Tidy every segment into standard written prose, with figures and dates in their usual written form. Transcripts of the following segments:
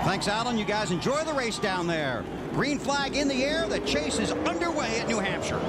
Thanks, Alan. You guys enjoy the race down there. Green flag in the air. The chase is underway at New Hampshire.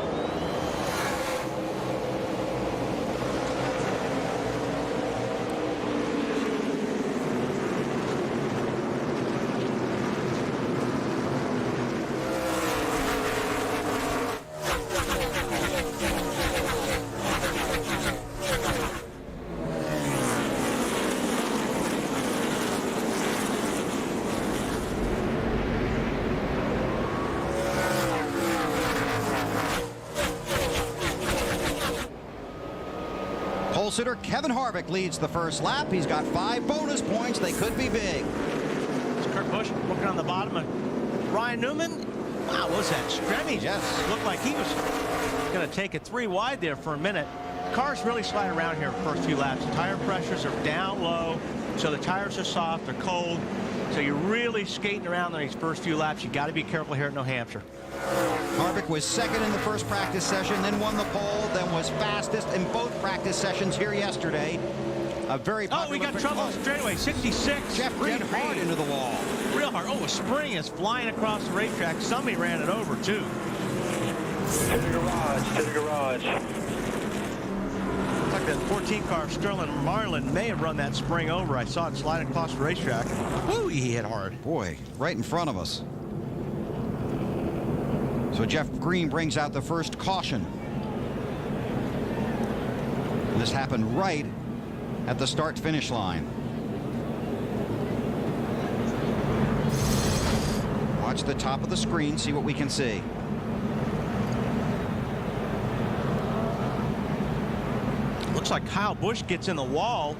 Pole sitter Kevin Harvick leads the first lap. He's got 5 bonus points. They could be big. It's Kurt Busch looking on the bottom of Ryan Newman. Wow, what was that? Stremming. Yes. Looked like he was going to take it 3 wide there for a minute. Cars really slide around here the first few laps. The tire pressures are down low, so the tires are soft, they're cold. So you're really skating around on these first few laps. You got to be careful here at New Hampshire. Harvick was second in the first practice session, then won the pole, then was fastest in both practice sessions here yesterday. A very popular... Oh, we got trouble on the straightaway. 66. Jeff Green hard into the wall. Real hard. Oh, a spring is flying across the racetrack. Somebody ran it over, too. To the garage, to the garage. Looks like that 14 car Sterling Marlin may have run that spring over. I saw it sliding across the racetrack. Woo, he hit hard. Boy, right in front of us. So Jeff Green brings out the first caution. And this happened right at the start-finish line. Watch the top of the screen, see what we can see. Looks like Kyle Busch gets in the wall.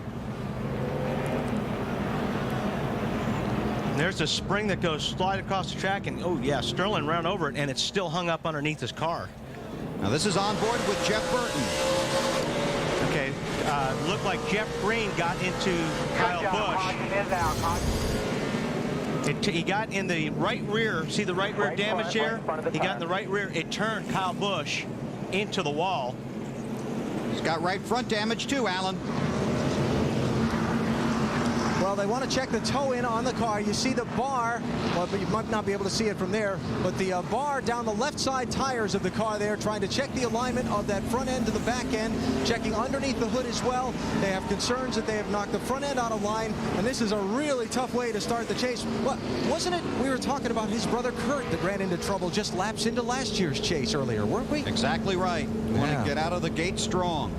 There's a spring that goes slide across the track, and oh yeah, Sterling ran over it, and it's still hung up underneath his car. Now this is on board with Jeff Burton. Okay, looked like Jeff Green got into Kyle Busch. He got in the right rear. See the right rear damage here? He got in the right rear. It turned Kyle Busch into the wall. He's got right front damage too, Alan. Well, they want to check the toe in on the car. You see the bar, well, but you might not be able to see it from there, but the bar down the left side tires of the car there, trying to check the alignment of that front end to the back end, checking underneath the hood as well. They have concerns that they have knocked the front end out of line, and this is a really tough way to start the chase. What wasn't it? We were talking about his brother Kurt that ran into trouble just laps into last year's chase earlier, weren't we? Exactly right. We want to get out of the gate strong.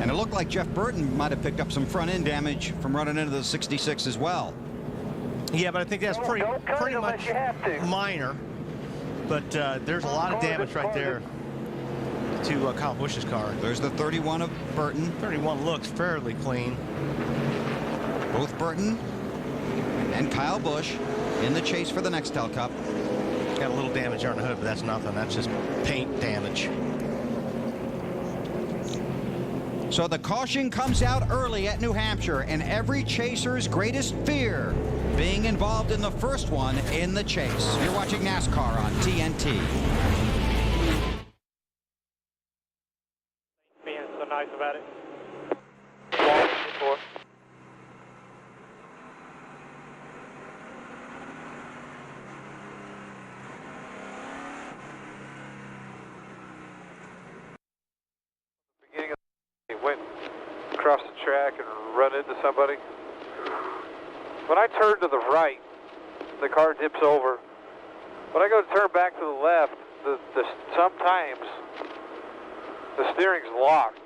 And it looked like Jeff Burton might have picked up some front end damage from running into the 66 as well. Yeah, but I think that's pretty much minor. But there's a lot of damage right there to Kyle Busch's car. There's the 31 of Burton. 31 looks fairly clean. Both Burton and Kyle Busch in the chase for the Nextel Cup. Got a little damage on the hood, but that's nothing. That's just paint damage. So the caution comes out early at New Hampshire, and every chaser's greatest fear being involved in the first one in the chase. You're watching NASCAR on TNT. Being so nice about it. Went across the track and run into somebody. When I turn to the right, the car dips over. When I go to turn back to the left, sometimes the steering's locked.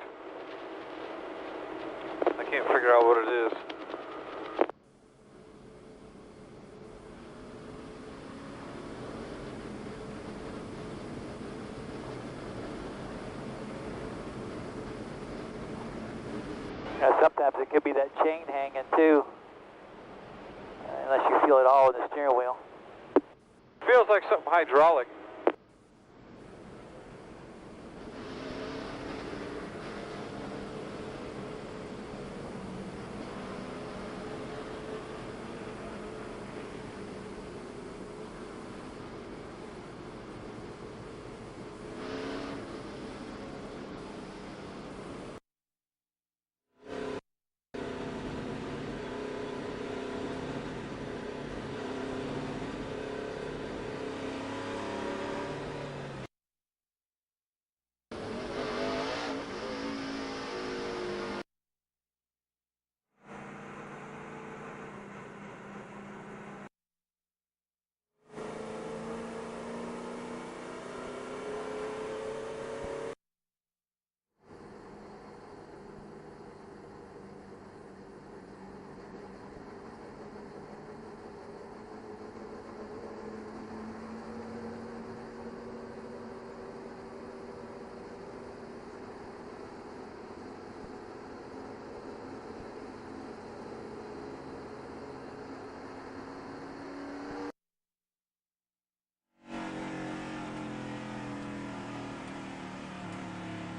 I can't figure out what it is. Sometimes it could be that chain hanging too, unless you feel it all in the steering wheel. Feels like something hydraulic.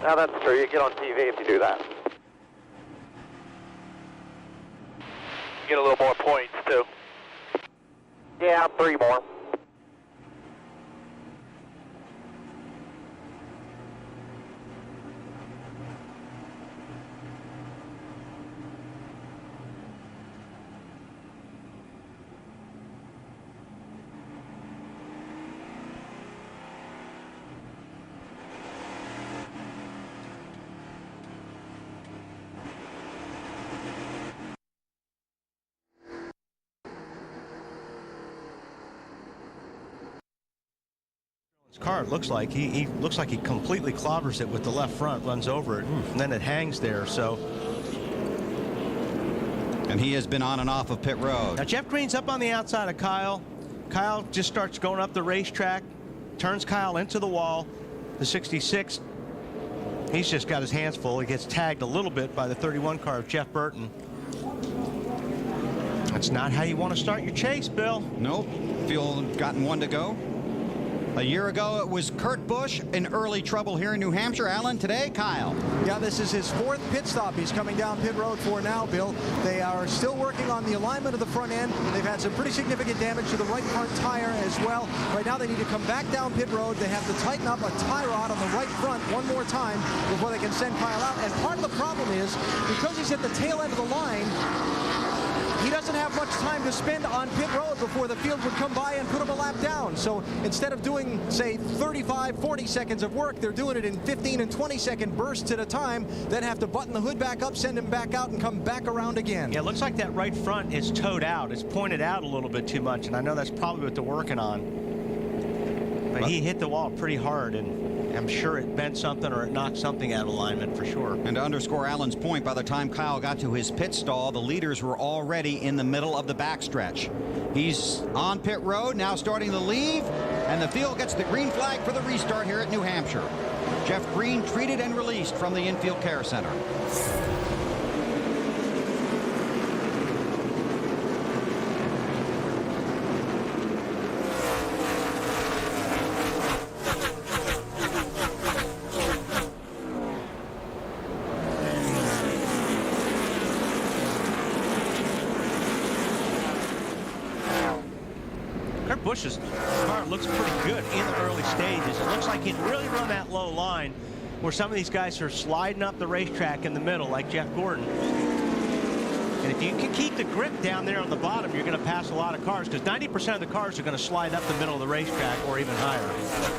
Now that's true. You get on TV if you do that. You get a little more points, too. Yeah, 3 more. His car, it looks like he looks like he completely clobbers it with the left front, runs over it, and then it hangs there. So, and he has been on and off of pit road. now Jeff Green's up on the outside of Kyle. Kyle just starts going up the racetrack, turns Kyle into the wall. The 66, he's just got his hands full. He gets tagged a little bit by the 31 car of Jeff Burton. That's not how you want to start your chase, Bill. Nope. Feel gotten one to go. A year ago, it was Kurt Busch in early trouble here in New Hampshire. Alan, today, Kyle. Yeah, this is his 4th pit stop he's coming down pit road for now, Bill. They are still working on the alignment of the front end. They've had some pretty significant damage to the right front tire as well. Right now, they need to come back down pit road. They have to tighten up a tie rod on the right front one more time before they can send Kyle out. And part of the problem is, because he's at the tail end of the line, he doesn't have much time to spend on pit road before the field would come by and put him a lap down. So instead of doing, say, 35, 40 seconds of work, they're doing it in 15 and 20-second bursts at a time, then have to button the hood back up, send him back out, and come back around again. Yeah, it looks like that right front is towed out. It's pointed out a little bit too much, and I know that's probably what they're working on. But he hit the wall pretty hard, and I'm sure it bent something or it knocked something out of alignment for sure. And to underscore Alan's point, by the time Kyle got to his pit stall, the leaders were already in the middle of the backstretch. He's on pit road, now starting to leave, and the field gets the green flag for the restart here at New Hampshire. Jeff Green treated and released from the infield care center. Busch's car looks pretty good in the early stages. It looks like he'd really run that low line where some of these guys are sliding up the racetrack in the middle like Jeff Gordon. And if you can keep the grip down there on the bottom, you're going to pass a lot of cars, because 90% of the cars are going to slide up the middle of the racetrack or even higher.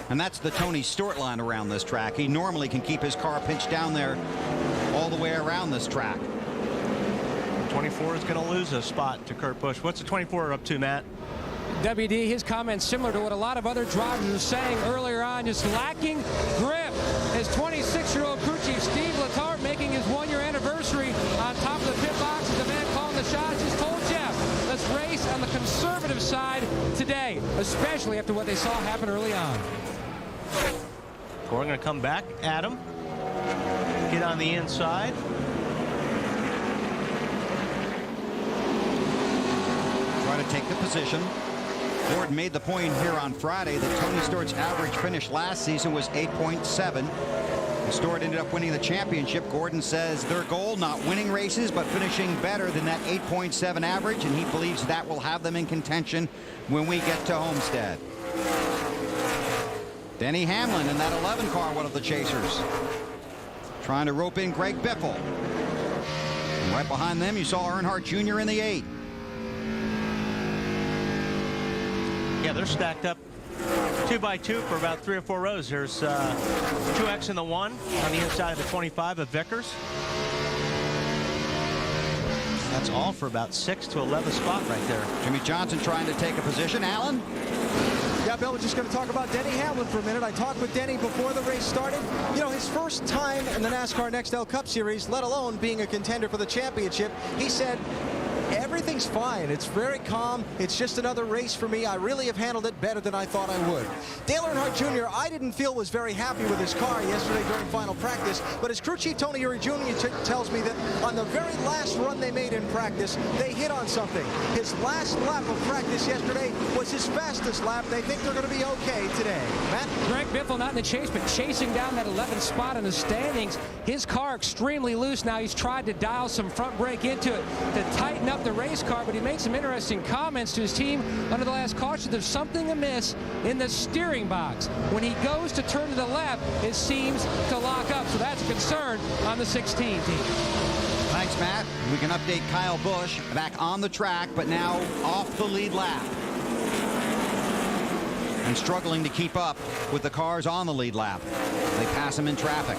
And that's the Tony Stewart line around this track. He normally can keep his car pinched down there all the way around this track. 24 is going to lose a spot to Kurt Busch. What's the 24 up to, Matt? WD, his comments similar to what a lot of other drivers are saying earlier on, just lacking grip. His 26-year-old crew chief, Steve Letarte, making his 1-year anniversary on top of the pit box as the man calling the shots, just told Jeff, let's race on the conservative side today, especially after what they saw happen early on. We're going to come back at him, get on the inside. Try to take the position. Ford made the point here on Friday that Tony Stewart's average finish last season was 8.7. Stewart ended up winning the championship. Gordon says their goal, not winning races, but finishing better than that 8.7 average, and he believes that will have them in contention when we get to Homestead. Denny Hamlin in that 11 car, one of the chasers, trying to rope in Greg Biffle. And right behind them, you saw Earnhardt Jr. in the 8. Yeah, they're stacked up 2 by 2 for about 3 or 4 rows. There's 2X in the 1 on the inside of the 25 of Vickers. That's all for about 6 to 11 spot right there. Jimmy Johnson trying to take a position. Alan? Yeah, Bill, we're just going to talk about Denny Hamlin for a minute. I talked with Denny before the race started. You know, his first time in the NASCAR Nextel Cup Series, let alone being a contender for the championship, he said Everything's fine. It's very calm. It's just another race for me. I really have handled it better than I thought I would. Dale Earnhardt Jr., I didn't feel was very happy with his car yesterday during final practice, but his crew chief Tony Eury Jr. tells me that on the very last run they made in practice, they hit on something. His last lap of practice yesterday was his fastest lap. They think they're going to be okay today. Matt? Greg Biffle not in the chase, but chasing down that 11th spot in the standings. His car extremely loose now. He's tried to dial some front brake into it to tighten up the race car, but he made some interesting comments to his team under the last caution. There's something amiss in the steering box. When he goes to turn to the left, it seems to lock up, so that's a concern on the 16 team. Thanks, Matt. We can update Kyle Busch back on the track, but now off the lead lap. And struggling to keep up with the cars on the lead lap. They pass him in traffic.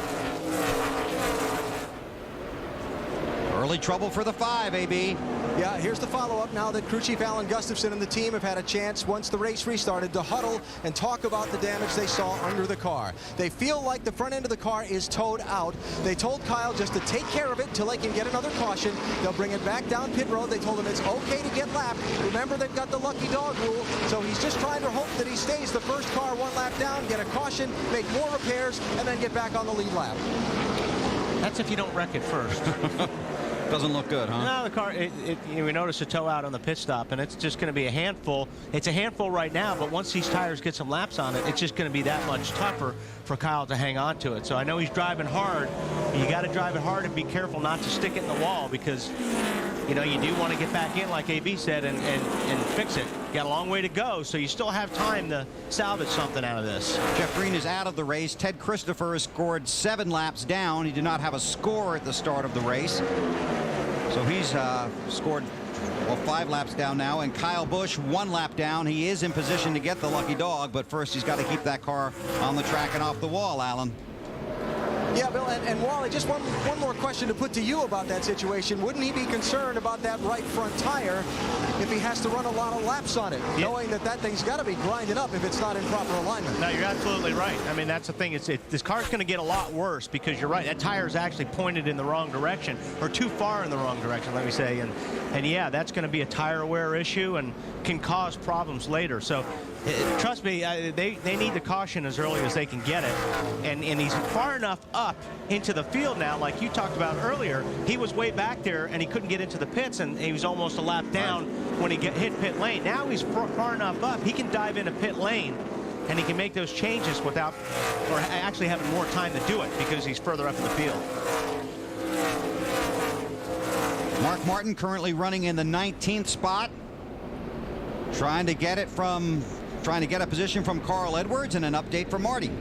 Early trouble for the 5, AB. Yeah, here's the follow-up now that crew chief Alan Gustafson and the team have had a chance, once the race restarted, to huddle and talk about the damage they saw under the car. They feel like the front end of the car is towed out. They told Kyle just to take care of it until they can get another caution. They'll bring it back down pit road. They told him it's okay to get lapped. Remember, they've got the lucky dog rule, so he's just trying to hope that he stays the first car one lap down, get a caution, make more repairs, and then get back on the lead lap. That's if you don't wreck it first. Doesn't look good, huh? No, the car, we noticed a tow out on the pit stop, and it's just going to be a handful. It's a handful right now, but once these tires get some laps on it, it's just going to be that much tougher for Kyle to hang on to it. So I know he's driving hard. You got to drive it hard and be careful not to stick it in the wall, because you know you do want to get back in, like AB said, and fix it. You got a long way to go, so you still have time to salvage something out of this. Jeff Green is out of the race. Ted Christopher has scored 7 laps down. He did not have a score at the start of the race. So he's scored, well, 5 laps down now, and Kyle Busch 1 lap down. He is in position to get the lucky dog, but first he's got to keep that car on the track and off the wall, Alan. Yeah, Bill, and Wally, just one more question to put to you about that situation. Wouldn't he be concerned about that right front tire if he has to run a lot of laps on it, knowing that that thing's got to be grinded up if it's not in proper alignment? No, you're absolutely right. I mean, that's the thing. This car's going to get a lot worse, because you're right. That tire is actually pointed in the wrong direction, or too far in the wrong direction, let me say. And yeah, that's going to be a tire wear issue and can cause problems later. So trust me, they need the caution as early as they can get it. And he's far enough up into the field now, like you talked about earlier. He was way back there, and he couldn't get into the pits, and he was almost a lap down when he hit pit lane. Now he's far enough up, he can dive into pit lane, and he can make those changes without, or actually having more time to do it, because he's further up in the field. Mark Martin currently running in the 19th spot, trying to get a position from Carl Edwards, and an update from Marty.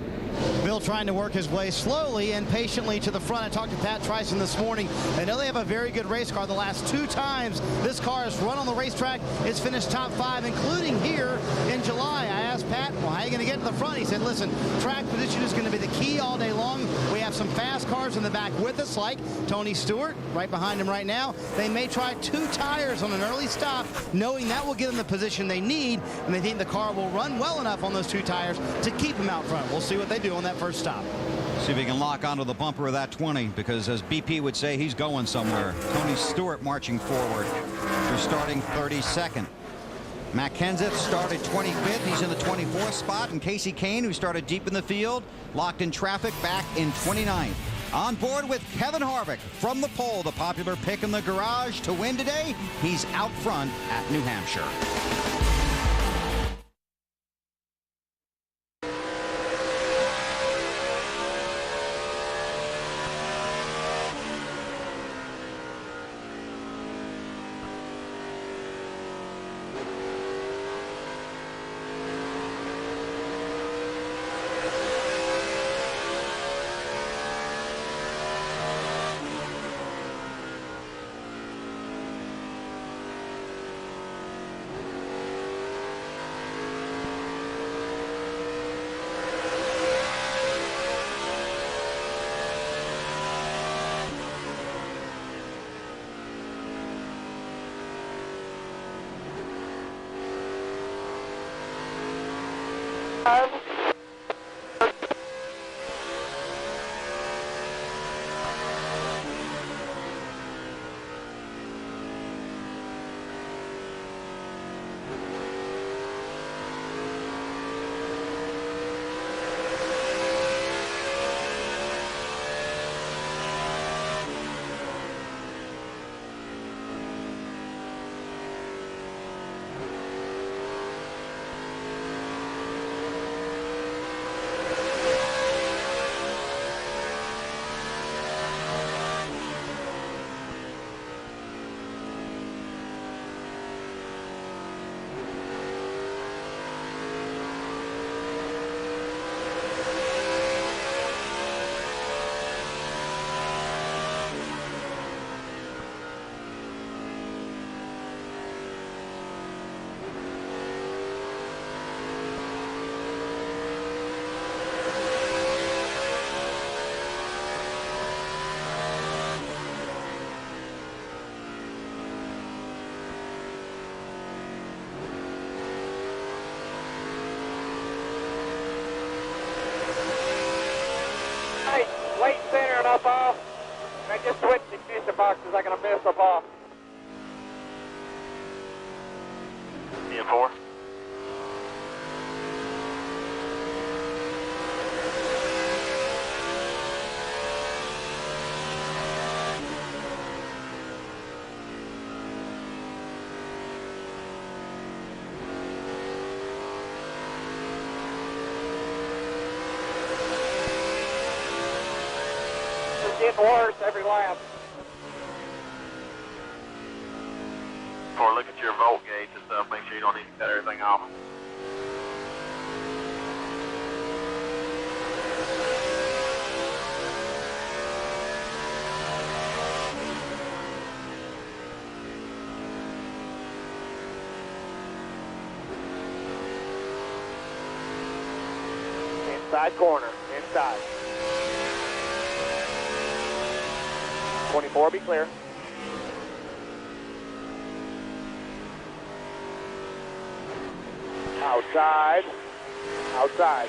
Bill trying to work his way slowly and patiently to the front. I talked to Pat Tryson this morning. I know they have a very good race car. The last 2 times this car has run on the racetrack, it's finished top 5, including here in July. I asked Pat, well, how are you going to get to the front? He said, listen, track position is going to be the key all day long. We have some fast cars in the back with us, like Tony Stewart, right behind him right now. They may try 2 tires on an early stop, knowing that will give them the position they need, and they think the car will run well enough on those 2 tires to keep them out front. We'll see what they do on that first stop. See if he can lock onto the bumper of that 20, because as BP would say, he's going somewhere. Tony Stewart marching forward. They're starting 32nd. Matt Kenseth started 25th. He's in the 24th spot. And Casey Kane, who started deep in the field, locked in traffic, back in 29th. On board with Kevin Harvick from the pole, the popular pick in the garage to win today. He's out front at New Hampshire. ignition box is I going to miss up off. EM4. It's getting worse every lap. Or look at your volt gauge and stuff, make sure you don't need to cut everything off. Inside corner, inside. 24, be clear. Outside, outside.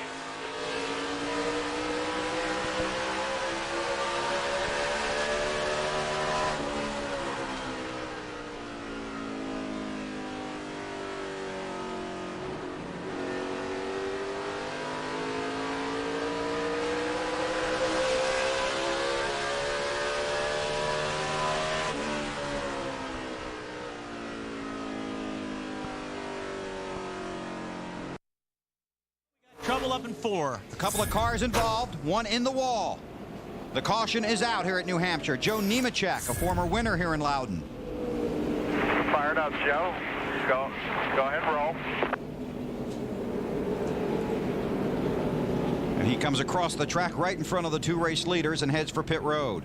Trouble up in 4. A couple of cars involved, one in the wall. The caution is out here at New Hampshire. Joe Nemechek, a former winner here in Loudon. Fired up, Joe. Go ahead and roll. And he comes across the track right in front of the two race leaders and heads for pit road.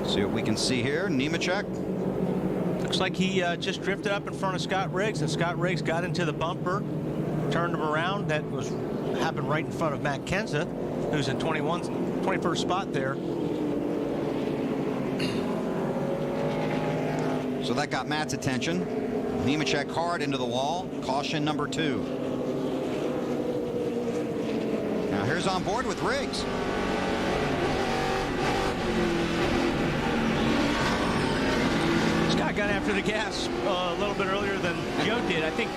See what we can see here. Nemechek. Looks like he just drifted up in front of Scott Riggs, and Scott Riggs got into the bumper, turned him around. That happened right in front of Matt Kenseth, who's in 21st spot there. So that got Matt's attention. Nemechek hard into the wall. Caution number 2. Now here's on board with Riggs. Scott got after the gas a little bit earlier than Joe did. I think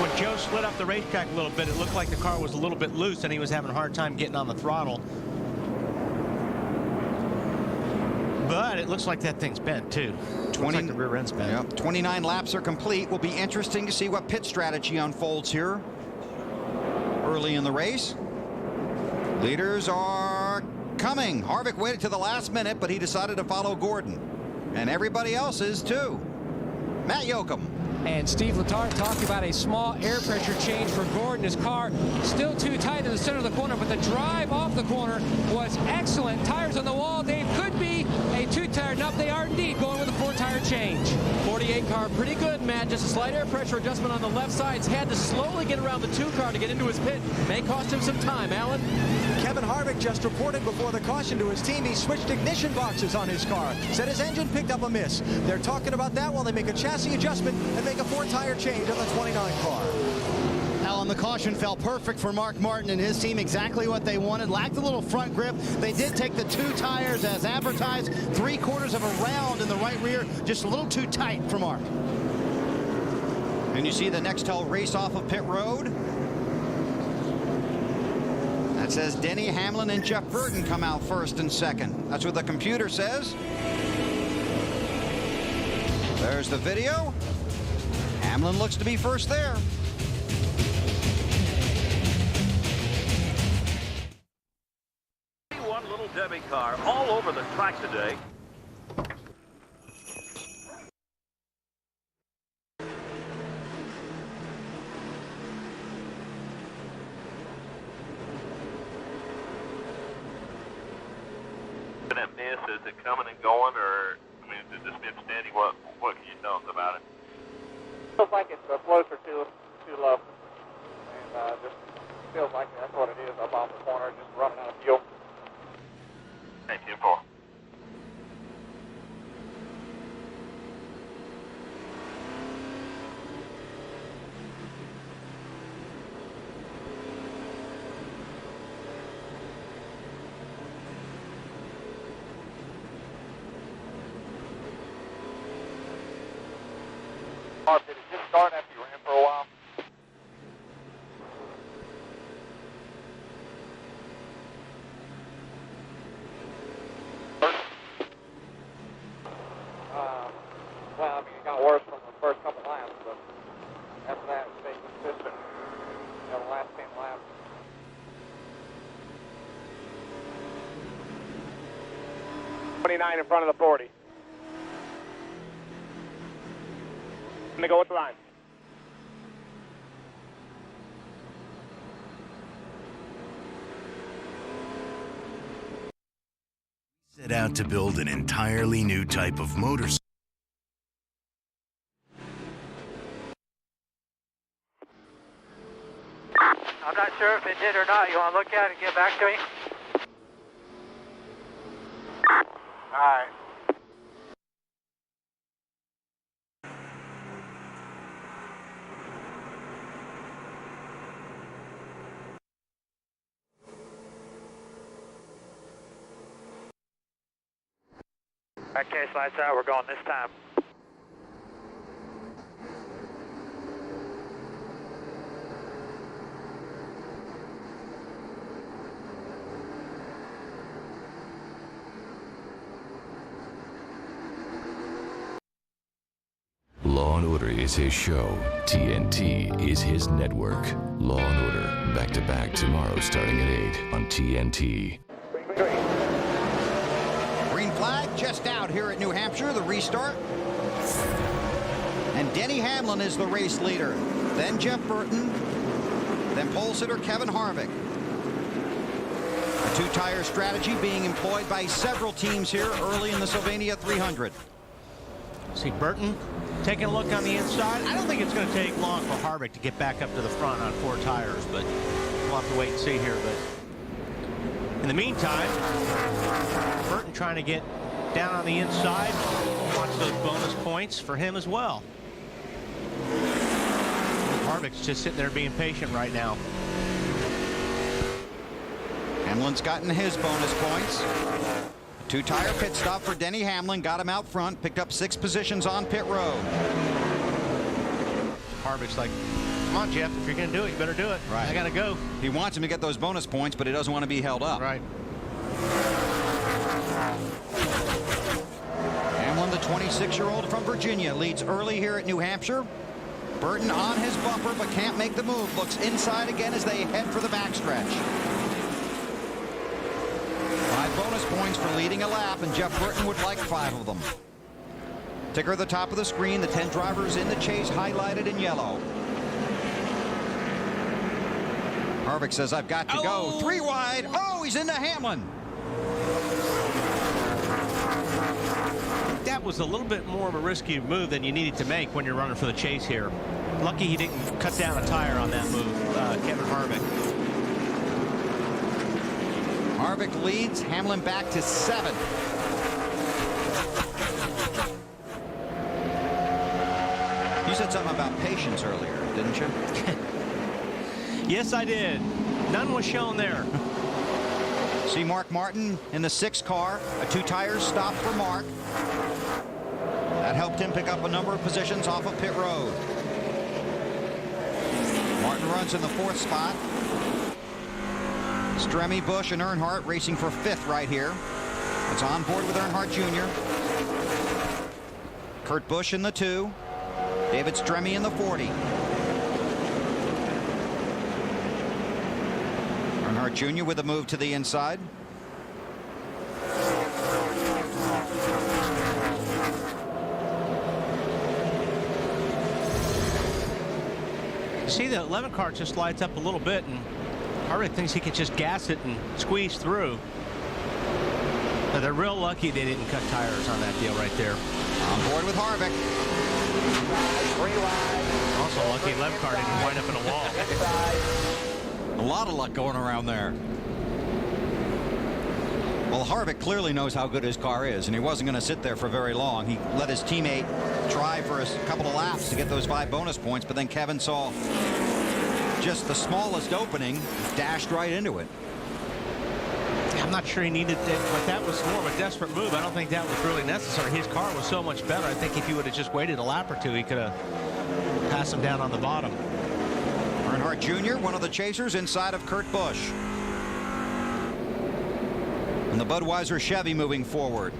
when Joe slid up the racetrack a little bit, it looked like the car was a little bit loose and he was having a hard time getting on the throttle. But it looks like that thing's bent too. 20, like the rear end's bent. Yep, 29 laps are complete. Will be interesting to see what pit strategy unfolds here early in the race. Leaders are coming. Harvick waited to the last minute, but he decided to follow Gordon. And everybody else is too. Matt Yoakum. And Steve Letarte talked about a small air pressure change for Gordon. His car still too tight in the center of the corner, but the drive off the corner was excellent. Tires on the wall, Dave, could be a 2-tire. Nope, they are indeed going with a 4-tire change. 48 car, pretty good, Matt. Just a slight air pressure adjustment on the left side. He's had to slowly get around the 2 car to get into his pit. May cost him some time, Alan. Kevin Harvick just reported before the caution to his team he switched ignition boxes on his car. Said his engine picked up a miss. They're talking about that while they make a chassis adjustment and make a 4-tire change on the 29 car. Alan, the caution fell perfect for Mark Martin and his team. Exactly what they wanted. Lacked a little front grip. They did take the 2 tires as advertised. 3/4 of a round in the right rear. Just a little too tight for Mark. And you see the Nextel race off of pit road. That says Denny Hamlin and Jeff Burton come out first and second. That's what the computer says. There's the video. Hamlin looks to be first there. One little Debbie car all over the track today. That miss, is it coming and going, or I mean, has it just been steady? What can you tell us about it? Feels like it's the floats are too low, and just feels like that's what it is up off the corner, just running out of fuel. Thank you for. Car, did it just start after you ran for a while? Well, I mean, it got worse from the first couple laps, but after that, it stayed consistent. You know, the last 10 laps. In front of the 40. I'm going to go with the line. Set out to build an entirely new type of motorcycle. I'm not sure if it did or not. You want to look at it and get back to me? All right. Okay, lights out. We're going this time. Law & Order is his show. TNT is his network. Law & Order, back-to-back tomorrow starting at 8 on TNT. Green flag just out here at New Hampshire, the restart. And Denny Hamlin is the race leader. Then Jeff Burton. Then pole sitter Kevin Harvick. A two-tire strategy being employed by several teams here early in the Sylvania 300. See Burton taking a look on the inside. I don't think it's going to take long for Harvick to get back up to the front on 4 tires, but we'll have to wait and see here. But in the meantime, Burton trying to get down on the inside. Watch those bonus points for him as well. Harvick's just sitting there being patient right now. Hamlin's gotten his bonus points. Two-tire pit stop for Denny Hamlin. Got him out front. Picked up 6 positions on pit road. Harvick's like, come on, Jeff. If you're going to do it, you better do it. Right. I got to go. He wants him to get those bonus points, but he doesn't want to be held up. Right. Hamlin, the 26-year-old from Virginia, leads early here at New Hampshire. Burton on his bumper, but can't make the move. Looks inside again as they head for the backstretch. 5 bonus points for leading a lap, and Jeff Burton would like 5 of them. Ticker at the top of the screen, the 10 drivers in the chase highlighted in yellow. Harvick says, I've got to go. 3 wide. Oh, he's into Hamlin. That was a little bit more of a risky move than you needed to make when you're running for the chase here. Lucky he didn't cut down a tire on that move, Kevin Harvick. Harvick leads, Hamlin back to 7. You said something about patience earlier, didn't you? Yes, I did. None was shown there. See Mark Martin in the 6 car. A 2-tire stop for Mark. That helped him pick up a number of positions off of pit road. Martin runs in the 4th spot. Stremme, Busch, and Earnhardt racing for 5th right here. It's on board with Earnhardt Jr. Kurt Busch in the 2. David Stremme in the 40. Earnhardt Jr. with a move to the inside. See, the 11 car just lights up a little bit, and Harvick thinks he can just gas it and squeeze through. But they're real lucky they didn't cut tires on that deal right there. On board with Harvick. Also lucky 11 car didn't wind up in a wall. A lot of luck going around there. Well, Harvick clearly knows how good his car is, and he wasn't going to sit there for very long. He let his teammate try for a couple of laps to get those 5 bonus points, but then Kevin saw just the smallest opening, dashed right into it. I'm not sure he needed it, but that was more of a desperate move. I don't think that was really necessary. His car was so much better. I think if he would have just waited a lap or 2, he could have pass him down on the bottom. Earnhardt Jr., one of the chasers inside of Kurt Busch. And the Budweiser Chevy moving forward.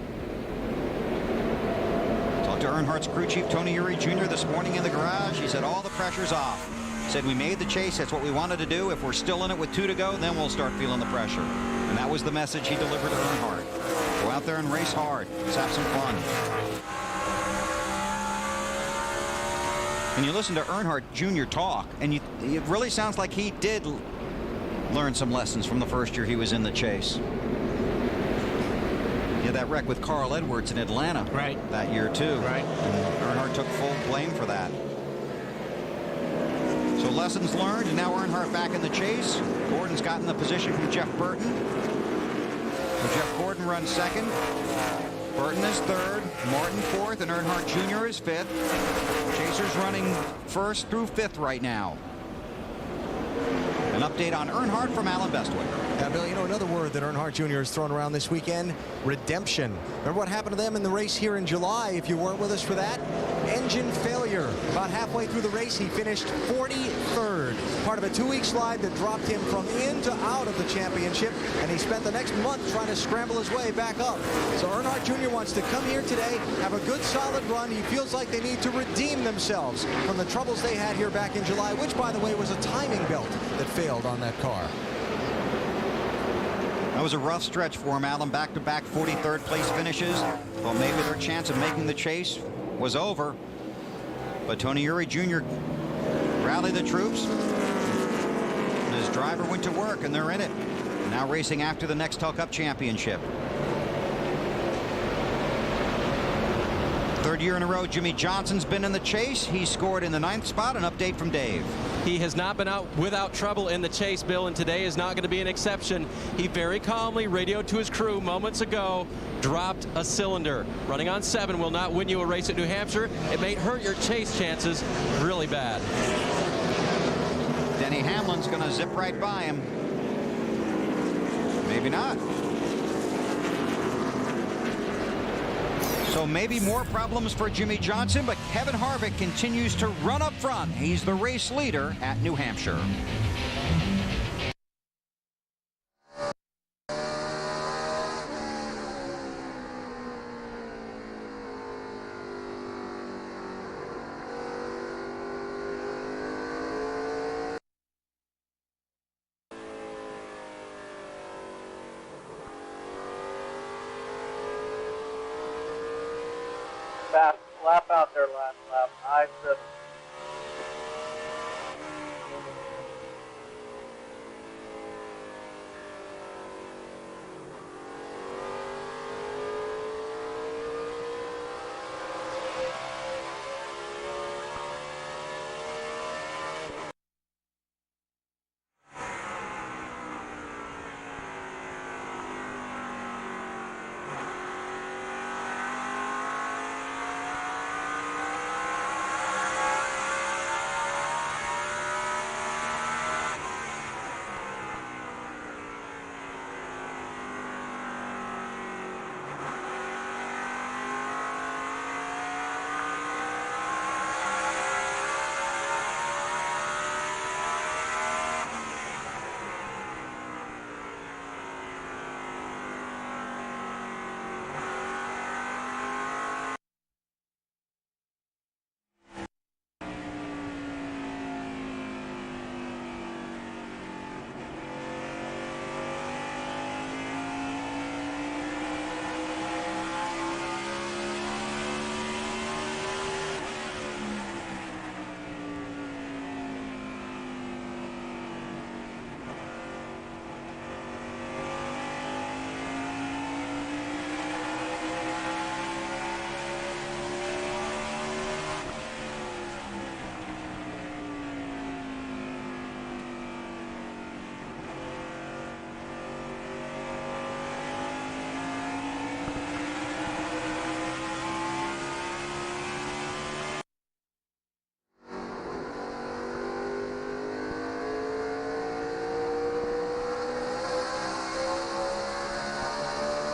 Talked to Earnhardt's crew chief Tony Eury Jr. this morning in the garage. He said all the pressure's off. Said we made the chase. That's what we wanted to do. If we're still in it with 2 to go, then we'll start feeling the pressure. And that was the message he delivered to Earnhardt. Go out there and race hard. Let's have some fun. And you listen to Earnhardt Jr. talk, and it really sounds like he did learn some lessons from the first year he was in the chase. He had that wreck with Carl Edwards in Atlanta that year, too. Right. And Earnhardt took full blame for that. So lessons learned, and now Earnhardt back in the chase. Gordon's gotten the position from Jeff Burton. So Jeff Gordon runs second. Burton is third. Martin fourth, and Earnhardt Jr. is fifth. Chasers running first through fifth right now. An update on Earnhardt from Alan Bestwick. Yeah, Bill, you know another word that Earnhardt Jr. has thrown around this weekend? Redemption. Remember what happened to them in the race here in July, if you weren't with us for that? Engine failure. About halfway through the race, he finished 43rd. Part of a 2-week slide that dropped him from in to out of the championship, and he spent the next month trying to scramble his way back up. So Earnhardt Jr. wants to come here today, have a good solid run. He feels like they need to redeem themselves from the troubles they had here back in July, which, by the way, was a timing belt that failed on that car. That was a rough stretch for him, Alan. Back-to-back 43rd place finishes. Well, maybe their chance of making the chase was over. But Tony Eury Jr. rallied the troops. And his driver went to work, and they're in it. Now racing after the Nextel Cup Championship. Third year in a row, Jimmy Johnson's been in the chase. He scored in the 9th spot. An update from Dave. He has not been out without trouble in the chase, Bill, and today is not going to be an exception. He very calmly radioed to his crew moments ago, dropped a cylinder. Running on 7 will not win you a race at New Hampshire. It may hurt your chase chances really bad. Denny Hamlin's going to zip right by him. Maybe not. So maybe more problems for Jimmy Johnson, but Kevin Harvick continues to run up front. He's the race leader at New Hampshire. Fast lap out there, last lap. I-7.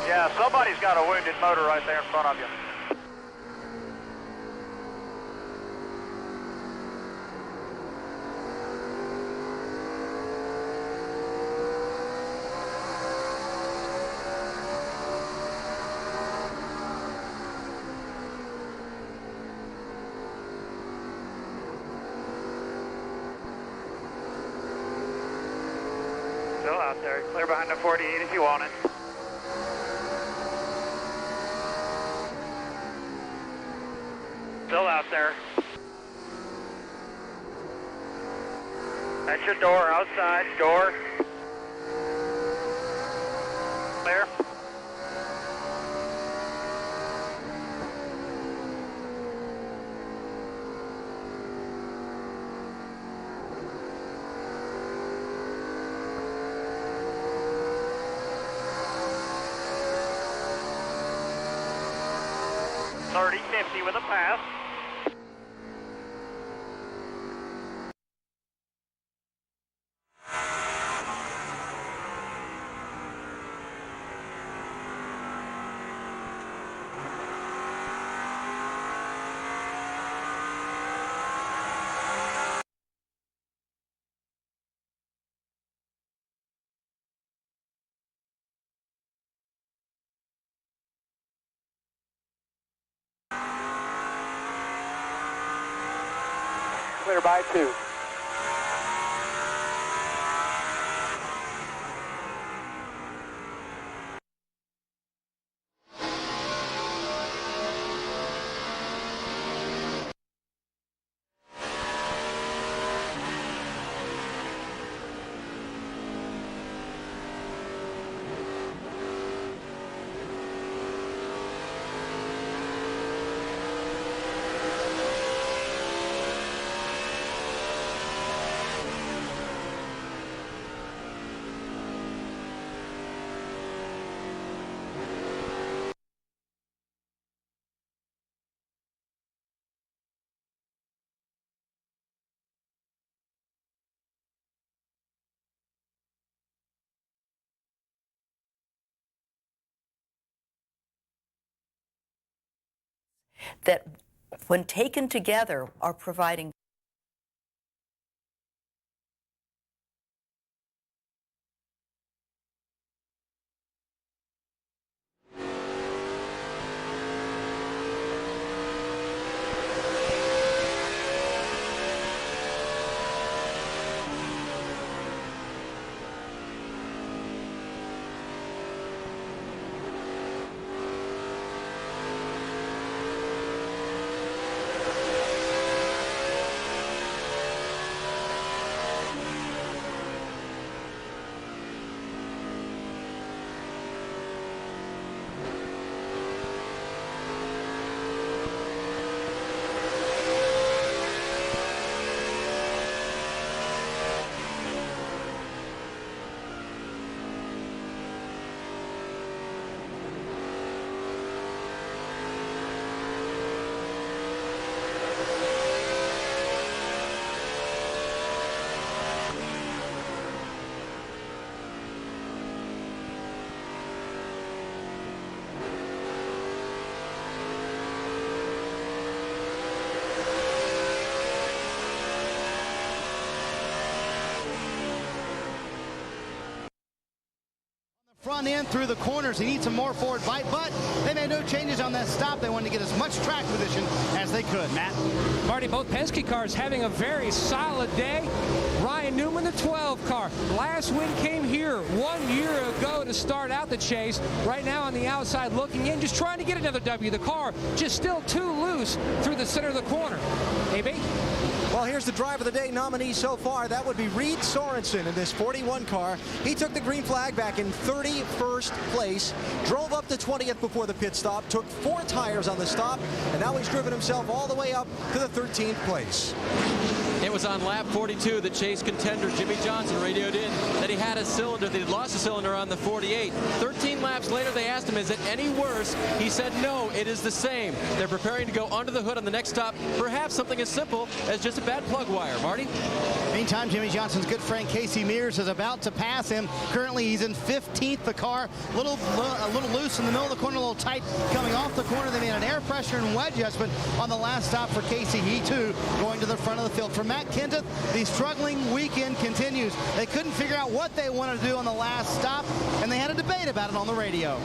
Yeah, somebody's got a wounded motor right there in front of you. out there. Clear behind the 48 if you want it. Still out there. That's your door, outside, door. Clear. .30-50 with a pass. Clear by 2. That, when taken together, are providing front end through the corners. He needs some more forward bite, but they made no changes on that stop. They wanted to get as much track position as they could. Matt? Marty, both Penske cars having a very solid day. Ryan Newman, the 12 car. Last win came here 1 year ago to start out the chase. Right now on the outside looking in, just trying to get another W. The car just still too loose through the center of the corner. AB? Well, here's the driver of the day nominee so far. That would be Reed Sorensen in this 41 car. He took the green flag back in 31st place, drove up to 20th before the pit stop, took 4 tires on the stop, and now he's driven himself all the way up to the 13th place. It was on lap 42 that Chase contender Jimmy Johnson radioed in that he had a cylinder, that he'd lost a cylinder on the 48. 13 laps later, they asked him, is it any worse? He said, no, it is the same. They're preparing to go under the hood on the next stop. Perhaps something as simple as just a bad plug wire. Marty? Meantime, Jimmy Johnson's good friend Casey Mears is about to pass him. Currently, he's in 15th. The car a little loose in the middle of the corner, a little tight coming off the corner. They made an air pressure and wedge adjustment on the last stop for Casey. He, too, going to the front of the field. For Matt Kenseth, the struggling weekend continues. They couldn't figure out what they wanted to do on the last stop, and they had a debate about it on the radio.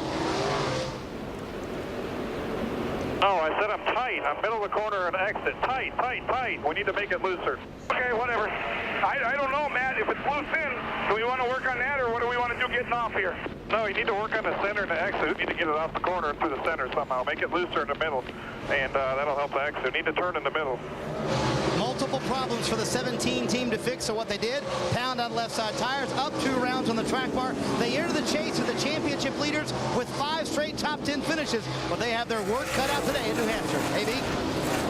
Oh, I said I'm tight. I'm middle of the corner and exit. Tight, tight, tight. We need to make it looser. Okay, whatever. I don't know, Matt. If it's loose in, do we want to work on that, or what do we want to do getting off here? No, you need to work on the center and the exit. You need to get it off the corner and through the center somehow. Make it looser in the middle, and that'll help the exit. You need to turn in the middle. Multiple problems for the 17 team to fix, so what they did, pound on left side tires, up 2 rounds on the track bar. They enter the chase with the championship leaders with 5 straight top 10 finishes, but they have their work cut out today in New Hampshire. AB?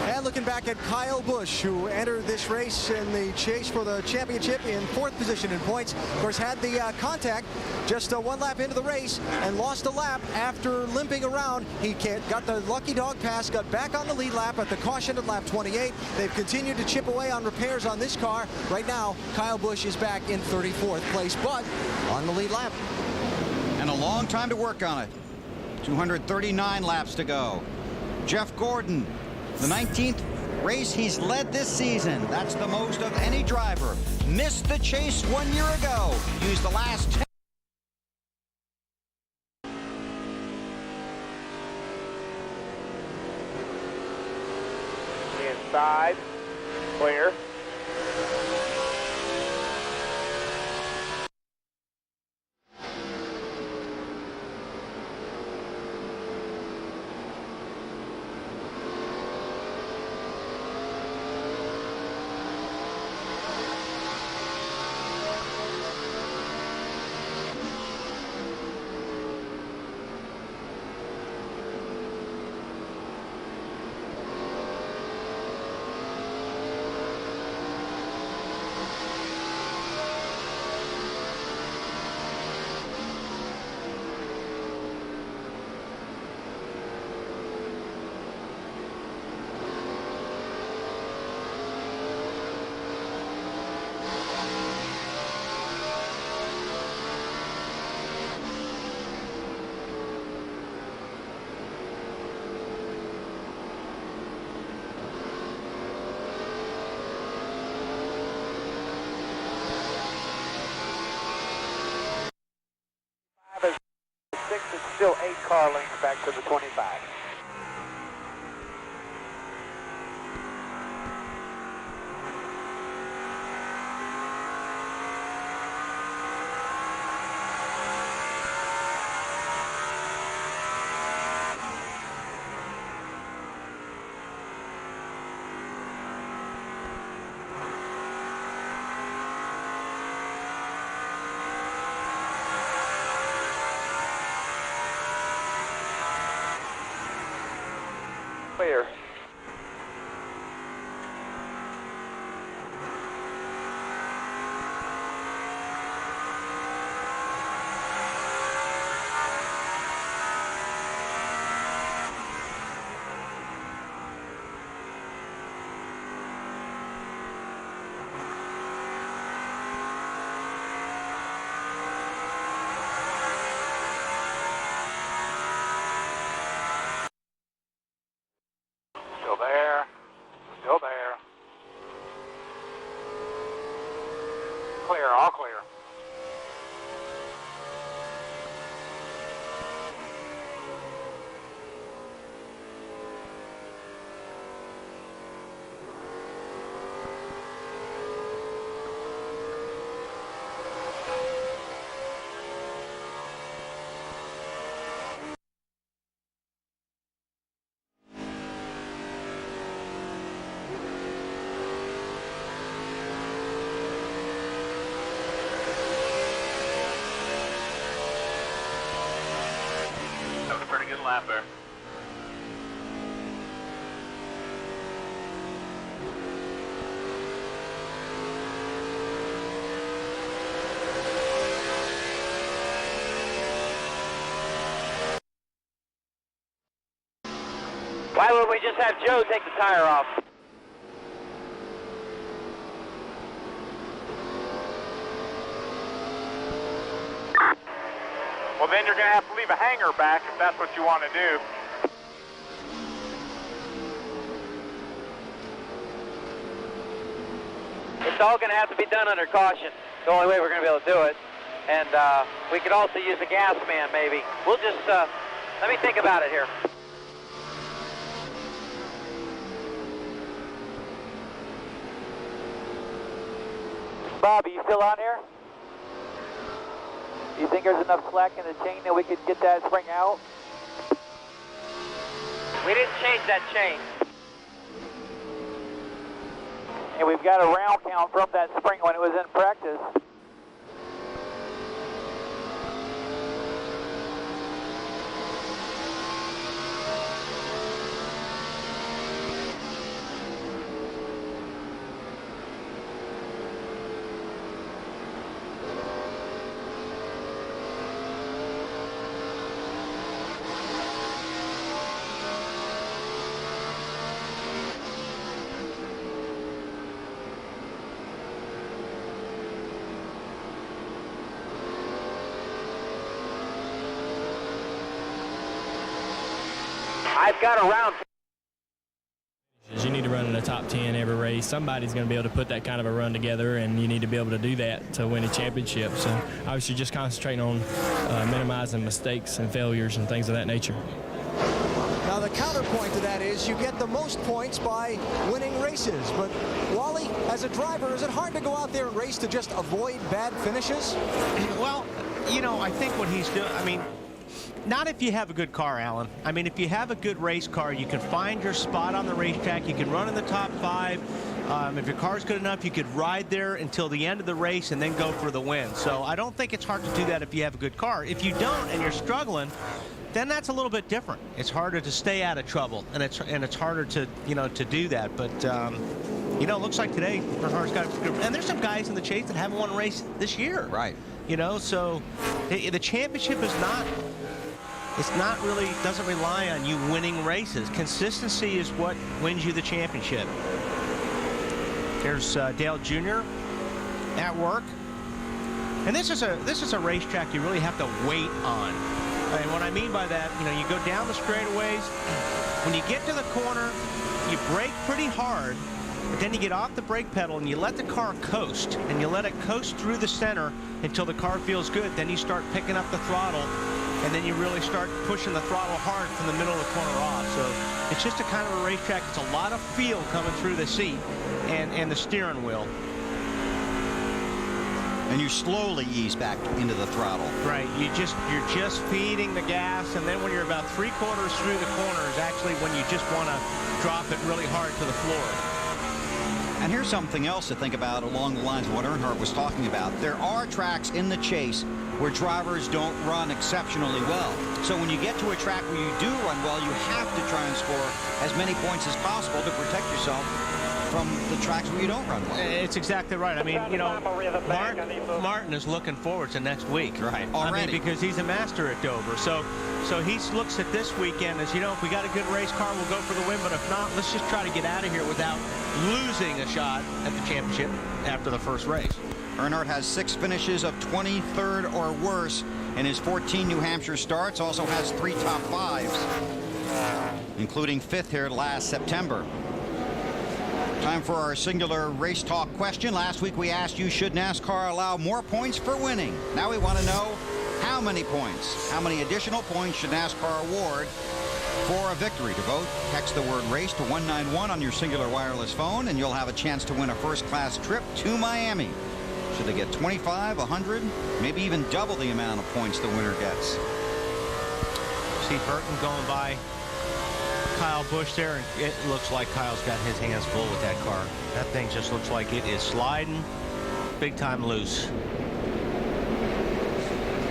And looking back at Kyle Busch, who entered this race in the chase for the championship in 4th position in points. Of course, had the contact just 1 lap into the race and lost a lap after limping around. He got the lucky dog pass, got back on the lead lap at the caution at lap 28. They've continued to chip away on repairs on this car. Right now, Kyle Busch is back in 34th place, but on the lead lap. And a long time to work on it. 239 laps to go. Jeff Gordon, the 19th race he's led this season. That's the most of any driver. Missed the chase 1 year ago. Used the last 10. Inside, clear. Still 8 car lengths back to the 25. Clear. Still there. Clear, all clear. Lapper. Why would we just have Joe take the tire off? Well, then you're going to have to leave a hanger back if that's what you want to do. It's all going to have to be done under caution. The only way we're going to be able to do it. And we could also use a gas man, maybe. We'll just, let me think about it here. Bob, are you still on here? Do you think there's enough slack in the chain that we could get that spring out? We didn't change that chain. And we've got a round count from that spring when it was in practice. I've got a round. You need to run in the top 10 every race. Somebody's going to be able to put that kind of a run together, and you need to be able to do that to win a championship. So obviously just concentrating on minimizing mistakes and failures and things of that nature. Now the counterpoint to that is you get the most points by winning races. But Wally, as a driver, is it hard to go out there and race to just avoid bad finishes? Well, you know, I think what he's doing, I mean, not if you have a good car, Alan. I mean, if you have a good race car, you can find your spot on the racetrack. You can run in the top 5. If your car's good enough, you could ride there until the end of the race and then go for the win. So I don't think it's hard to do that if you have a good car. If you don't and you're struggling, then that's a little bit different. It's harder to stay out of trouble, and it's harder to, you know, to do that. But you know, it looks like today Earnhardt's got, and there's some guys in the chase that haven't won a race this year. Right. You know, so the championship is not. It's not really, doesn't rely on you winning races. Consistency is what wins you the championship. There's Dale Jr. at work. And this is a racetrack you really have to wait on. And what I mean by that, you know, you go down the straightaways. When you get to the corner, you brake pretty hard, but then you get off the brake pedal and you let the car coast. And you let it coast through the center until the car feels good. Then you start picking up the throttle. And then you really start pushing the throttle hard from the middle of the corner off. So it's just a kind of a racetrack. It's a lot of feel coming through the seat and the steering wheel. And you slowly ease back into the throttle. Right. You're just feeding the gas, and then when you're about 3/4 through the corner is actually when you just want to drop it really hard to the floor. And here's something else to think about along the lines of what Earnhardt was talking about. There are tracks in the chase where drivers don't run exceptionally well. So when you get to a track where you do run well, you have to try and score as many points as possible to protect yourself from the tracks where you don't run well. It's exactly right. I mean, you know, Martin is looking forward to next week. Right. Already. I mean, because he's a master at Dover. So he looks at this weekend as, you know, if we got a good race car, we'll go for the win. But if not, let's just try to get out of here without losing a shot at the championship after the first race. Earnhardt has 6 finishes of 23rd or worse in his 14 New Hampshire starts. Also has 3 top 5s, including 5th here last September. Time for our singular race talk question. Last week we asked you, should NASCAR allow more points for winning? Now we want to know how many points. How many additional points should NASCAR award for a victory? To vote, text the word race to 191 on your singular wireless phone, and you'll have a chance to win a first-class trip to Miami. Should they get 25, 100, maybe even double the amount of points the winner gets? See Burton going by Kyle Busch there, and it looks like Kyle's got his hands full with that car. That thing just looks like it is sliding big time loose.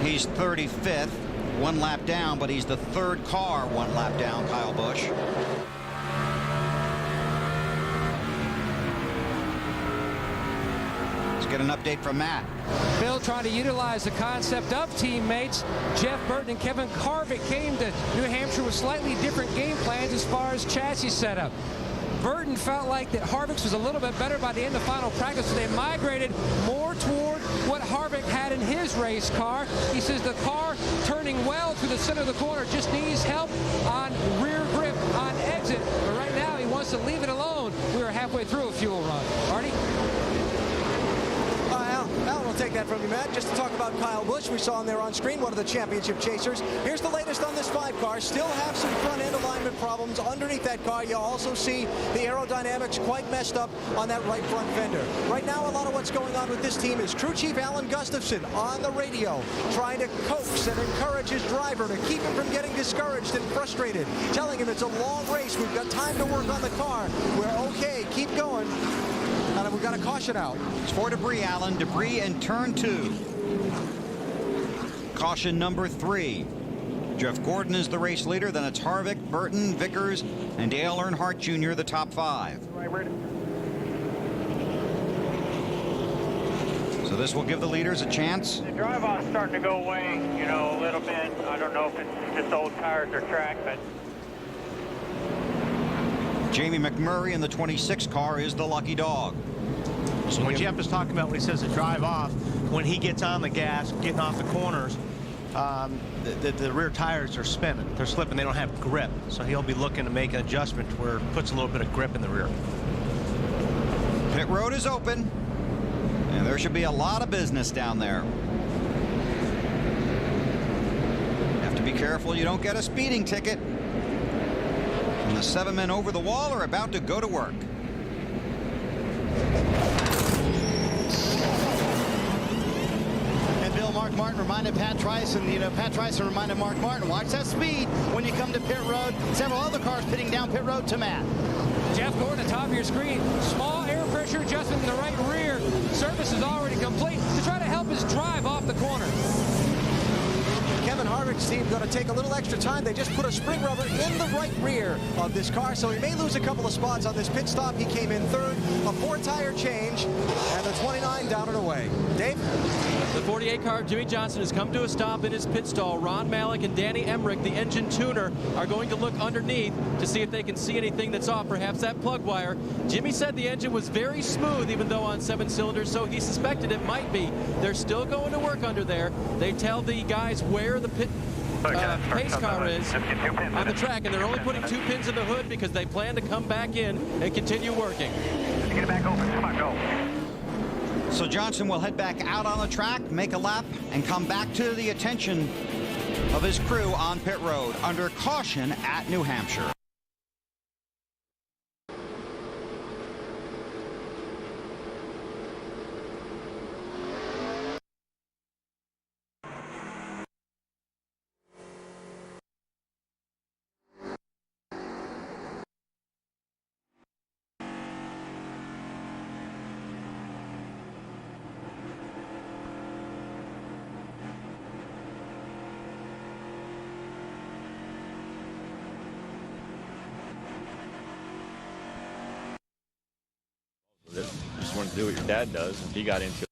He's 35th, 1 lap down, but he's the 3rd car 1 lap down, Kyle Busch. Get an update from Matt. Bill trying to utilize the concept of teammates. Jeff Burton and Kevin Harvick came to New Hampshire with slightly different game plans as far as chassis setup. Burton felt like that Harvick's was a little bit better by the end of final practice, so they migrated more toward what Harvick had in his race car. He says the car turning well through the center of the corner just needs help on rear grip on exit. But right now he wants to leave it alone. We are halfway through a fuel run. Artie? Alan, take that from you, Matt. Just to talk about Kyle Busch, we saw him there on screen, one of the championship chasers. Here's the latest on this 5 car. Still have some front end alignment problems underneath that car. You also see the aerodynamics quite messed up on that right front fender. Right now, a lot of what's going on with this team is crew chief Alan Gustafson on the radio trying to coax and encourage his driver to keep him from getting discouraged and frustrated, telling him it's a long race. We've got time to work on the car. We're okay. Keep going. And we've got a caution out. It's for debris, Alan. Debris in turn 2. Caution number 3. Jeff Gordon is the race leader. Then it's Harvick, Burton, Vickers, and Dale Earnhardt Jr., the top 5. So this will give the leaders a chance. The drive-off's starting to go away, you know, a little bit. I don't know if it's just old tires or track, but... Jamie McMurray in the 26 car is the lucky dog. So when Jeff is talking about when he says to drive off, when he gets on the gas, getting off the corners, the rear tires are spinning. They're slipping. They don't have grip. So he'll be looking to make an adjustment where it puts a little bit of grip in the rear. Pit road is open, and there should be a lot of business down there. You have to be careful you don't get a speeding ticket. And the 7 men over the wall are about to go to work. And Bill, Mark Martin reminded Pat Tryson, Pat Tryson reminded Mark Martin, watch that speed when you come to pit road. Several other cars pitting down pit road to Matt. Jeff Gordon, top of your screen. Small air pressure adjustment in the right rear. Service is already complete to try to help his drive off the corner. Kevin Harvick's team going to take a little extra time. They just put a spring rubber in the right rear of this car, so he may lose a couple of spots on this pit stop. He came in 3rd, a 4-tire change, and the 29 down and away. Dave? The 48 car, Jimmy Johnson, has come to a stop in his pit stall. Ron Malik and Danny Emmerich, the engine tuner, are going to look underneath to see if they can see anything that's off, perhaps that plug wire. Jimmy said the engine was very smooth, even though on 7 cylinders, so he suspected it might be. They're still going to work under there. They tell the guys where the pit pace car is on the track, and they're only putting 2 pins in the hood because they plan to come back in and continue working. Get it back open. Come on, go. So Johnson will head back out on the track, make a lap, and come back to the attention of his crew on pit road under caution at New Hampshire. Just wanted to do what your dad does, and he got into it.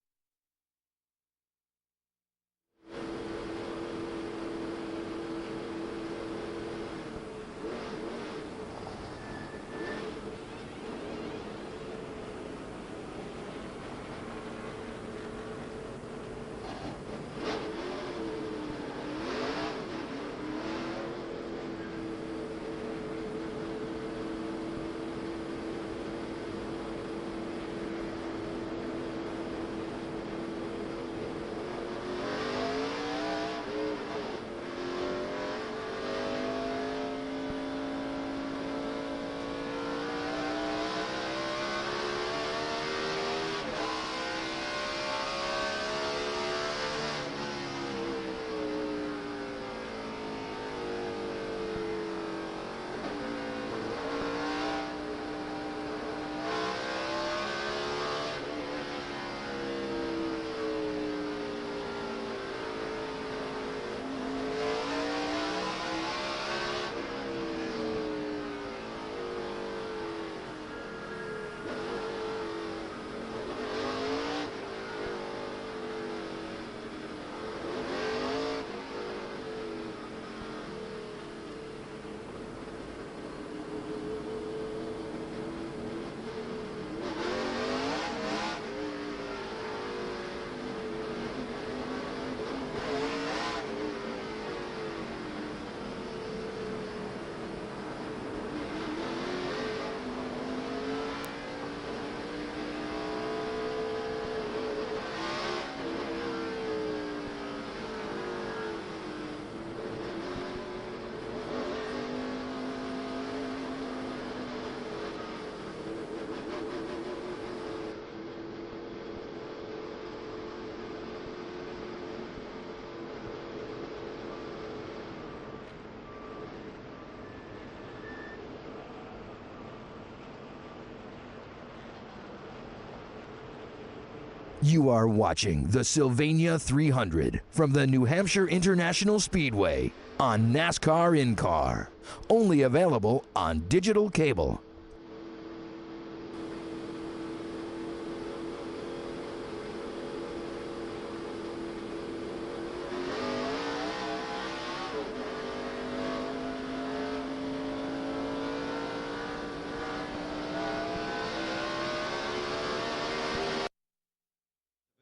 You are watching the Sylvania 300 from the New Hampshire International Speedway on NASCAR In-Car. Only available on digital cable.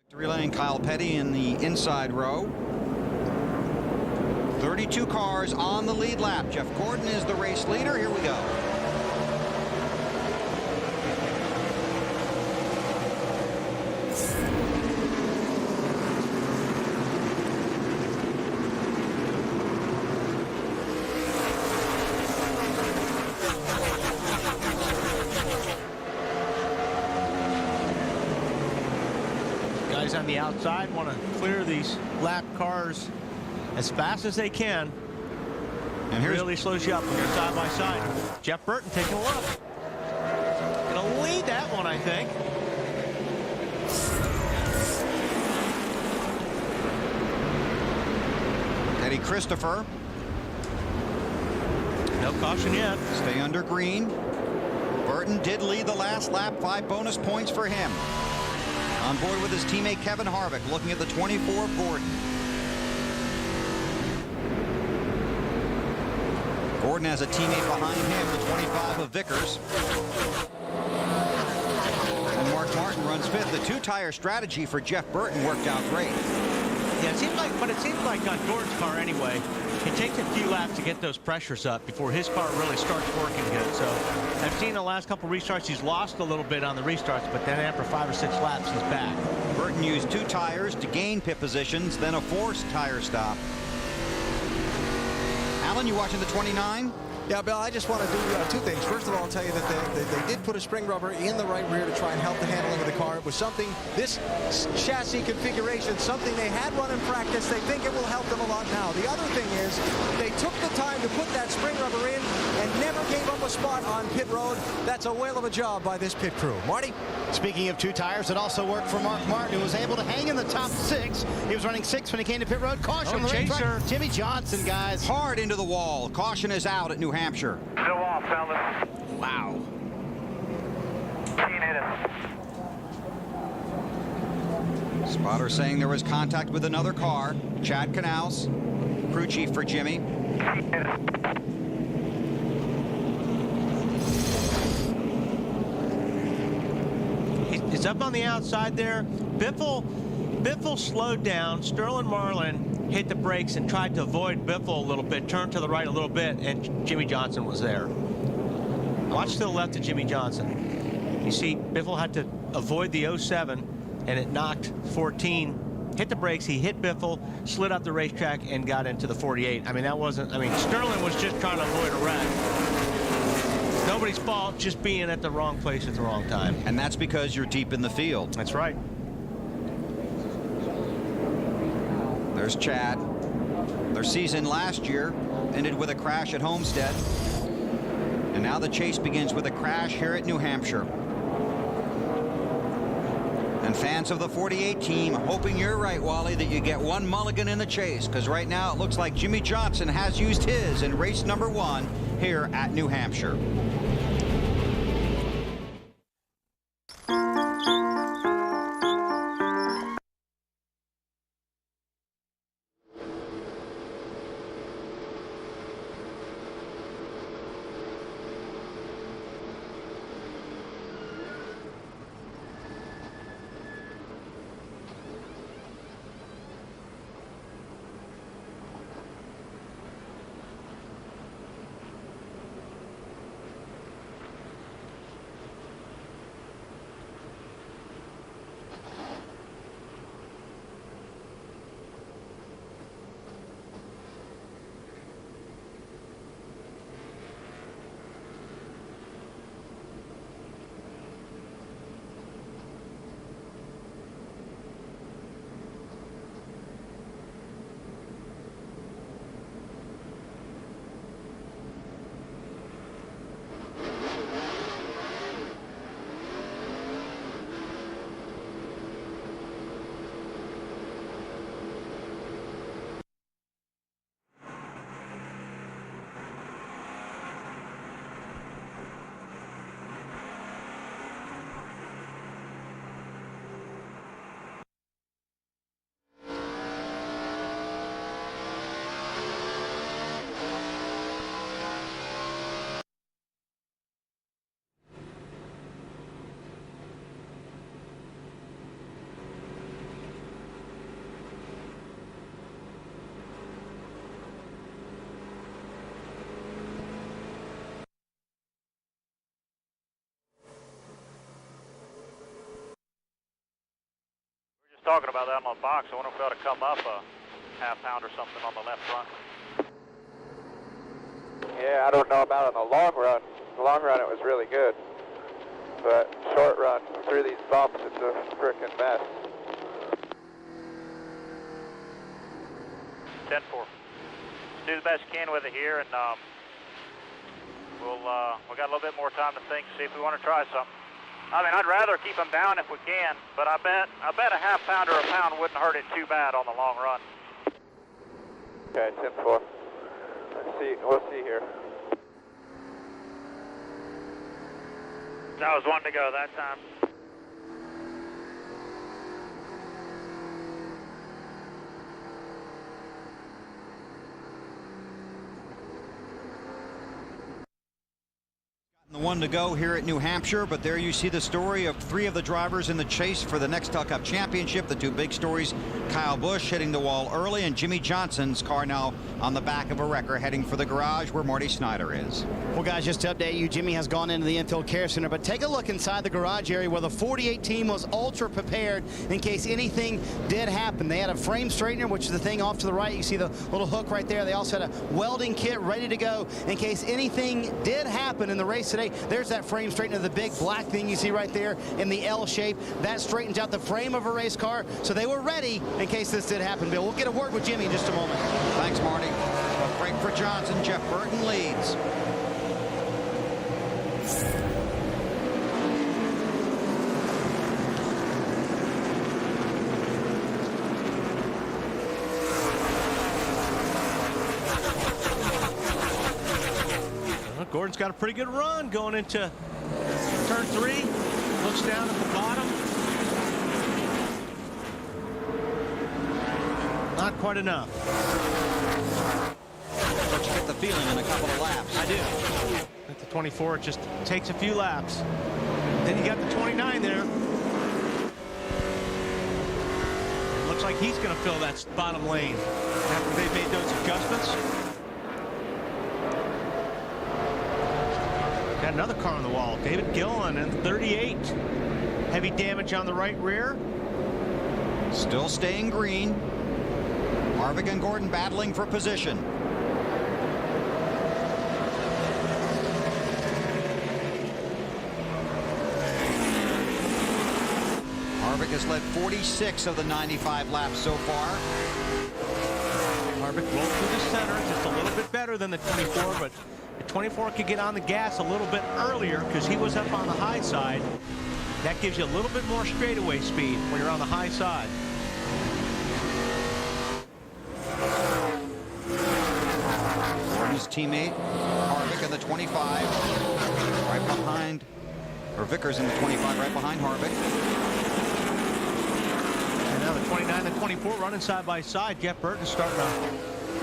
Victory lane, Kyle Petty in the inside row. 32 cars on the lead lap. Jeff Gordon is the race leader. Here we go. Guys on the outside want to clear these lap cars as fast as they can. And it really slows you up when you're side by side. Jeff Burton taking a look. Gonna lead that one, I think. Eddie Christopher. No caution yet. Stay under green. Burton did lead the last lap. 5 bonus points for him. On board with his teammate Kevin Harvick, looking at the 24 of Gordon. Gordon has a teammate behind him, the 25 of Vickers. And Mark Martin runs 5th. The 2-tire strategy for Jeff Burton worked out great. Yeah, it seems like on Gordon's car anyway, it takes a few laps to get those pressures up before his car really starts working good. So I've seen the last couple restarts, he's lost a little bit on the restarts, but then after 5 or 6 laps, he's back. Burton used 2 tires to gain pit positions, then a forced tire stop. Alan, you watching the 29? Yeah, Bill, I just want to do 2 things. First of all, I'll tell you that they did put a spring rubber in the right rear to try and help the handling of the car. It was something, this chassis configuration, something they had run in practice. They think it will help them a lot now. The other thing is they took the time to put that spring rubber in and never gave up a spot on pit road. That's a whale of a job by this pit crew. Marty? Speaking of 2 tires, it also worked for Mark Martin, who was able to hang in the top 6. He was running 6th when he came to pit road. Caution on the racetrack. Jimmy Johnson, guys. Hard into the wall. Caution is out at New Hampshire. Still off, fellas. Wow. Can't hit him. Spotter saying there was contact with another car. Chad Canals, crew chief for Jimmy. He's up on the outside there. Biffle slowed down. Sterling Marlin hit the brakes and tried to avoid Biffle a little bit, turned to the right a little bit, and Jimmy Johnson was there. Watch to the left of Jimmy Johnson. You see, Biffle had to avoid the 07, and it knocked 14. Hit the brakes, he hit Biffle, slid up the racetrack, and got into the 48. I mean, Sterling was just trying to avoid a wreck. Nobody's fault, just being at the wrong place at the wrong time. And that's because you're deep in the field. That's right. There's Chad. Their season last year ended with a crash at Homestead. And now the chase begins with a crash here at New Hampshire. And fans of the 48 team hoping you're right, Wally, that you get 1 mulligan in the chase, because right now it looks like Jimmy Johnson has used his in race number 1 here at New Hampshire. talking about that on the box. I wonder if we ought to come up a half pound or something on the left front. Yeah, I don't know about in the long run. In the long run, it was really good. But short run, through these bumps, it's a frickin' mess. 10-4. Let's do the best you can with it here, and we got a little bit more time to think, see if we want to try something. I mean, I'd rather keep them down if we can, but I bet a half pound or a pound wouldn't hurt it too bad on the long run. Okay, 10-4. Let's see. We'll see here. That was one to go that time. The one to go here at New Hampshire, but there you see the story of 3 of the drivers in the chase for the Nextel Cup Championship. The 2 big stories, Kyle Busch hitting the wall early, and Jimmy Johnson's car now on the back of a wrecker heading for the garage where Marty Snyder is. Well, guys, just to update you, Jimmy has gone into the infield care center, but take a look inside the garage area where the 48 team was ultra prepared in case anything did happen. They had a frame straightener, which is the thing off to the right. You see the little hook right there. They also had a welding kit ready to go in case anything did happen in the race today. There's that frame straightener, the big black thing you see right there in the L shape. That straightens out the frame of a race car, so they were ready in case this did happen. Bill, we'll get a word with Jimmy in just a moment. Thanks, Marty. A break for Johnson. Jeff Burton leads. Gordon's got a pretty good run going into turn 3. Looks down at the bottom. Not quite enough. But you get the feeling in a couple of laps. I do. At the 24, it just takes a few laps. Then you got the 29 there. Looks like he's going to fill that bottom lane after they've made those adjustments. Got another car on the wall. David Gillen in 38. Heavy damage on the right rear. Still staying green. Harvick and Gordon battling for position. Harvick has led 46 of the 95 laps so far. Harvick rolled through the center, just a little bit better than the 24, but the 24 could get on the gas a little bit earlier because he was up on the high side. That gives you a little bit more straightaway speed when you're on the high side. Gordon's teammate, Harvick in the 25, right behind, or Vickers in the 25, right behind Harvick. And now the 29 and 24 running side by side. Jeff Burton's starting to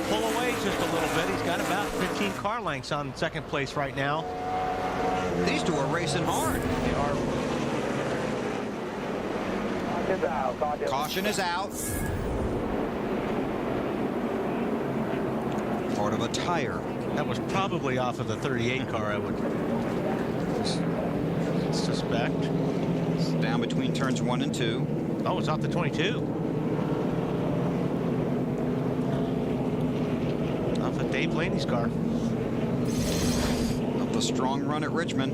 pull away just a little bit. He's got about 15 car lengths on second place right now. These 2 are racing hard. They are. Caution is out. Part of a tire. That was probably off of the 38 car, I would suspect. It's down between turns 1 and 2. Oh, it's off the 22. Off of Dave Blaney's car. Of the strong run at Richmond.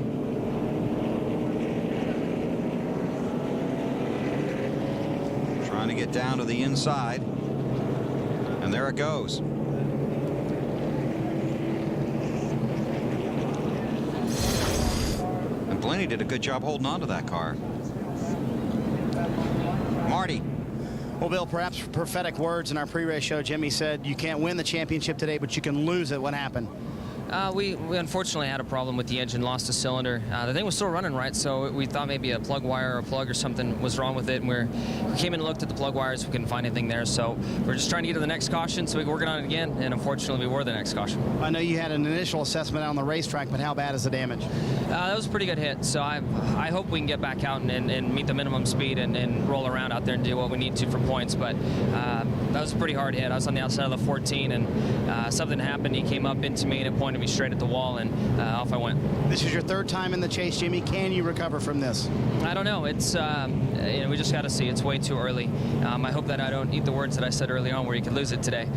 Trying to get down to the inside. And there it goes. And Blaney did a good job holding on to that car. Marty. Well, Bill, perhaps prophetic words in our pre-race show. Jimmy said you can't win the championship today, but you can lose it. What happened? We unfortunately had a problem with the engine, lost a cylinder. The thing was still running right, so we thought maybe a plug wire or a plug or something was wrong with it. And we came in and looked at the plug wires. We couldn't find anything there, so we're just trying to get to the next caution so we can work on it again. And unfortunately, we were the next caution. I know you had an initial assessment out on the racetrack, but how bad is the damage? That was a pretty good hit, so I hope we can get back out and meet the minimum speed and roll around out there and do what we need to for points. But that was a pretty hard hit. I was on the outside of the 14, and something happened. He came up into me and it pointed of me straight at the wall, and off I went. This is your third time in the chase, Jimmy. Can you recover from this? I don't know. It's we just got to see. It's way too early. I hope that I don't eat the words that I said early on where you could lose it today.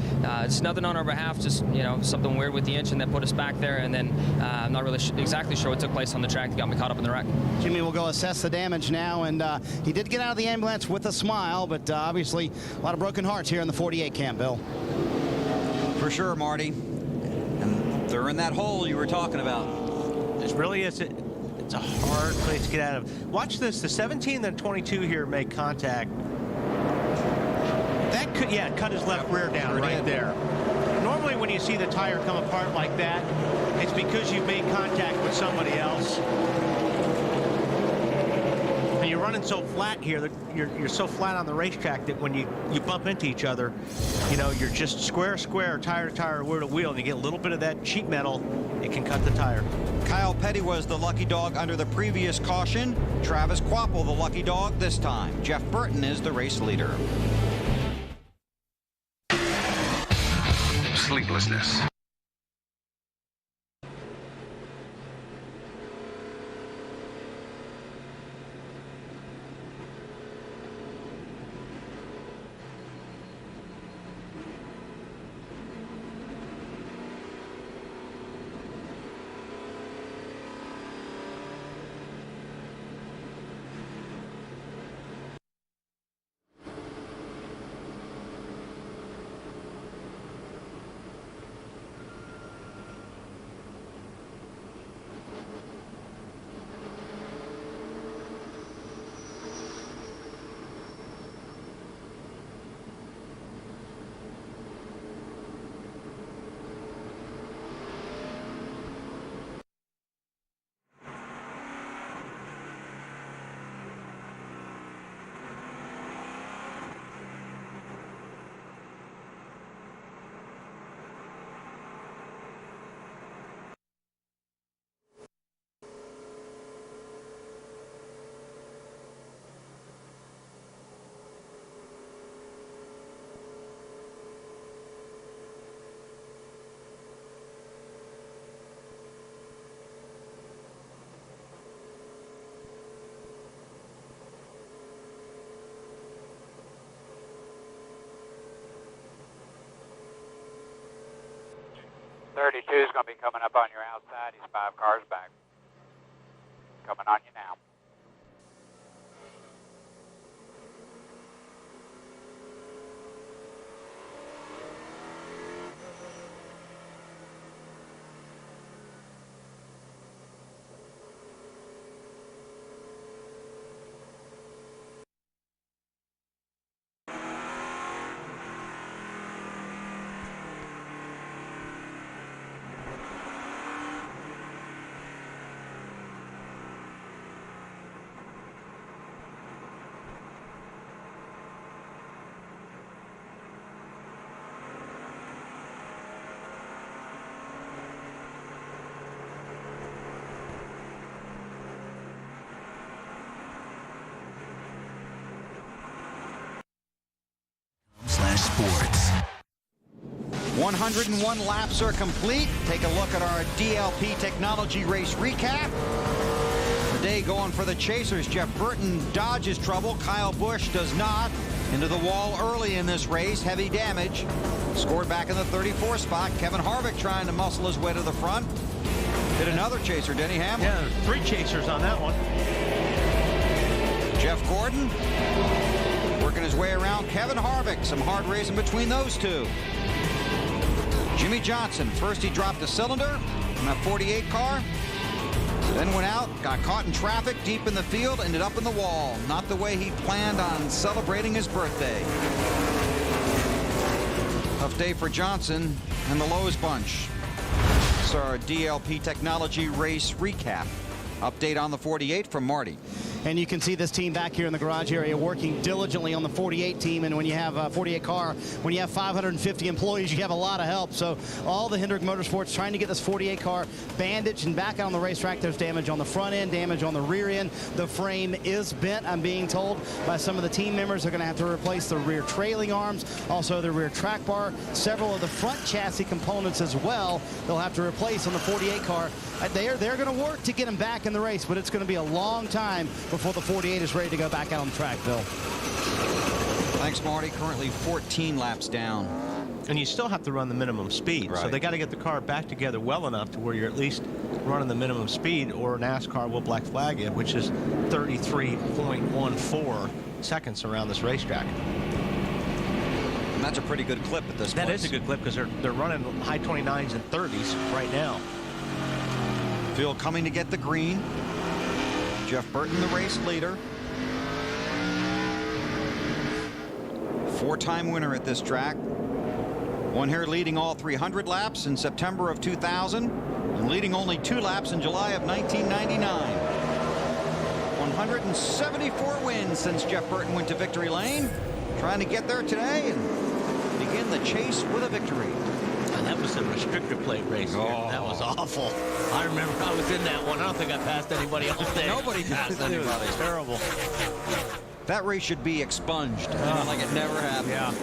It's nothing on our behalf, just something weird with the engine that put us back there, and then I'm not really exactly sure what took place on the track that got me caught up in the wreck. Jimmy will go assess the damage now, and he did get out of the ambulance with a smile, but obviously a lot of broken hearts here in the 48 camp, Bill. For sure, Marty. And they're in that hole you were talking about. This really is it's a hard place to get out of. Watch this. The 17 and 22 here make contact. That could, cut his left rear down right there. Normally when you see the tire come apart like that, it's because you've made contact with somebody else. And you're running so flat here that you're so flat on the racetrack that when you bump into each other, you're just square, tire to tire, wheel to wheel, and you get a little bit of that sheet metal, it can cut the tire. Kyle Petty was the lucky dog under the previous caution. Travis Quapple the lucky dog this time. Jeff Burton is the race leader. Sleeplessness. .32 is going to be coming up on your outside. He's 5 cars back. Coming on you now. Sports. 101 laps are complete. Take a look at our DLP Technology race recap. The day going for the Chasers. Jeff Burton dodges trouble. Kyle Busch does not. Into the wall early in this race. Heavy damage. Scored back in the 34 spot. Kevin Harvick trying to muscle his way to the front. Hit another chaser, Denny Hamlin. Yeah, 3 chasers on that one. Jeff Gordon working his way around Kevin Harvick. Some hard racing between those two. Jimmy Johnson, first he dropped a cylinder in that 48 car. Then went out, got caught in traffic deep in the field, ended up in the wall. Not the way he planned on celebrating his birthday. Tough day for Johnson and the Lowe's bunch. This is our DLP Technology race recap. Update on the 48 from Marty. And you can see this team back here in the garage area working diligently on the 48 team. And when you have a 48 car, when you have 550 employees, you have a lot of help. So all the Hendrick Motorsports trying to get this 48 car bandaged and back out on the racetrack. There's damage on the front end, damage on the rear end. The frame is bent, I'm being told by some of the team members. They're going to have to replace the rear trailing arms, also the rear track bar, several of the front chassis components as well. They'll have to replace on the 48 car. They're going to work to get them back in the race, but it's going to be a long time before the 48 is ready to go back out on the track, Bill. Thanks, Marty. Currently 14 laps down. And you still have to run the minimum speed. Right. So they got to get the car back together well enough to where you're at least running the minimum speed, or NASCAR will black flag it, which is 33.14 seconds around this racetrack. And that's a pretty good clip at this point. That is a good clip because they're running high 29s and 30s right now. Field coming to get the green. Jeff Burton, the race leader. Four-time winner at this track. Won here leading all 300 laps in September of 2000 and leading only 2 laps in July of 1999. 174 wins since Jeff Burton went to victory lane. Trying to get there today and begin the chase with a victory. And that was a restrictor plate race here. That was awful. I remember I was in that one. I don't think I passed anybody else there. Nobody passed anybody. It was terrible. That race should be expunged, like it never happened. Yeah.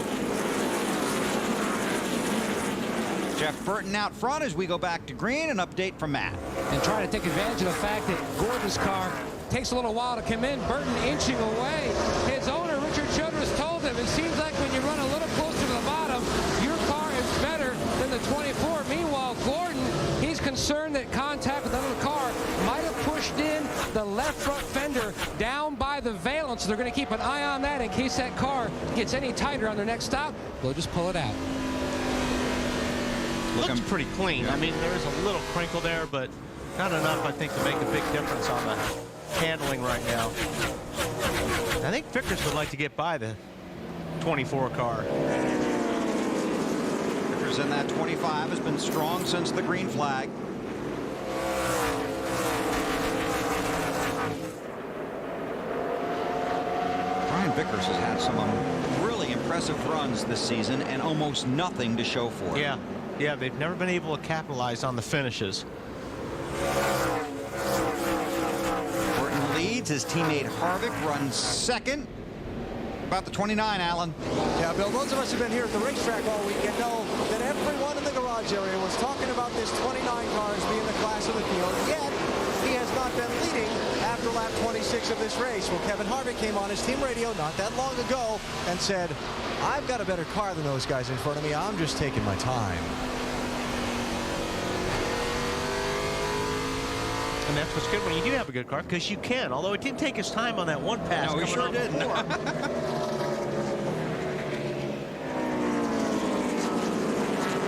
Jeff Burton out front as we go back to green. An update from Matt. And trying to take advantage of the fact that Gordon's car takes a little while to come in. Burton inching away. His owner, Richard Childress, told him it seems like when you run a little closer to the bottom, your car is better than the 24. Meanwhile, Gordon, he's concerned that contact with another car might have pushed in the left front fender down by the valence. So they're going to keep an eye on that in case that car gets any tighter on their next stop. They'll just pull it out. Looks pretty clean. I mean, there is a little crinkle there, but not enough, I think, to make a big difference on the handling right now. I think Vickers would like to get by the 24 car. Vickers in that 25 has been strong since the green flag. Brian Vickers has had some really impressive runs this season and almost nothing to show for it. Yeah, they've never been able to capitalize on the finishes. Burton leads. His teammate Harvick runs second. About the 29, Alan. Yeah, Bill, those of us who've been here at the racetrack all weekend know that everyone in the garage area was talking about this 29 car as being the class of the field, yet he has not been leading after lap 26 of this race. Well, Kevin Harvick came on his team radio not that long ago and said, I've got a better car than those guys in front of me. I'm just taking my time. And that's what's good when you do have a good car, because you can. Although it didn't take his time on that one pass. No, he sure didn't.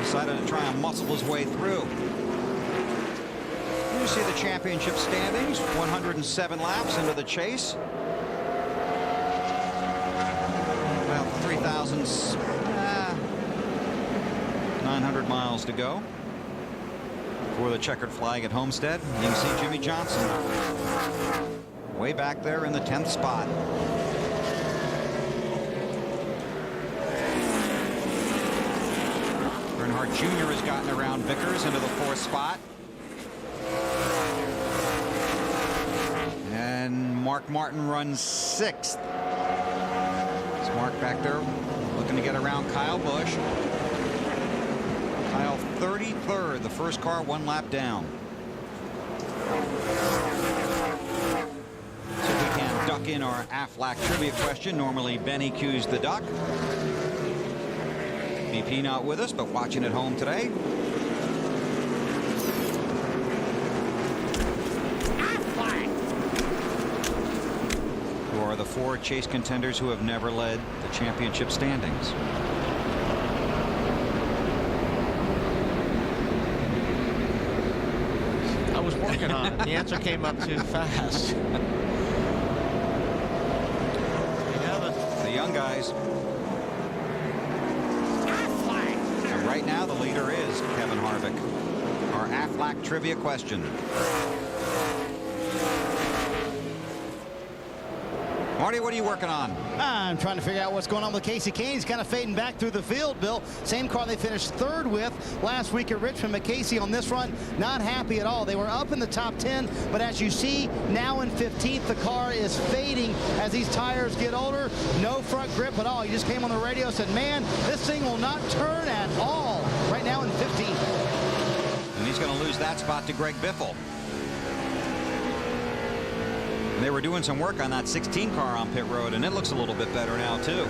Decided to try and muscle his way through. You see the championship standings, 107 laps into the chase. About 3,900 miles to go for the checkered flag at Homestead. You can see Jimmy Johnson way back there in the 10th spot. Earnhardt Jr. has gotten around Vickers into the 4th spot. And Mark Martin runs 6th. It's Mark back there looking to get around Kyle Busch. Kyle 33rd, the first car 1 lap down. So we can duck in our Aflac trivia question. Normally Benny cues the duck. BP not with us, but watching at home today. Who are the 4 chase contenders who have never led the championship standings? I was working on it. The answer came up too fast. The young guys. And right now the leader is Kevin Harvick. Our Aflac trivia question. Marty, what are you working on? I'm trying to figure out what's going on with Casey Kane. He's kind of fading back through the field, Bill. Same car they finished third with last week at Richmond. But Casey on this run, not happy at all. They were up in the top 10, but as you see, now in 15th, the car is fading as these tires get older. No front grip at all. He just came on the radio and said, man, this thing will not turn at all. Right now in 15th. And he's going to lose that spot to Greg Biffle. They were doing some work on that 16 car on pit road, and it looks a little bit better now, too.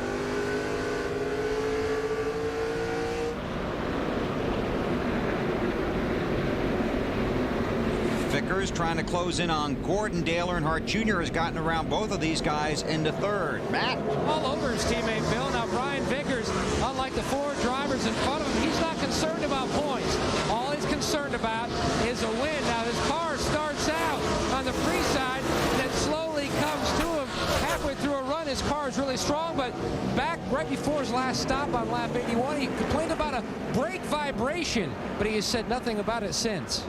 Vickers trying to close in on Gordon. Dale Earnhardt Jr. has gotten around both of these guys into third. Matt? All over his teammate Bill. Now Brian Vickers, unlike the four drivers in front of him, he's not concerned about points. All he's concerned about is a win. Now his car starts out on the free side, then slowly comes to him halfway through a run. His car is really strong, but back right before his last stop on lap 81, he complained about a brake vibration, but he has said nothing about it since.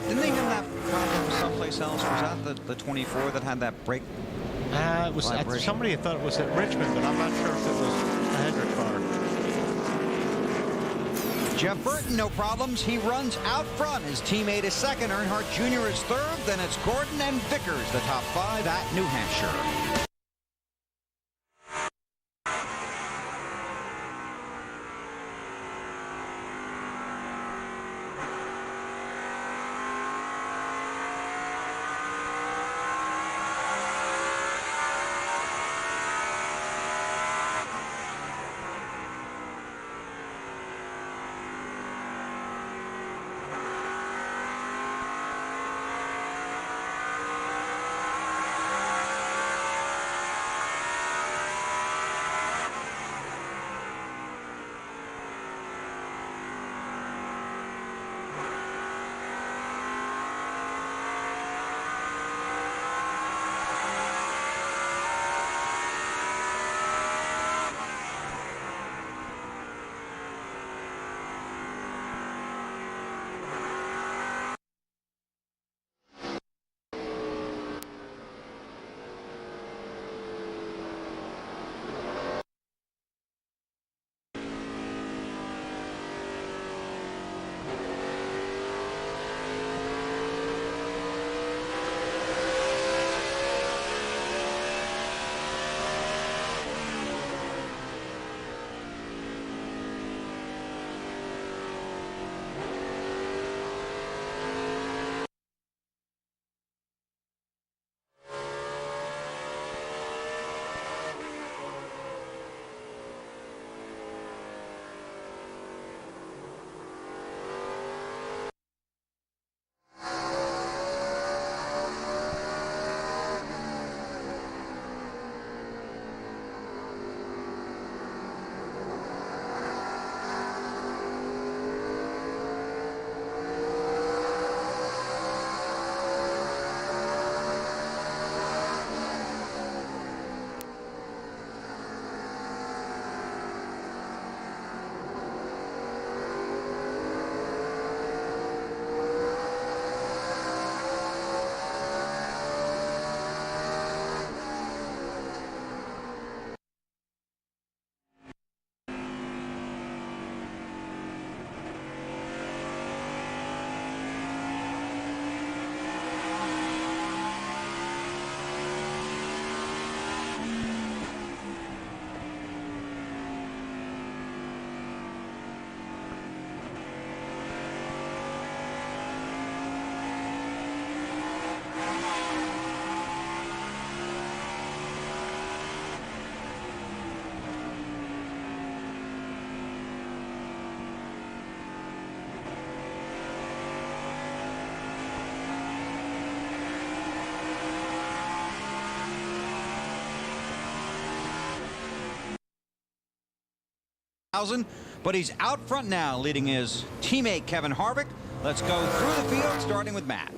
Didn't they have that problem someplace else? Was that the 24 that had that brake? It was somebody thought it was at Richmond, but I'm not sure if it was a Hendrick car. Jeff Burton, no problems. He runs out front. His teammate is second. Earnhardt Jr. is third. Then it's Gordon and Vickers, the top five at New Hampshire. But he's out front now, leading his teammate Kevin Harvick. Let's go through the field, starting with Matt.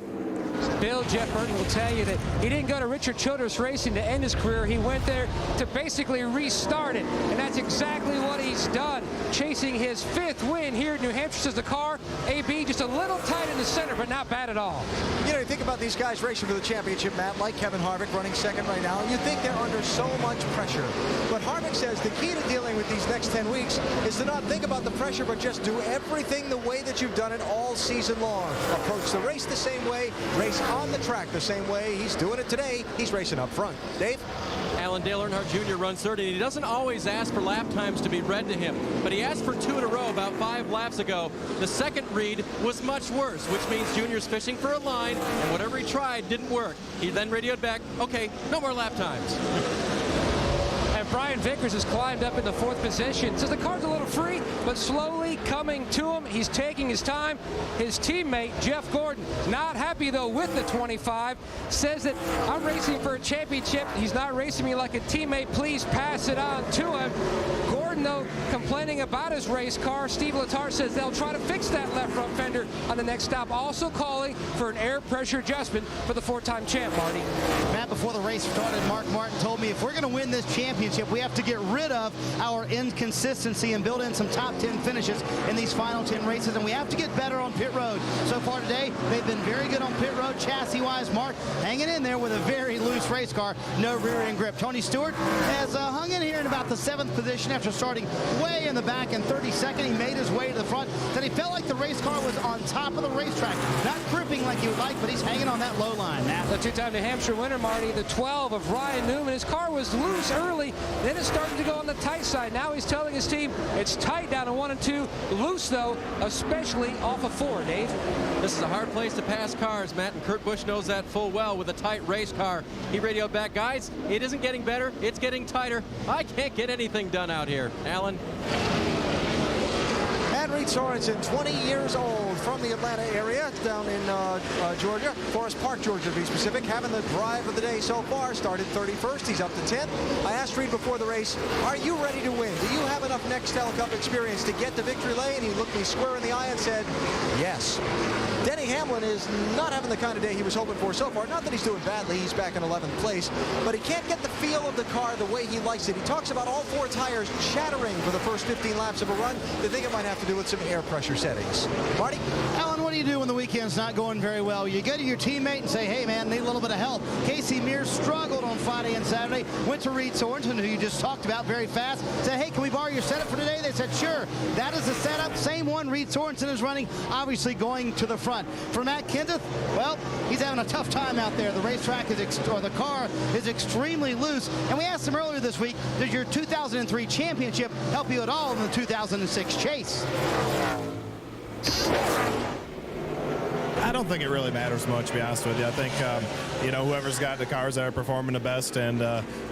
Bill, Jeff Burton will tell you that he didn't go to Richard Childress Racing to end his career. He went there to basically restart it, and that's exactly what he's done, chasing his 5th win here at New Hampshire. Says the car AB just a little tight in the center, but not bad at all. You know, you think about these guys racing for the championship, Matt, like Kevin Harvick running second right now, and you think they're under so much pressure. But Harvick says the key to dealing with these next 10 weeks is to not think about the pressure, but just do everything the way that you've done it all season long. Approach the race the same way, race on the track the same way. He's doing it today. He's racing up front. Dave? Alan Dale Earnhardt Jr. runs third, and he doesn't always ask for lap times to be read to him, but he asked for 2 in a row about 5 laps ago. The second read was much worse, which means Junior's fishing for a line, and whatever he tried didn't work. He then radioed back, okay, no more lap times. And Brian Vickers has climbed up in the 4th position. Says the car's a little free, but slowly coming to him. He's taking his time. His teammate, Jeff Gordon, not happy, though, with the 25. Says that I'm racing for a championship. He's not racing me like a teammate. Please pass it on to him. Gordon, though, complaining about his race car. Steve Letarte says they'll try to fix that left front fender on the next stop. Also calling for an air pressure adjustment for the 4-time champ, Marty. Matt, before the race started, Mark Martin told me if we're going to win this championship, we have to get rid of our inconsistency and build in some top 10 finishes in these final 10 races, and we have to get better on pit road. So far today, they've been very good on pit road, chassis-wise. Mark hanging in there with a very loose race car, no rear-end grip. Tony Stewart has hung in here in about the 7th position after starting way in the back in 32nd. He made his way to the front. Then he felt like the race car was on top of the racetrack, not gripping like he would like, but he's hanging on that low line. Matt. The 2-time New Hampshire winner, Marty, the 12 of Ryan Newman. His car was loose early, then it started to go on the tight side. Now he's telling his team it's tight down to 1 and 2. Loose, though, especially off of 4, Dave. This is a hard place to pass cars, Matt, and Kurt Busch knows that full well with a tight race car. He radioed back, guys, it isn't getting better, it's getting tighter. I can't get anything done out here. Alan? Reed Sorensen, 20 years old, from the Atlanta area, down in Georgia, Forest Park, Georgia, to be specific, having the drive of the day so far. Started 31st, he's up to 10th. I asked Reed before the race, are you ready to win? Do you have enough Nextel Cup experience to get to victory lane? He looked me square in the eye and said, yes. Denny Hamlin is not having the kind of day he was hoping for so far. Not that he's doing badly, he's back in 11th place, but he can't get the feel of the car the way he likes it. He talks about all 4 tires chattering for the first 15 laps of a run. They think it might have to do with some air pressure settings. Marty? Alan, what do you do when the weekend's not going very well? You go to your teammate and say, hey, man, need a little bit of help. Casey Mears struggled on Friday and Saturday. Went to Reed Sorensen, who you just talked about, very fast. Said, hey, can we borrow your setup for today? They said, sure. That is the setup. Same one Reed Sorensen is running, obviously going to the front. For Matt Kenseth, well, he's having a tough time out there. The racetrack is, the car is extremely loose. And we asked him earlier this week, does your 2003 championship help you at all in the 2006 chase? I don't think it really matters much, to be honest with you. I think, you know, whoever's got the cars that are performing the best and,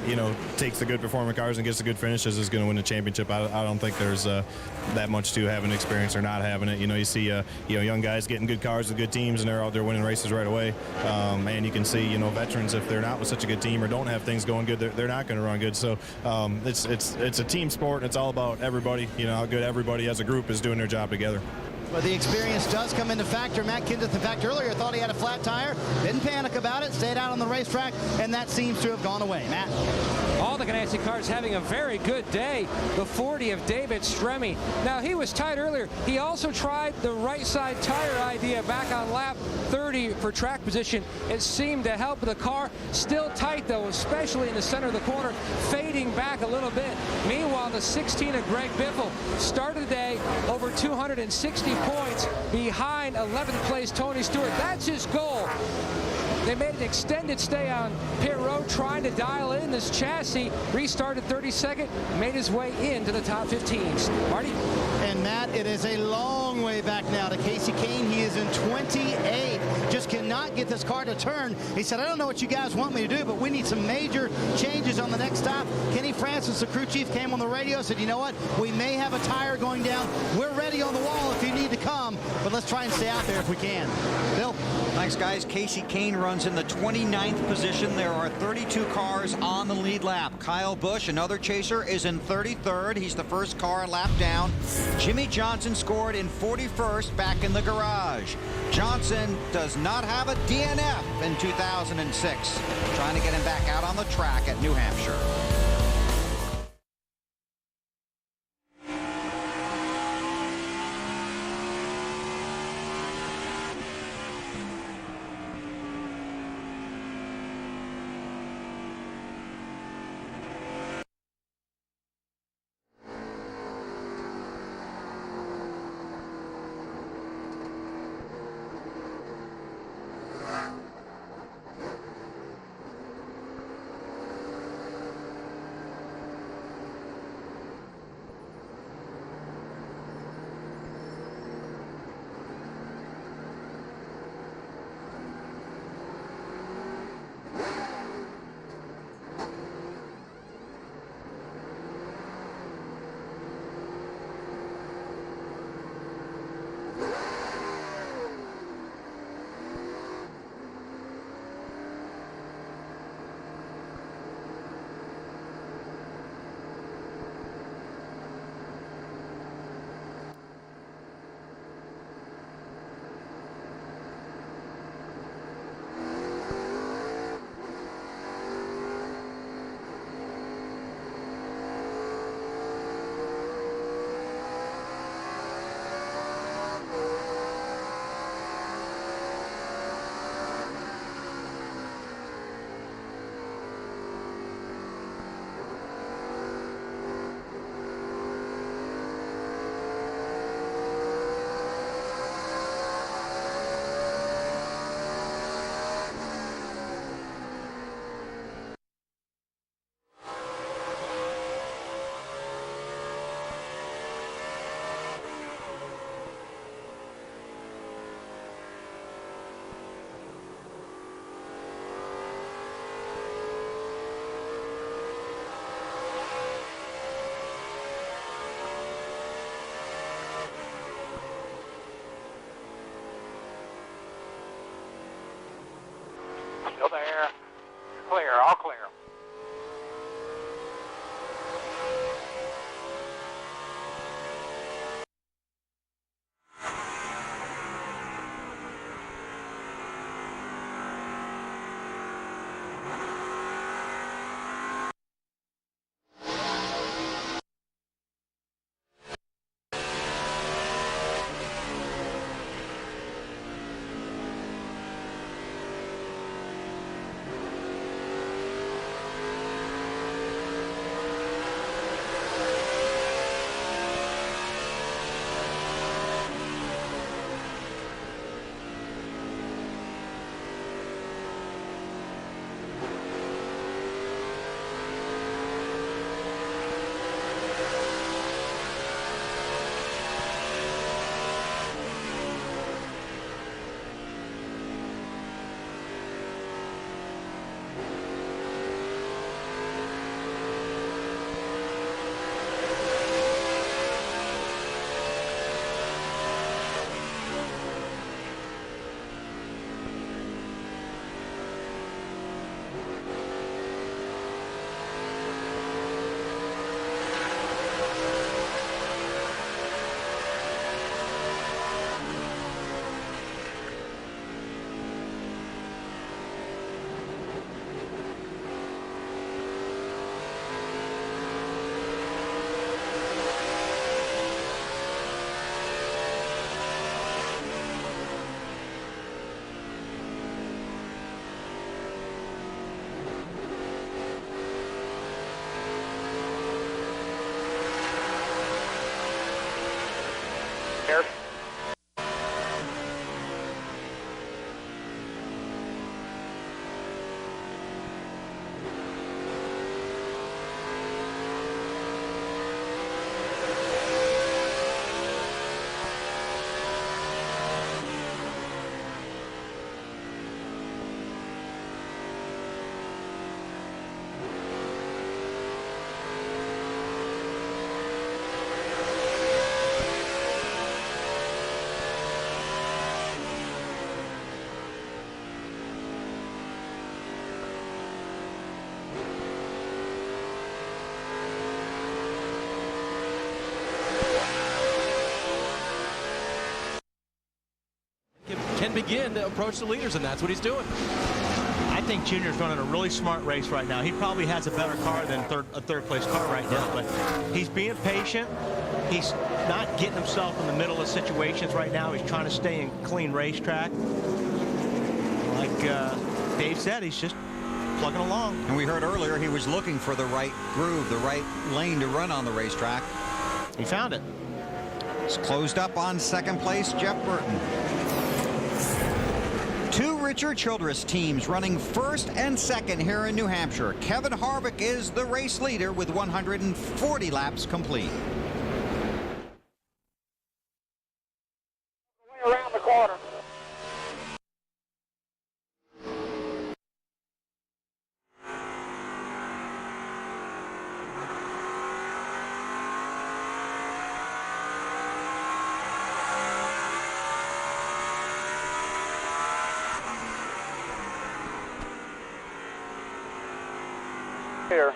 you know, takes the good performing cars and gets the good finishes is going to win the championship. I don't think there's that much to having experience or not having it. You know, you see, you know, young guys getting good cars with good teams and they're out there winning races right away. And you can see, you know, veterans, if they're not with such a good team or don't have things going good, they're not going to run good. So it's a team sport, and it's all about everybody, you know, how good everybody as a group is doing their job together. But the experience does come into factor. Matt Kenseth, in fact, earlier thought he had a flat tire. Didn't panic about it. Stayed out on the racetrack, and that seems to have gone away. Matt? All the Ganassi cars having a very good day. The 40 of David Stremme. Now, he was tight earlier. He also tried the right side tire idea back on lap 30 for track position. It seemed to help the car. Still tight, though, especially in the center of the corner, fading back a little bit. Meanwhile, the 16 of Greg Biffle started the day over 260 points behind 11th place Tony Stewart. That's his goal. They made an extended stay on pit road trying to dial in this chassis. Restarted 32nd, made his way into the top 15s. Marty? And Matt, it is a long way back now to Casey Kane. He is in 28. Just cannot get this car to turn. He said, I don't know what you guys want me to do, but we need some major changes on the next stop. Kenny Francis, the crew chief, came on the radio, said, you know what? We may have a tire going down. We're ready on the wall if you need to come, but let's try and stay out there if we can. Bill? Thanks, guys. Casey Kane runs in the 29th position. There are 32 cars on the lead lap. Kyle Busch, another chaser, is in 33rd. He's the first car a lap down. Jimmy Johnson scored in 41st back in the garage. Johnson does not have a DNF in 2006. Trying to get him back out on the track at New Hampshire. can begin to approach the leaders, and that's what he's doing. I think Junior's running a really smart race right now. He probably has a better car than a third-place car right now, but he's being patient. He's not getting himself in the middle of situations right now. He's trying to stay in clean racetrack. Like Dave said, he's just plugging along. And we heard earlier he was looking for the right groove, the right lane to run on the racetrack. He found it. It's closed up on second place, Jeff Burton. Two Richard Childress teams running first and second here in New Hampshire. Kevin Harvick is the race leader with 140 laps complete. Around the corner. Here.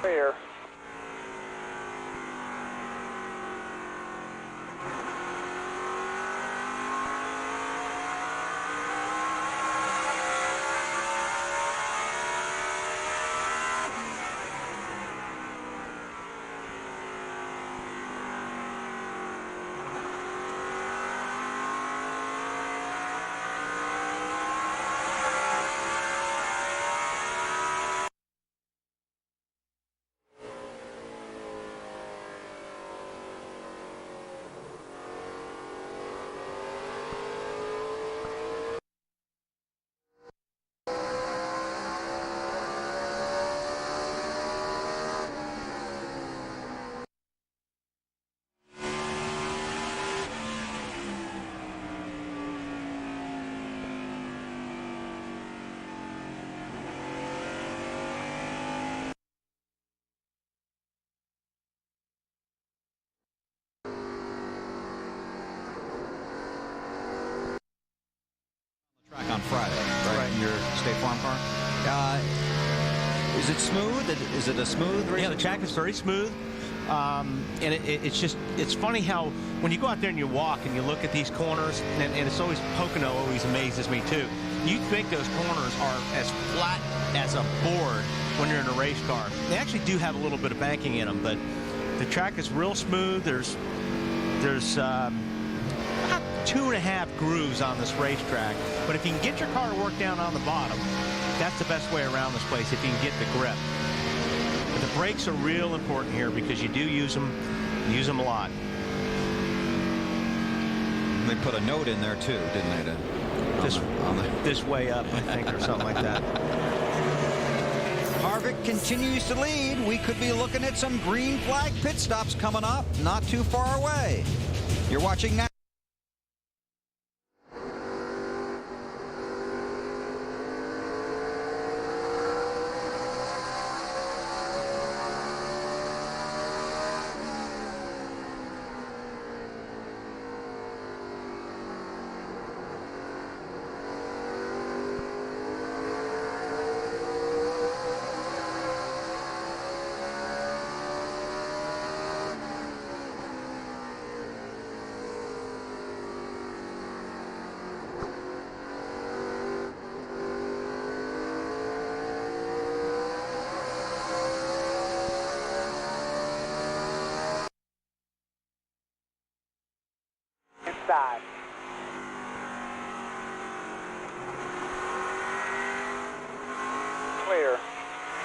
Here. Track on Friday, right? In your State Farm car. Is it smooth? Is it a smooth race? Yeah, the track is very smooth. And it's funny how when you go out there and you walk and you look at these corners, and it's always, Pocono always amazes me too. You think those corners are as flat as a board when you're in a race car. They actually do have a little bit of banking in them, but the track is real smooth. There's about 2.5 grooves on this racetrack, but if you can get your car to work down on the bottom, that's the best way around this place, if you can get the grip. But the brakes are real important here because you do use them a lot. They put a note in there too, didn't they? This way up, I think, or something like that. Harvick continues to lead. We could be looking at some green flag pit stops coming up, not too far away. You're watching now.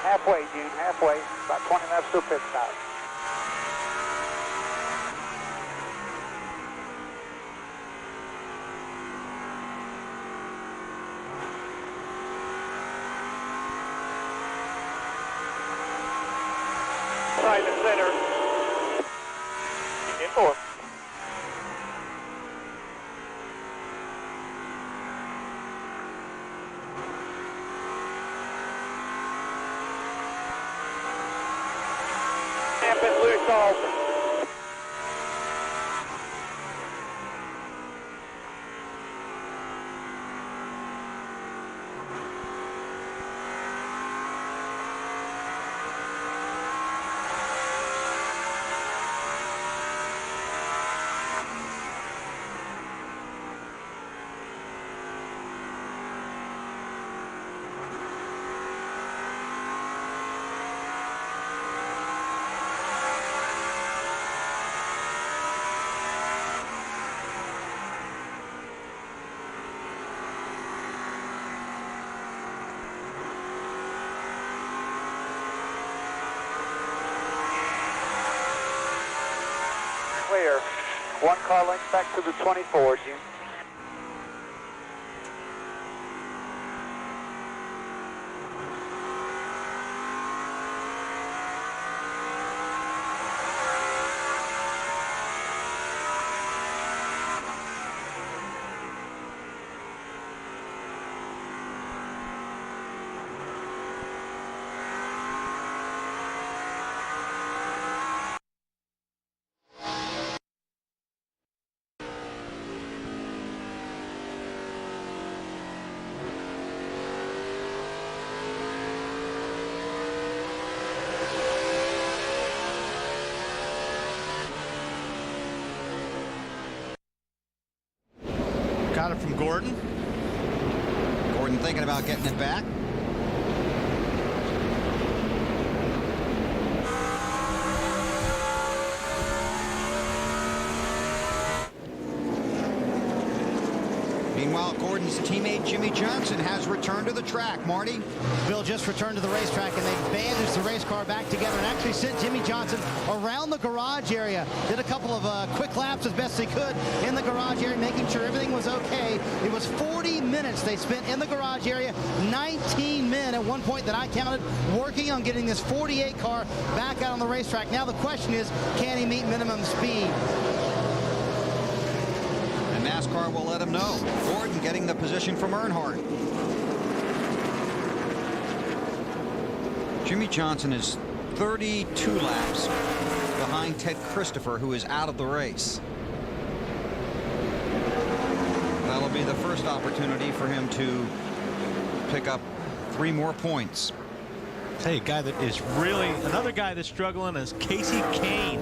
halfway, Gene, halfway. About 20 laps to pit stop. Side to center. In fourth. Been loose off. Clear. One car length back to the 24, Jim. Got it from Gordon. Gordon thinking about getting it back. Meanwhile, Gordon's teammate Jimmy Johnson has returned to the track. Marty? Bill just returned to the racetrack, and they bandaged the race car back together and actually sent Jimmy Johnson around the garage area. Did a couple of quick laps as best they could in the garage area, making sure everything was okay. It was 40 minutes they spent in the garage area. 19 men at one point that I counted working on getting this 48 car back out on the racetrack. Now the question is, can he meet minimum speed? NASCAR will let him know. Gordon getting the position from Earnhardt. Jimmy Johnson is 32 laps behind Ted Christopher, who is out of the race. That'll be the first opportunity for him to pick up 3 more points. Hey, guy that is really another guy that's struggling is Casey Kane.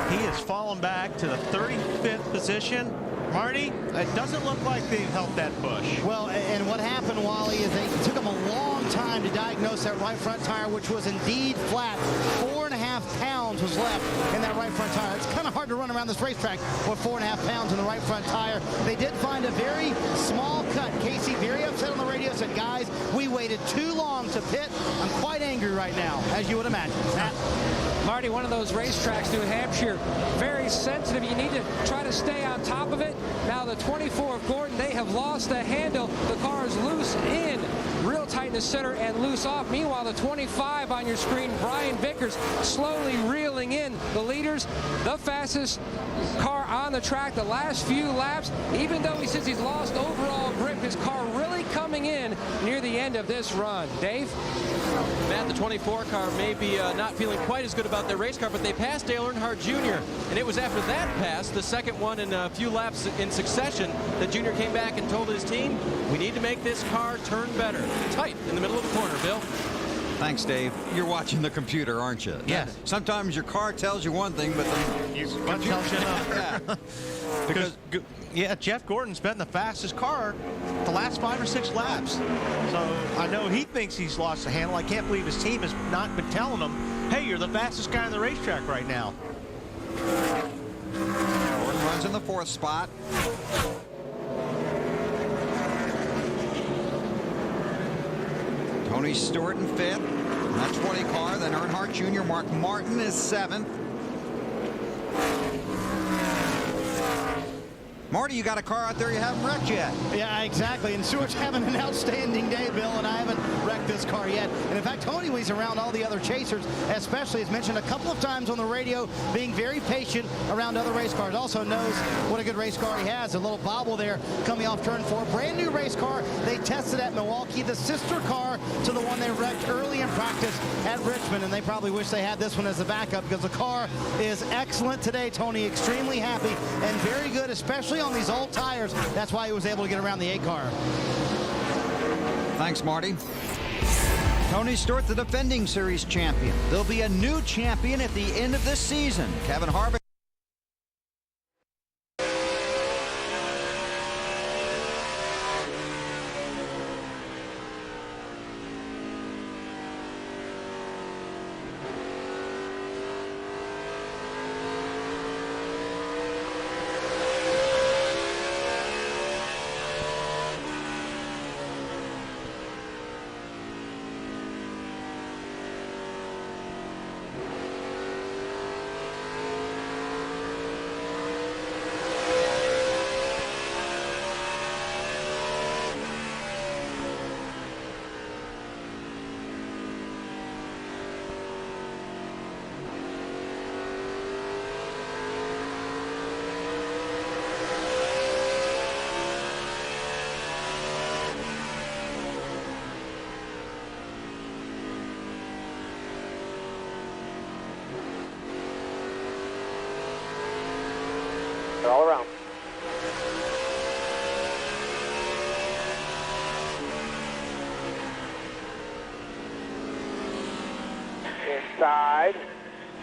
He has fallen back to the 35th position. Marty, it doesn't look like they've helped that push. Well, and what happened, Wally, is it took them a long time to diagnose that right front tire, which was indeed flat. 4.5 pounds was left in that right front tire. It's kind of hard to run around this racetrack with 4.5 pounds in the right front tire. They did find a very small cut. Casey, very upset on the radio, said, guys, we waited too long to pit. I'm quite angry right now, as you would imagine. Matt? Marty, one of those racetracks, New Hampshire, very sensitive. You need to try to stay on top of it. Now the 24 of Gordon, they have lost the handle. The car is loose in, real tight in the center and loose off. Meanwhile, the 25 on your screen, Brian Vickers, slowly reeling in the leaders. The fastest car on the track the last few laps. Even though he says he's lost overall grip, his car really coming in near the end of this run. Dave? Matt, the 24 car may be not feeling quite as good about their race car, but they passed Dale Earnhardt Jr. And it was after that pass, the second one in a few laps in succession, that Jr. came back and told his team, we need to make this car turn better. Tight in the middle of the corner, Bill. Thanks, Dave. You're watching the computer, aren't you? Yes. Sometimes your car tells you one thing, but the Tells you another. Yeah. Because, yeah, Jeff Gordon's been the fastest car the last 5 or 6 laps. So I know he thinks he's lost the handle. I can't believe his team has not been telling him, hey, you're the fastest guy on the racetrack right now. Gordon runs in the 4th spot. Tony Stewart in 5th. That's 20 car. Then Earnhardt Jr. Mark Martin is 7th. Marty, you got a car out there you haven't wrecked yet. Yeah, exactly. And Stewart's having an outstanding day, Bill, and I haven't wrecked this car yet. And in fact, Tony, when he's around all the other chasers, especially, has mentioned a couple of times on the radio, being very patient around other race cars. Also knows what a good race car he has. A little bobble there coming off turn 4. Brand new race car. They tested at Milwaukee, the sister car to the one they wrecked early in practice at Richmond. And they probably wish they had this one as a backup, because the car is excellent today, Tony. Extremely happy and very good, especially on these old tires. That's why he was able to get around the 8 car. Thanks, Marty. Tony Stewart, the defending series champion. There'll be a new champion at the end of this season. Kevin Harvick. They're all around.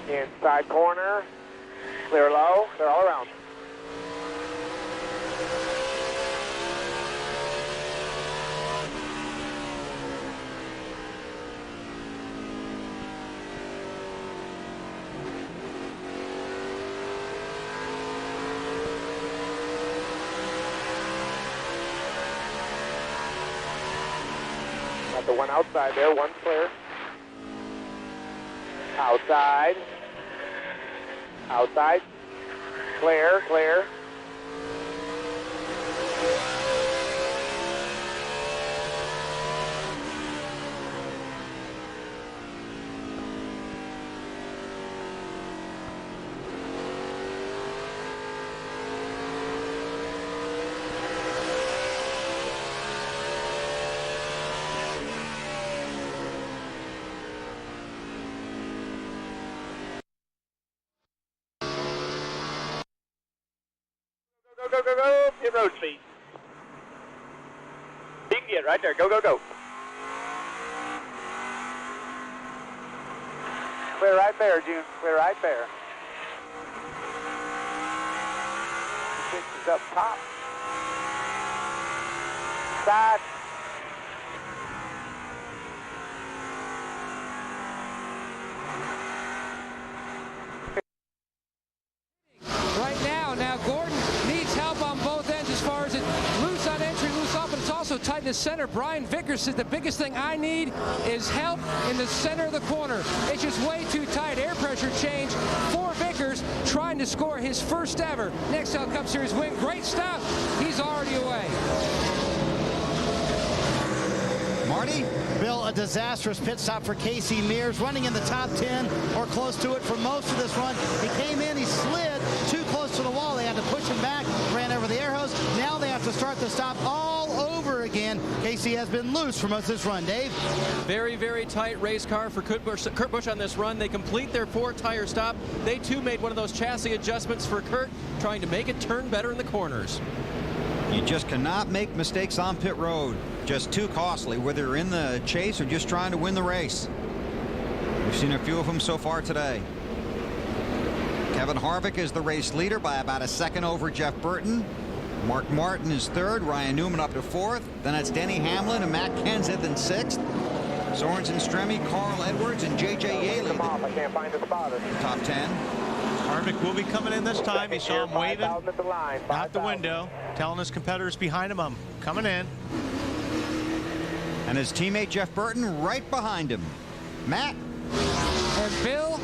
Inside corner, clear low, they're all around. Got the one outside there, one's clear. Outside. Outside. Clear, clear. Go, get road speed. You can get right there, go. Clear right there, June, clear right there. 6 is up top. Side. Tight in the center. Brian Vickers said the biggest thing I need is help in the center of the corner. It's just way too tight. Air pressure change for Vickers, trying to score his first ever Nextel Cup Series win. Great stuff. He's already away. Marty? Bill, a disastrous pit stop for Casey Mears, running in the top 10 or close to it for most of this run. He came in, he slid too close to the wall. They had to push him back, ran over the air hose. Now they have to start the stop all over again. Casey has been loose for most of this run. Dave? Very, very tight race car for Kurt Busch on this run. They complete their 4-tire stop. They too made one of those chassis adjustments for Kurt, trying to make it turn better in the corners. You just cannot make mistakes on pit road. Just too costly, whether you're in the chase or just trying to win the race. We've seen a few of them so far today. Kevin Harvick is the race leader by about a second over Jeff Burton. Mark Martin is third. Ryan Newman up to fourth. Then it's Denny Hamlin and Matt Kenseth in sixth. Sorensen Stremme, Carl Edwards, and J.J. Yaley. I can't find a spotter. Top 10. Harvick will be coming in this time. You saw him waving out the window, telling his competitors behind him, I'm coming in. And his teammate Jeff Burton right behind him. Matt. And Bill,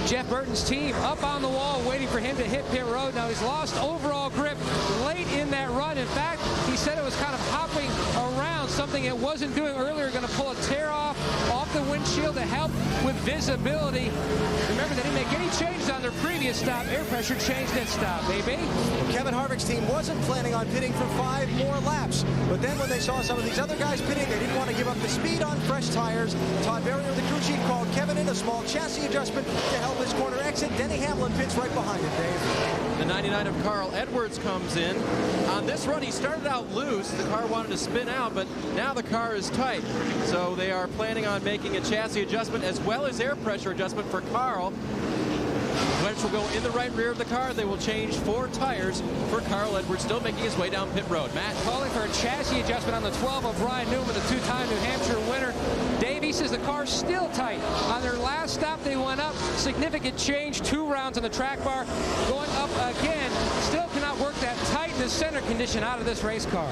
Jeff Burton's team up on the wall waiting for him to hit pit road. Now he's lost overall grip late in that run. In fact, he said it was kind of hopping around, something it wasn't doing earlier, going to pull a tear off the windshield to help with visibility. Remember, they didn't make any changes on their previous stop. Air pressure changed at stop, baby. Kevin Harvick's team wasn't planning on pitting for 5 more laps, but then when they saw some of these other guys pitting, they didn't want to give up the speed on fresh tires. Todd Berrier, the crew chief, called Kevin in a small chassis adjustment to help his corner exit. Denny Hamlin pits right behind him, Dave. The 99 of Carl Edwards comes in. On this run, he started out loose. The car wanted to spin out, but now the car is tight. So they are planning on making a chassis adjustment as well as air pressure adjustment for Carl, which will go in the right rear of the car. They will change 4 tires for Carl Edwards, still making his way down pit road. Matt? Calling for a chassis adjustment on the 12 of Ryan Newman, the 2-time New Hampshire winner. Dave, he says the car's still tight. On their last stop, they went up. Significant change, 2 rounds on the track bar. Going up again. Still cannot work that tightness center condition out of this race car.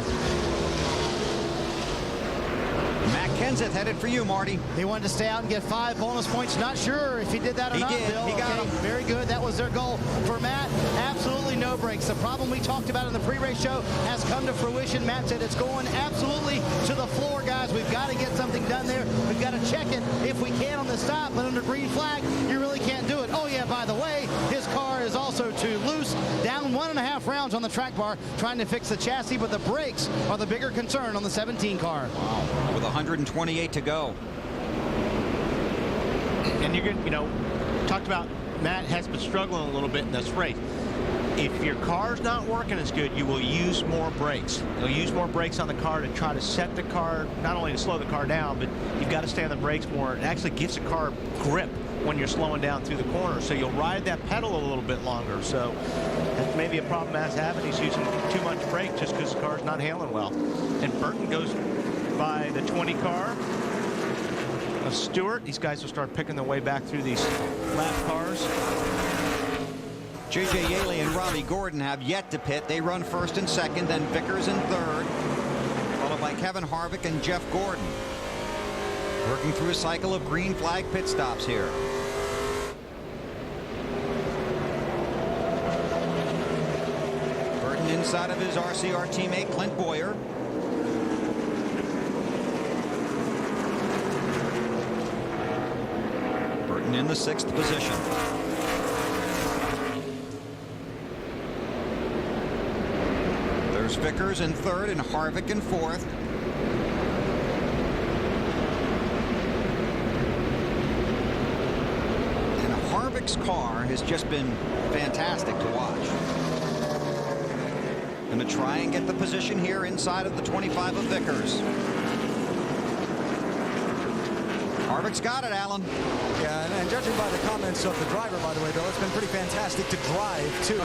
Matt Kenseth headed for you, Marty. He wanted to stay out and get 5 bonus points. Not sure if he did that or not, did. Bill. He got them. Very good. That was their goal. For Matt, absolutely no brakes. The problem we talked about in the pre-race show has come to fruition. Matt said it's going absolutely to the floor, guys. We've got to get something done there. We've got to check it if we can on the stop, but under green flag, you really can't do it. Oh, yeah, by the way, his car is also too loose. Down 1.5 rounds on the track bar trying to fix the chassis, but the brakes are the bigger concern on the 17 car. Wow. With 128 to go. And you're going to, talked about Matt has been struggling a little bit in this race. If your car's not working as good, you will use more brakes. You'll use more brakes on the car to try to set the car, not only to slow the car down, but you've got to stay on the brakes more. It actually gives the car grip when you're slowing down through the corner. So you'll ride that pedal a little bit longer. So that's maybe a problem Matt's having. He's using too much brake just because the car's not handling well. And Burton goes by the 20 car of Stewart. These guys will start picking their way back through these lap cars. J.J. Yaley and Robbie Gordon have yet to pit. They run first and second, then Vickers in third, followed by Kevin Harvick and Jeff Gordon. Working through a cycle of green flag pit stops here. Burton inside of his RCR teammate Clint Boyer. Burton in the 6th position. There's Vickers in 3rd and Harvick in 4th. And Harvick's car has just been fantastic to watch. Going to try and get the position here inside of the 25 of Vickers. Harvick's got it, Alan. Yeah, and judging by the comments of the driver, by the way, Bill, it's been pretty fantastic to drive, too.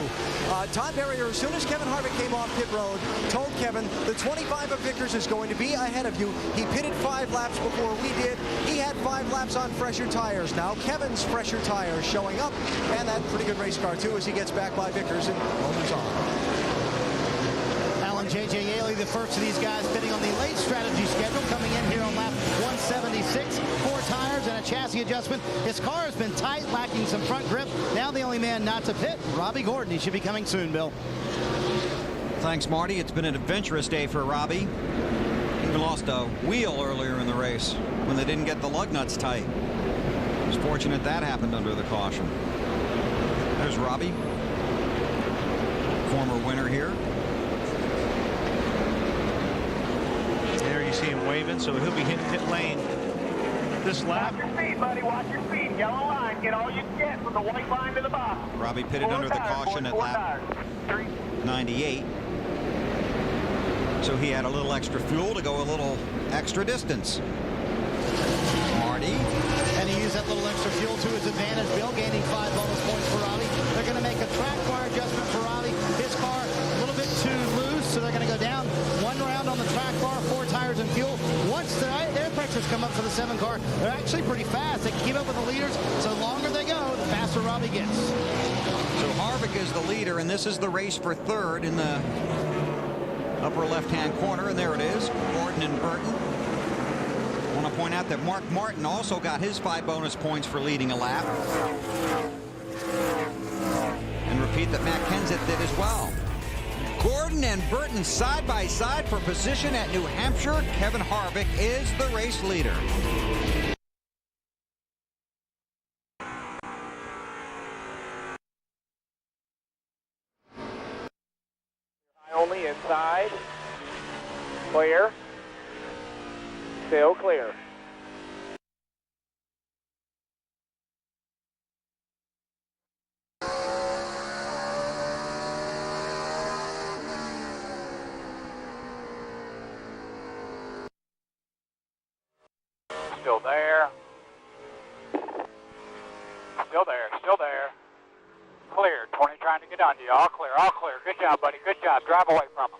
Todd Berrier, as soon as Kevin Harvick came off pit road, told Kevin, the 25 of Vickers is going to be ahead of you. He pitted 5 laps before we did. He had 5 laps on fresher tires. Now Kevin's fresher tires showing up, and that pretty good race car, too, as he gets back by Vickers and moments on. J.J. Yaley, the first of these guys pitting on the late strategy schedule, coming in here on lap 176. 4 tires and a chassis adjustment. His car has been tight, lacking some front grip. Now the only man not to pit, Robbie Gordon. He should be coming soon, Bill. Thanks, Marty. It's been an adventurous day for Robbie. Even lost a wheel earlier in the race when they didn't get the lug nuts tight. It was fortunate that happened under the caution. There's Robbie, former winner here. See him waving, so he'll be hitting pit lane this lap. Watch your speed, buddy. Watch your speed. Yellow line. Get all you can get from the white line to the bottom. Robbie pitted under the caution at lap 98. So he had a little extra fuel to go a little extra distance. Marty. And he used that little extra fuel to his advantage. Bill gaining 5 bonus points for Robbie. They're going to make a track bar adjustment for Robbie. His car a little bit too loose, so they're going to go down 1 round on the track bar, 4 tires and fuel. Once the air pressures come up for the 7 car, they're actually pretty fast. They can keep up with the leaders. So the longer they go, the faster Robbie gets. So Harvick is the leader, and this is the race for 3rd in the upper left-hand corner, and there it is. Gordon and Burton. Want to point out that Mark Martin also got his 5 bonus points for leading a lap. And repeat that Matt Kenseth did as well. Gordon and Burton side by side for position at New Hampshire. Kevin Harvick is the race leader. Only inside. Clear. Still clear. Still there. Still there. Still there. Clear. 20 trying to get onto you. All clear. All clear. Good job, buddy. Good job. Drive away from him.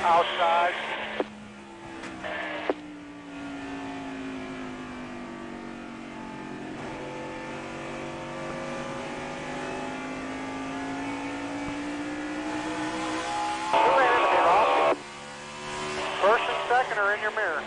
Outside. First and second are in your mirror.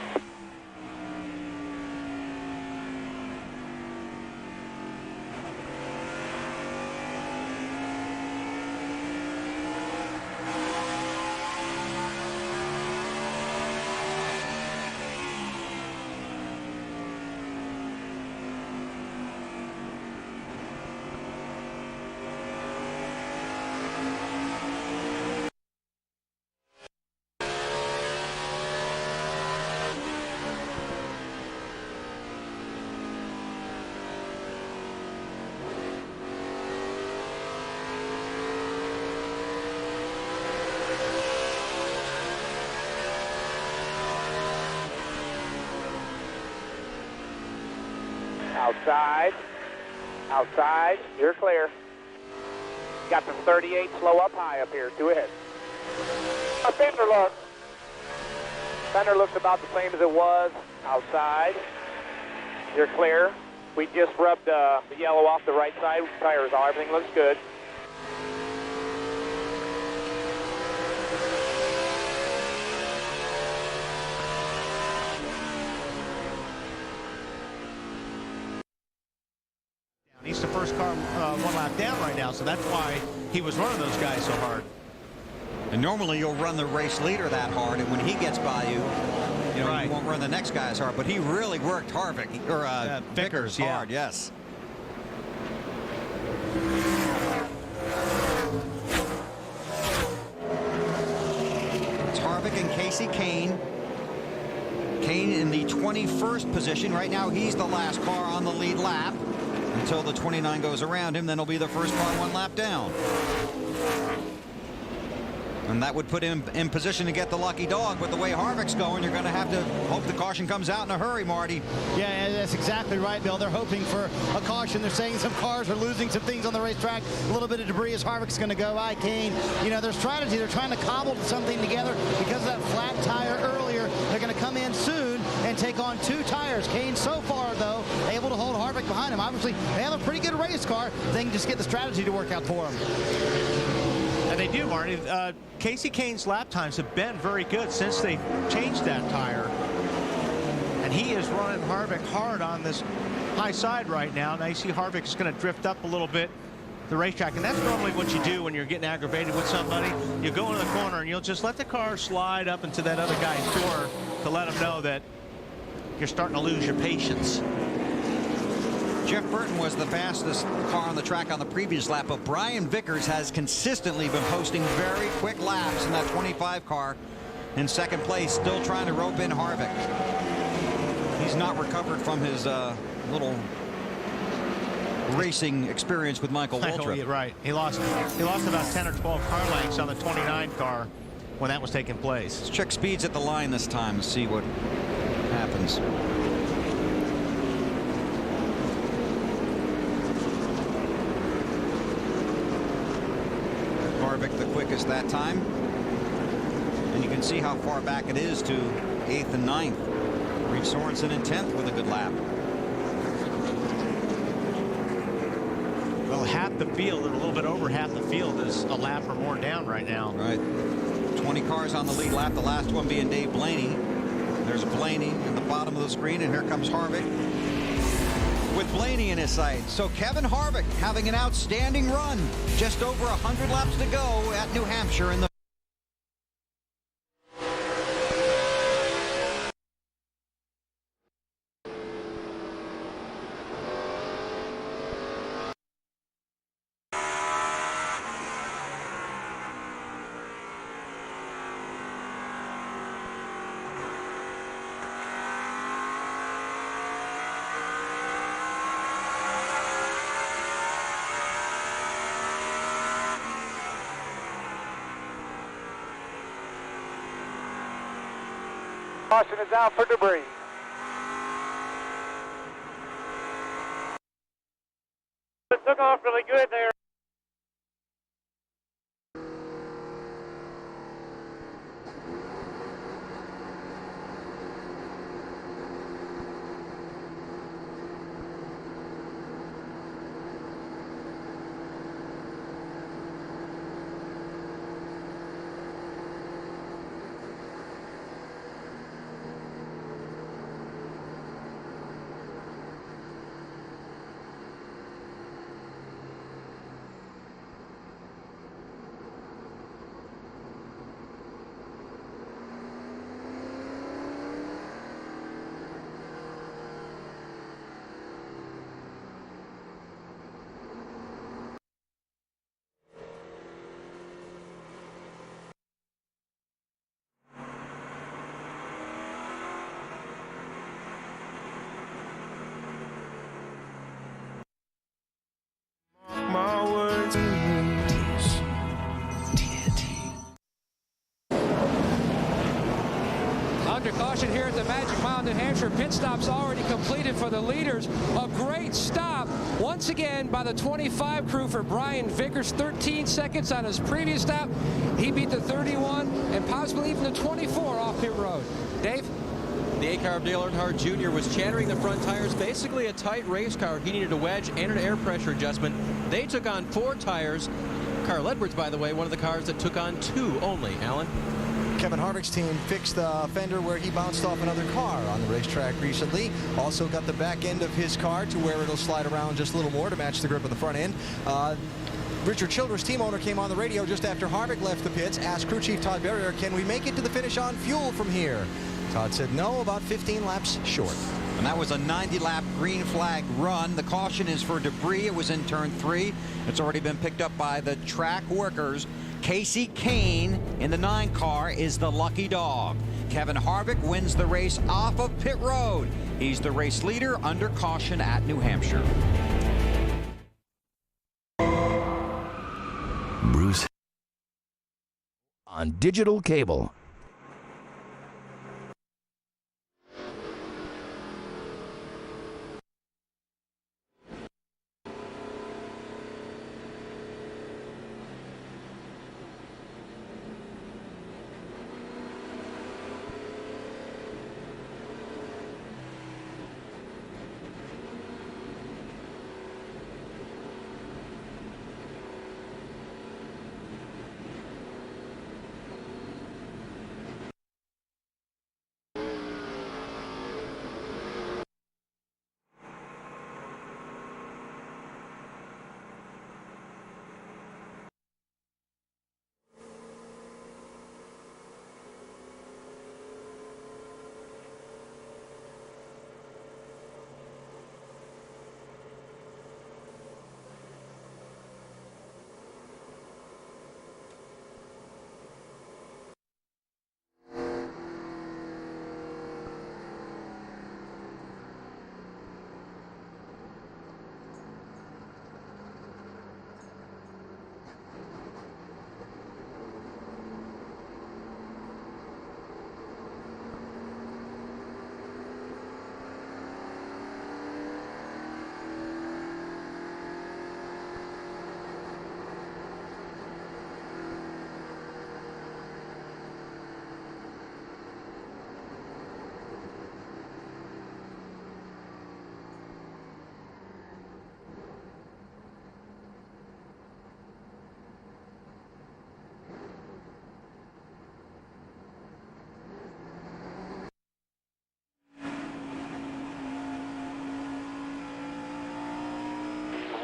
Outside. Outside. You're clear. Got the 38 slow up high up here. 2 ahead. Fender look. Fender looks about the same as it was. Outside. You're clear. We just rubbed the yellow off the right side. Tires all. Everything looks good. He's the first car 1 lap down right now, so that's why he was running those guys so hard. And normally you'll run the race leader that hard, and when he gets by you, you know, right, you won't run the next guy as hard. But he really worked Harvick or Vickers hard, yes. It's Harvick and Casey Kane. Kane in the 21st position. Right now he's the last car on the lead lap. Until the 29 goes around him, then he'll be the first car 1 lap down. And that would put him in position to get the lucky dog. But the way Harvick's going, you're going to have to hope the caution comes out in a hurry, Marty. Yeah, that's exactly right, Bill. They're hoping for a caution. They're saying some cars are losing some things on the racetrack. A little bit of debris as Harvick's going to go by. Kane, you know, their strategy, they're trying to cobble something together because of that flat tire earlier. They're going to come in soon and take on 2 tires. Kane so far, though, able to hold Harvick behind him. Obviously, they have a pretty good race car. They can just get the strategy to work out for them. And they do, Marty. Casey Kane's lap times have been very good since they changed that tire. And And he is running Harvick hard on this high side right now. Now you see Harvick is going to drift up a little bit the racetrack, and that's normally what you do when you're getting aggravated with somebody. You go into the corner and you'll just let the car slide up into that other guy's door to let him know that you're starting to lose your patience. Jeff Burton was the fastest car on the track on the previous lap, but Brian Vickers has consistently been posting very quick laps in that 25 car. In second place, still trying to rope in Harvick. He's not recovered from his little racing experience with Michael Waltrip. Right. He lost about 10 or 12 car lengths on the 29 car when that was taking place. Let's check speeds at the line this time and see what happens. Harvick the quickest that time. And you can see how far back it is to 8th and 9th. Reed Sorensen in 10th with a good lap. Well, half the field, and a little bit over half the field, is a lap or more down right now. Right. 20 cars on the lead lap, the last one being Dave Blaney. There's Blaney in the bottom of the screen, and here comes Harvick with Blaney in his sight. So Kevin Harvick having an outstanding run. Just over 100 laps to go at New Hampshire in the Caution is out for debris. It took off really good there. Under caution here at the Magic Mile, New Hampshire. Pit stop's already completed for the leaders. A great stop once again by the 25 crew for Brian Vickers. 13 seconds on his previous stop. He beat the 31 and possibly even the 24 off pit road. Dave? The 8 car of Dale Earnhardt Jr. was chattering the front tires. Basically a tight race car. He needed a wedge and an air pressure adjustment. They took on 4 tires. Carl Edwards, by the way, one of the cars that took on 2 only. Alan? Kevin Harvick's team fixed the fender where he bounced off another car on the racetrack recently. Also got the back end of his car to where it'll slide around just a little more to match the grip of the front end. Richard Childress, team owner, came on the radio just after Harvick left the pits, asked crew chief Todd Berrier, can we make it to the finish on fuel from here? Todd said no, about 15 laps short. And that was a 90-lap green flag run. The caution is for debris. It was in turn 3. It's already been picked up by the track workers. Casey Kane in the 9 car is the lucky dog. Kevin Harvick wins the race off of pit road. He's the race leader under caution at New Hampshire. Bruce on digital cable.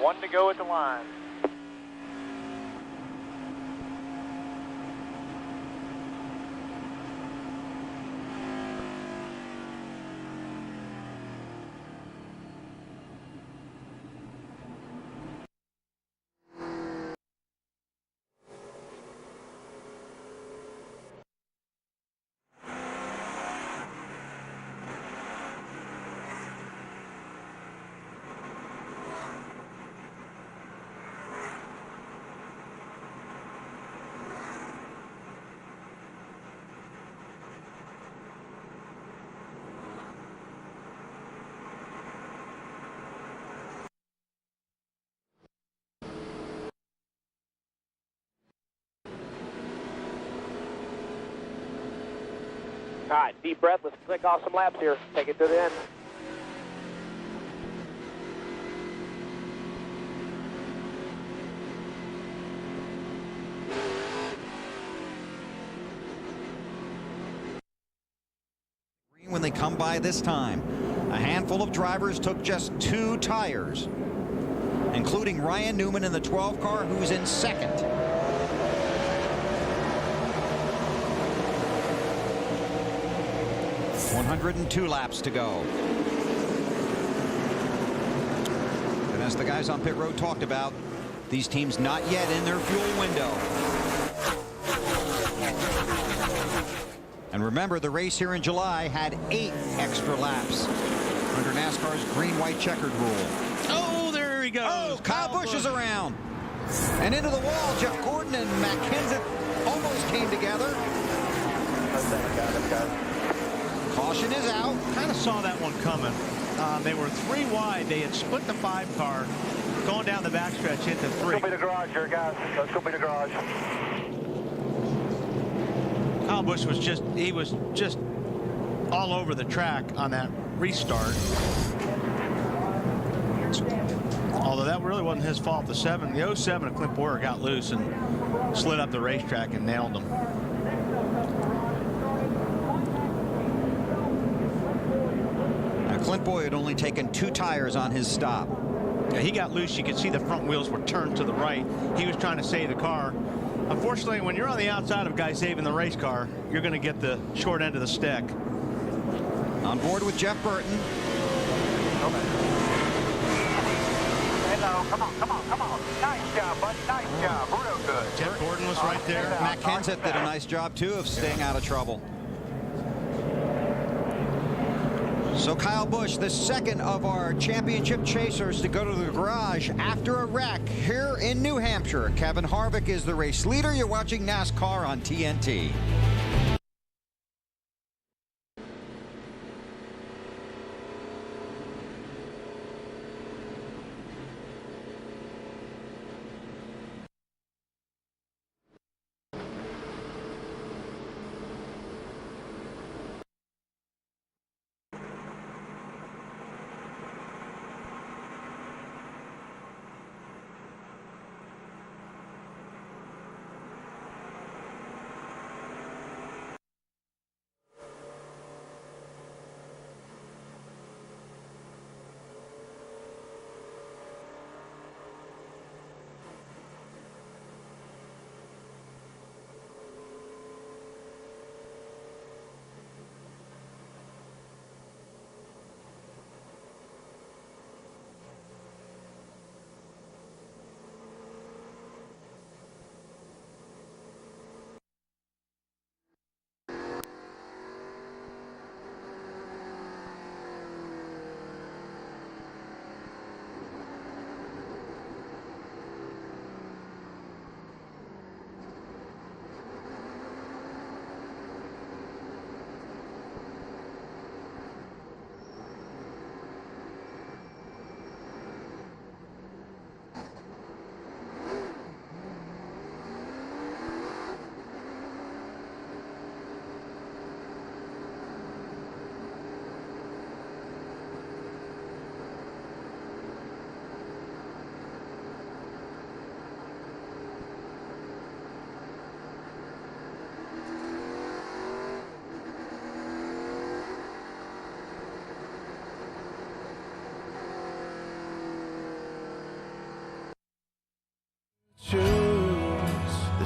1 to go at the line. All right, deep breath. Let's click off some laps here. Take it to the end. When they come by this time, a handful of drivers took just 2 tires, including Ryan Newman in the 12 car, who's in second. .102 laps to go. And as the guys on pit road talked about, these teams not yet in their fuel window. And remember, the race here in July had 8 extra laps under NASCAR's green-white checkered rule. Oh, there he goes. Oh, Kyle Busch is around. And into the wall, Jeff Gordon and Matt Kenseth almost came together. Caution is out. Kind of saw that one coming. They were 3 wide. They had split the 5 car, going down the backstretch into 3. Let's go be the garage here, guys. Let's go be the garage. Kyle Busch was just all over the track on that restart. Although that really wasn't his fault. The 07 of Clint Boyer got loose and slid up the racetrack and nailed him. Now, Clint Boyer had only taken 2 tires on his stop. Yeah, he got loose. You could see the front wheels were turned to the right. He was trying to save the car. Unfortunately, when you're on the outside of a guy saving the race car, you're going to get the short end of the stick. On board with Jeff Burton. Hello, come on. Nice job, buddy. Nice job. Real good. Jeff Gordon was right there. Matt Kenseth did a nice job, too, of staying out of trouble. So Kyle Busch, the second of our championship chasers to go to the garage after a wreck here in New Hampshire. Kevin Harvick is the race leader. You're watching NASCAR on TNT.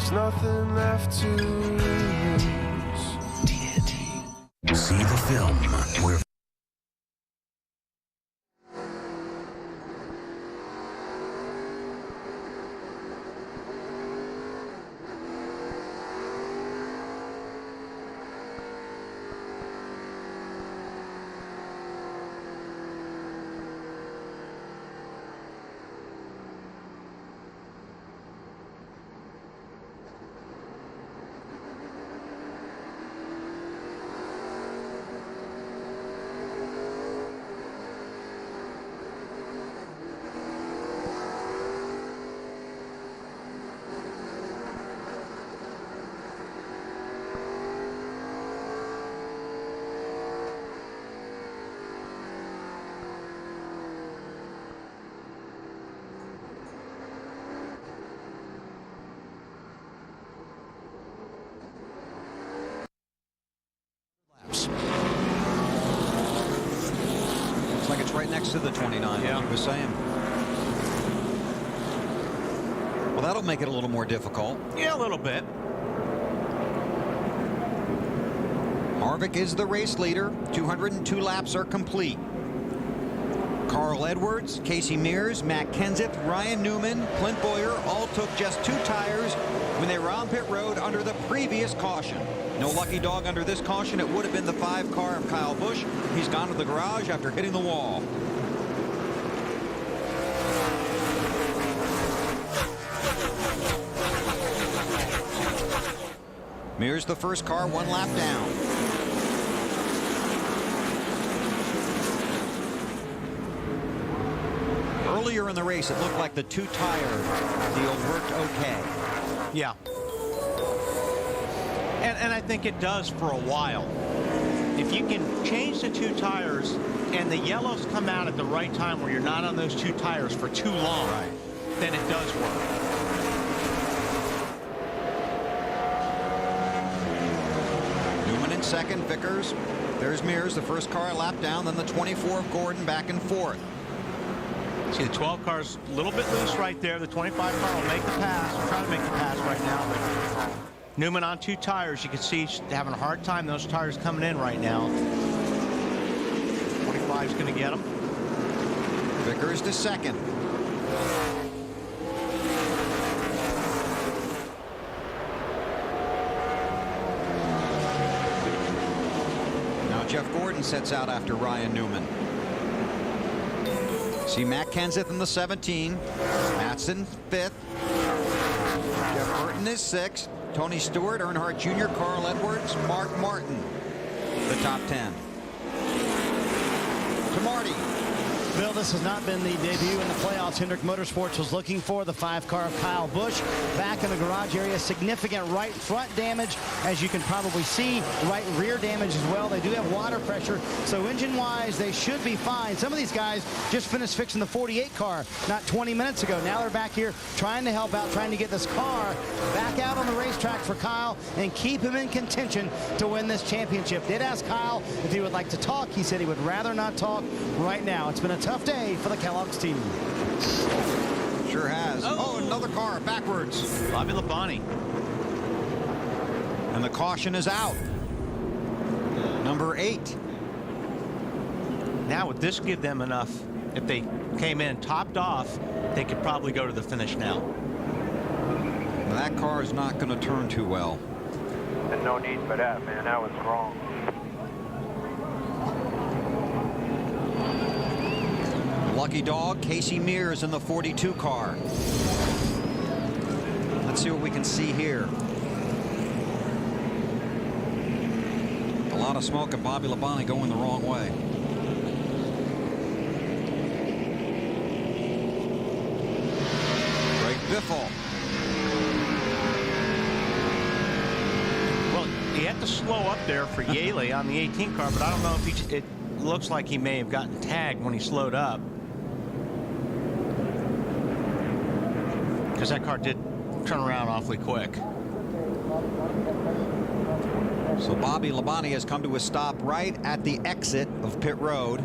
There's nothing left to lose. TNT. See the film where Looks like it's right next to the 29, yeah. like he was saying. Well, that'll make it a little more difficult. Yeah, a little bit. Harvick is the race leader. 202 laps are complete. Carl Edwards, Casey Mears, Matt Kenseth, Ryan Newman, Clint Bowyer all took just 2 tires when they were on pit road under the previous caution. No lucky dog under this caution. It would have been the 5 car of Kyle Busch. He's gone to the garage after hitting the wall. Mears the first car, 1 lap down. Earlier in the race, it looked like the 2-tire deal worked okay. Yeah. And I think it does for a while. If you can change the 2 tires and the yellows come out at the right time where you're not on those 2 tires for too long, then it does work. Newman in second, Vickers. There's Mears, the first car a lap down, then the 24 of Gordon back and forth. See, the 12 car's a little bit loose right there. The 25 car will make the pass. We're trying to make the pass right now. But Newman on 2 tires. You can see he's having a hard time. Those tires coming in right now. 25's going to get him. Vickers to second. Now Jeff Gordon sets out after Ryan Newman. See Matt Kenseth in the 17. Matson 5th. Jeff Burton is 6th. Tony Stewart, Earnhardt Jr., Carl Edwards, Mark Martin. The top 10. To Marty. Bill, this has not been the debut in the playoffs Hendrick Motorsports was looking for. The 5 car of Kyle Busch back in the garage area. Significant right front damage, as you can probably see. Right rear damage as well. They do have water pressure, so engine-wise, they should be fine. Some of these guys just finished fixing the 48 car not 20 minutes ago. Now they're back here trying to help out, trying to get this car back out on the racetrack for Kyle and keep him in contention to win this championship. Did ask Kyle if he would like to talk. He said he would rather not talk right now. It's been a tough day for the Kellogg's team. Sure has. Oh, another car backwards. Bobby Labonte. And the caution is out. Number 8. Now, would this give them enough? If they came in topped off, they could probably go to the finish now. That car is not going to turn too well. And no need for that, man. That was wrong. Lucky dog, Casey Mears in the 42 car. Let's see what we can see here. A lot of smoke and Bobby Labonte going the wrong way. Greg Biffle. Well, he had to slow up there for Yaley on the 18 car, but I don't know if it looks like he may have gotten tagged when he slowed up. Because that car did turn around awfully quick. So Bobby Labonte has come to a stop right at the exit of pit road.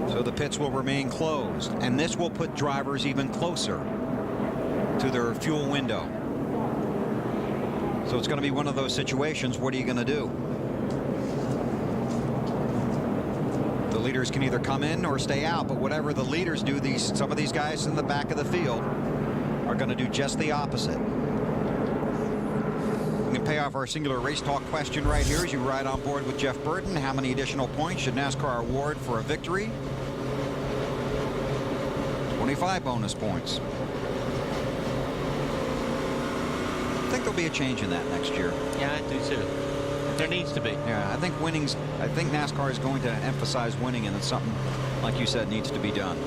So the pits will remain closed, and this will put drivers even closer to their fuel window. So it's going to be one of those situations. What are you going to do? The leaders can either come in or stay out, but whatever the leaders do, some of these guys in the back of the field are going to do just the opposite. We can pay off our singular race talk question right here as you ride on board with Jeff Burton. How many additional points should NASCAR award for a victory? 25 bonus points. I think there'll be a change in that next year. Yeah, I do too. There needs to be. Yeah, I think NASCAR is going to emphasize winning, and it's something, like you said, needs to be done.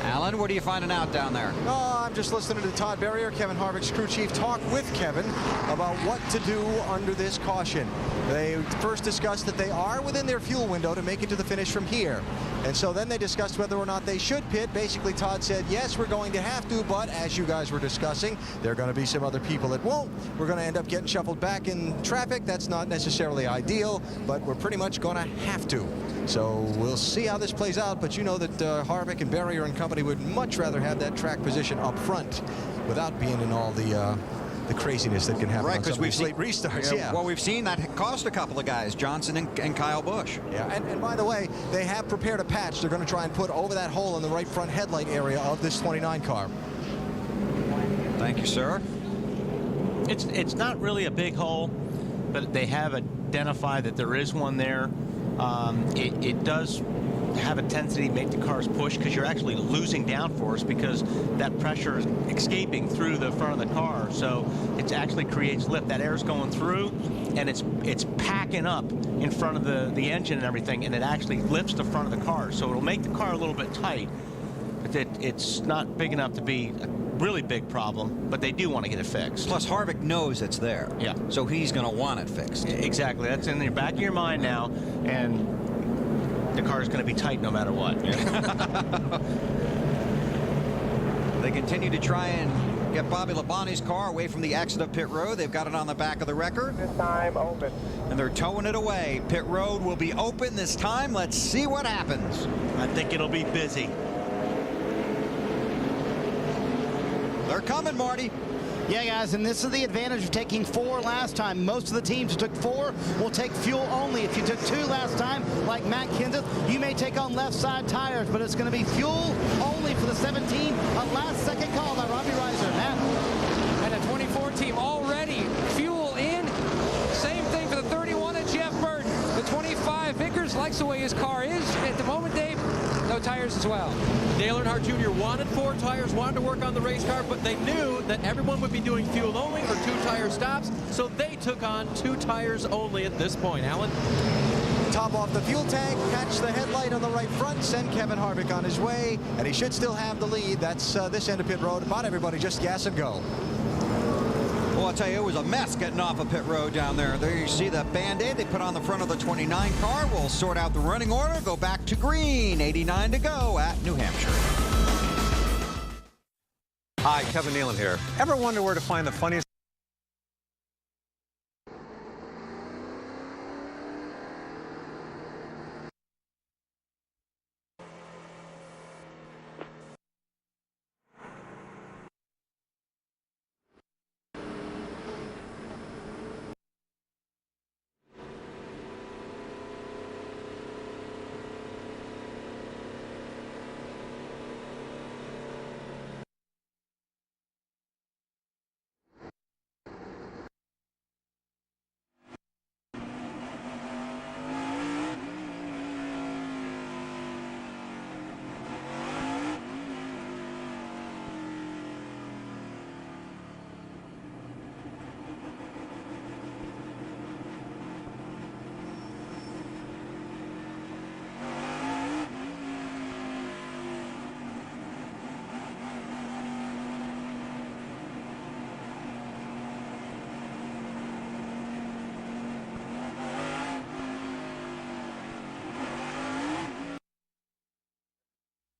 Alan, what are you finding out down there? Oh, I'm just listening to Todd Berrier, Kevin Harvick's crew chief, talk with Kevin about what to do under this caution. They first discussed that they are within their fuel window to make it to the finish from here. And so then they discussed whether or not they should pit. Basically, Todd said, yes, we're going to have to, but as you guys were discussing, there are going to be some other people that won't. We're going to end up getting shuffled back in traffic. That's not necessarily ideal, but we're pretty much going to have to. So we'll see how this plays out, but you know that Harvick and Berrier and company would much rather have that track position up front without being in all the craziness that can happen on some of these late restarts. Yeah. Well, we've seen that cost a couple of guys, Johnson and Kyle Busch. Yeah, and by the way, they have prepared a patch they're going to try and put over that hole in the right front headlight area of this 29 car. Thank you, sir. It's not really a big hole, but they have identified that there is one there. It does have a tendency to make the cars push because you're actually losing downforce because that pressure is escaping through the front of the car. So it actually creates lift. That air is going through, and it's packing up in front of the engine and everything, and it actually lifts the front of the car. So it'll make the car a little bit tight, but it's not big enough to be a really big problem, but they do want to get it fixed. Plus, Harvick knows it's there. Yeah. So he's going to want it fixed. Exactly. That's in the back of your mind now, and the car is going to be tight no matter what. They continue to try and get Bobby Labonte's car away from the exit of pit road. They've got it on the back of the record. This time open. And they're towing it away. Pit road will be open this time. Let's see what happens. I think it'll be busy. They're coming, Marty. Yeah, guys, and this is the advantage of taking 4 last time. Most of the teams who took 4 will take fuel only. If you took 2 last time, like Matt Kenseth, you may take on left side tires, but it's going to be fuel only for the 17. A last-second call by Robbie Reiser. Matt. And a 24 team already fuel in. Same thing for the 31 and Jeff Burton. The 25 Vickers likes the way his car is at the moment, Dave. No tires as well. Dale Earnhardt Jr. wanted 4 tires, wanted to work on the race car, but they knew that everyone would be doing fuel only or 2-tire stops, so they took on 2 tires only at this point. Alan? Top off the fuel tank, catch the headlight on the right front, send Kevin Harvick on his way, and he should still have the lead. That's this end of pit road. About everybody just gas and go. Well, I'll tell you, it was a mess getting off of pit road down there. There you see the Band-Aid they put on the front of the 29 car. We'll sort out the running order, go back to green. 89 to go at New Hampshire. Hi, Kevin Nealon here. Ever wonder where to find the funniest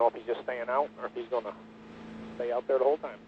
know if he's just staying out or if he's going to stay out there the whole time.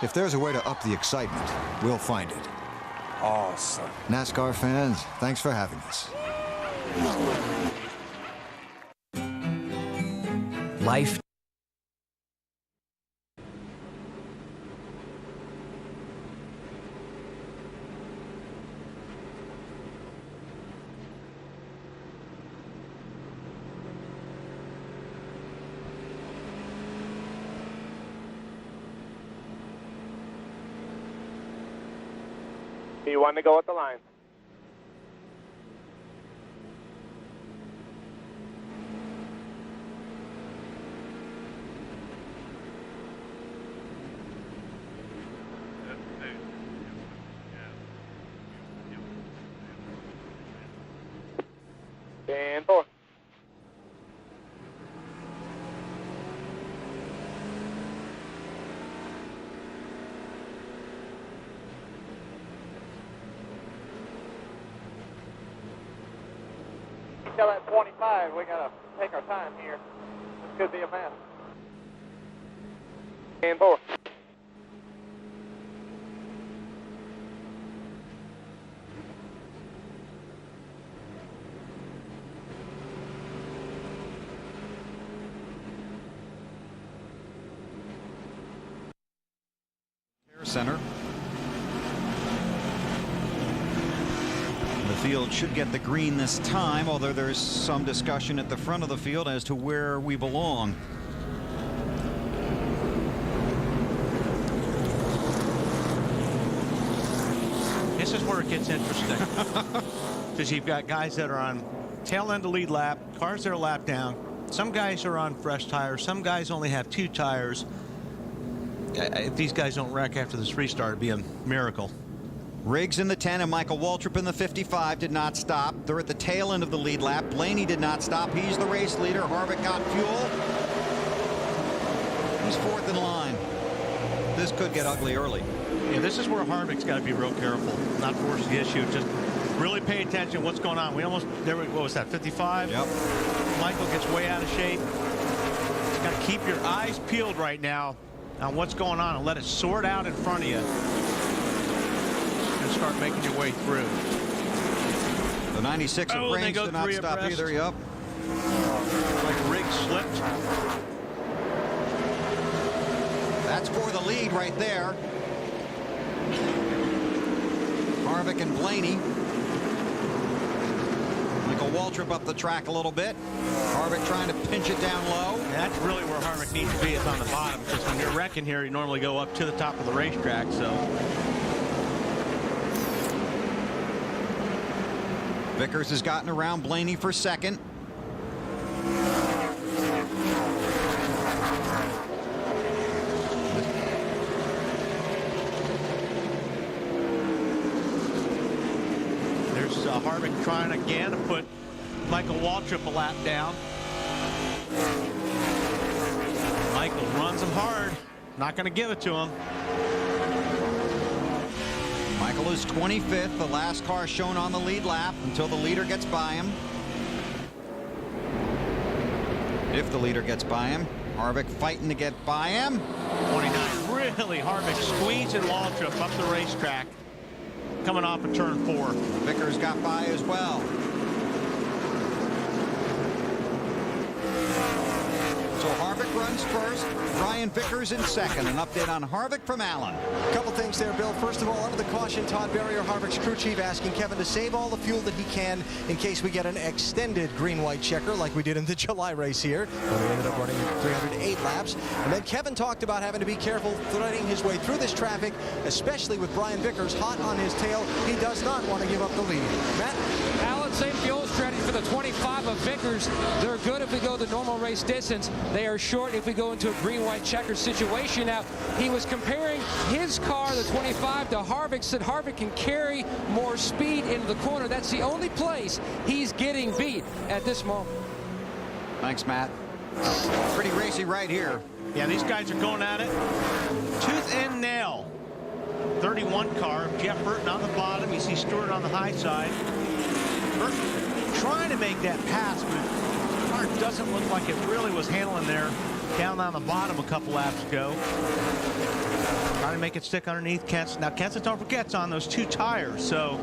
If there's a way to up the excitement, we'll find it. Awesome. NASCAR fans, thanks for having us. Life. You want to go at the line. And 4. Still at 25, we gotta take our time here. This could be a mess. And 4. Center. The field should get the green this time, although there's some discussion at the front of the field as to where we belong. This is where it gets interesting. Because you've got guys that are on tail end of lead lap, cars that are lap down. Some guys are on fresh tires. Some guys only have 2 tires. If these guys don't wreck after this restart, it'd be a miracle. Riggs in the 10 and Michael Waltrip in the 55 did not stop. They're at the tail end of the lead lap. Blaney did not stop. He's the race leader. Harvick got fuel. He's 4th in line. This could get ugly early. Yeah, this is where Harvick's got to be real careful, not force the issue. Just really pay attention to what's going on. We almost, what was that, 55? Yep. Michael gets way out of shape. Just got to keep your eyes peeled right now on what's going on and let it sort out in front of you and start making your way through. The 96 of Brains did not stop either. Yep. Like Riggs slipped. That's for the lead right there. Harvick and Blaney. Michael Waltrip up the track a little bit. Harvick trying to pinch it down low. That's really where Harvick needs to be, is on the bottom, because when you're wrecking here, you normally go up to the top of the racetrack. So Vickers has gotten around Blaney for second. There's Harvick trying again to put Michael Waltrip a lap down. Michael runs him hard. Not going to give it to him. Michael is 25th, the last car shown on the lead lap until the leader gets by him. If the leader gets by him, Harvick fighting to get by him. 29, really Harvick squeezing Waltrip up the racetrack, coming off of turn 4. Vickers got by as well. So Harvick runs first, Brian Vickers in second. An update on Harvick from Allen. A couple things there, Bill. First of all, under the caution, Todd Berrier, Harvick's crew chief, asking Kevin to save all the fuel that he can in case we get an extended green-white checker like we did in the July race here, when we ended up running 308 laps. And then Kevin talked about having to be careful threading his way through this traffic, especially with Brian Vickers hot on his tail. He does not want to give up the lead. Matt? Allen, same fuel strategy for the 25 of Vickers. They're good if we go the normal race distance. They are short if we go into a green-white checker situation. Now, he was comparing his car, the 25, to Harvick. Said Harvick can carry more speed into the corner. That's the only place he's getting beat at this moment. Thanks, Matt. Pretty racy right here. Yeah, these guys are going at it tooth and nail. 31 car, Jeff Burton on the bottom. You see Stewart on the high side. Burton trying to make that pass, but the car doesn't look like it really was handling there down on the bottom a couple laps ago. Trying to make it stick underneath Kenseth. Now, Kenseth, don't forget, it's on those 2 tires, so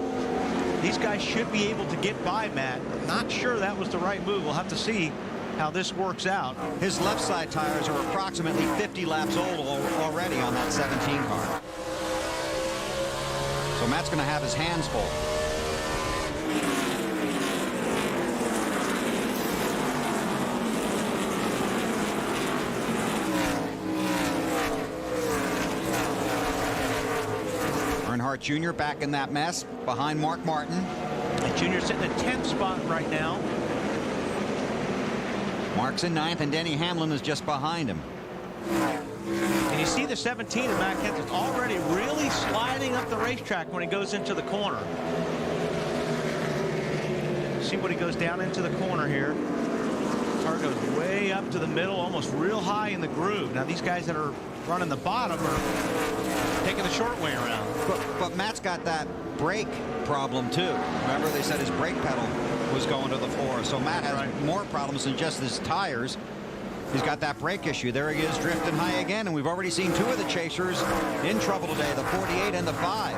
these guys should be able to get by Matt. Not sure that was the right move. We'll have to see how this works out. His left side tires are approximately 50 laps old already on that 17 car. So Matt's going to have his hands full. Earnhardt Jr. back in that mess behind Mark Martin. And Jr.'s sitting in 10th spot right now. Mark's in 9th, and Denny Hamlin is just behind him. And you see the 17 of Matt Kenseth already really sliding up the racetrack when he goes into the corner. See what he goes down into the corner here. Car goes way up to the middle, almost real high in the groove. Now these guys that are running the bottom are taking the short way around. But Matt's got that brake problem too. Remember, they said his brake pedal was going to the floor. So Matt has more problems than just his tires. He's got that brake issue. There he is, drifting high again, and we've already seen 2 of the chasers in trouble today, the 48 and the 5.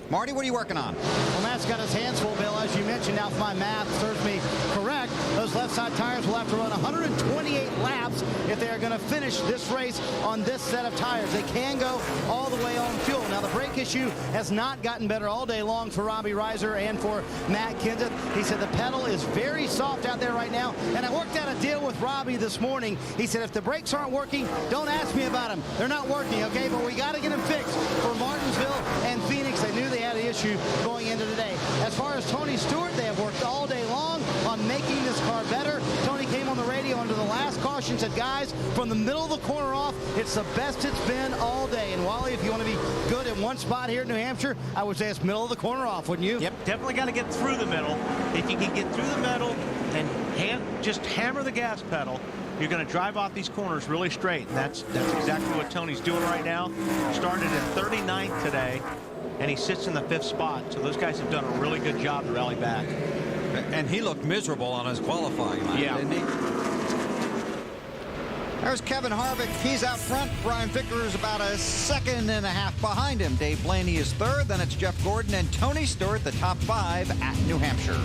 Marty, what are you working on? Well, Matt's got his hands full, Bill. As you mentioned, now if my math serves me correct, those left side tires will have to run 128 laps if they are going to finish this race on this set of tires. They can go all the way on fuel. Now, the brake issue has not gotten better all day long for Robbie Reiser and for Matt Kenseth. He said the pedal is very soft out there right now, and I worked out a deal with Robbie this morning. He said if the brakes aren't working, don't ask me about them. They're not working, okay? But we got to get them fixed for Martinsville and Phoenix. They knew they had an issue going into today. As far as Tony Stewart, they have worked all day long on making this car better. Tony came on the radio under the last caution, said, guys, from the middle of the corner off, it's the best it's been all day. And Wally, if you want to be good in one spot here in New Hampshire, I would say it's middle of the corner off, wouldn't you? Yep, definitely got to get through the middle. If you can get through the middle and just hammer the gas pedal, you're going to drive off these corners really straight. And that's exactly what Tony's doing right now. Started in 39th today, and he sits in the 5th spot. So those guys have done a really good job to rally back. And he looked miserable on his qualifying lap, didn't he? There's Kevin Harvick. He's out front. Brian Ficker is about a 2.5 seconds behind him. Dave Blaney is 3rd. Then it's Jeff Gordon and Tony Stewart, the top 5 at New Hampshire.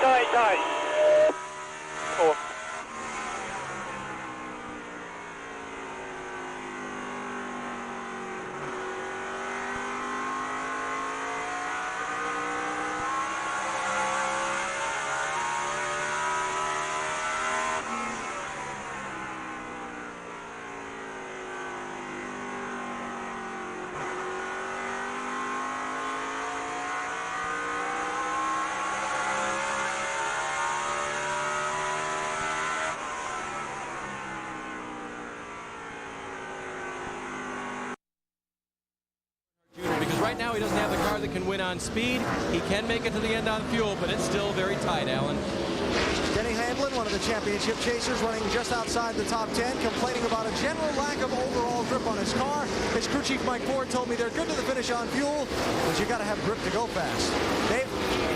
Tight. Oh. Because right now he doesn't have the car that can win on speed. He can make it to the end on fuel, but it's still very tight, Alan. Denny Hamlin, one of the championship chasers, running just outside the top 10, complaining about a general lack of overall grip on his car. His crew chief Mike Ford told me they're good to the finish on fuel, but you got to have grip to go fast. Dave?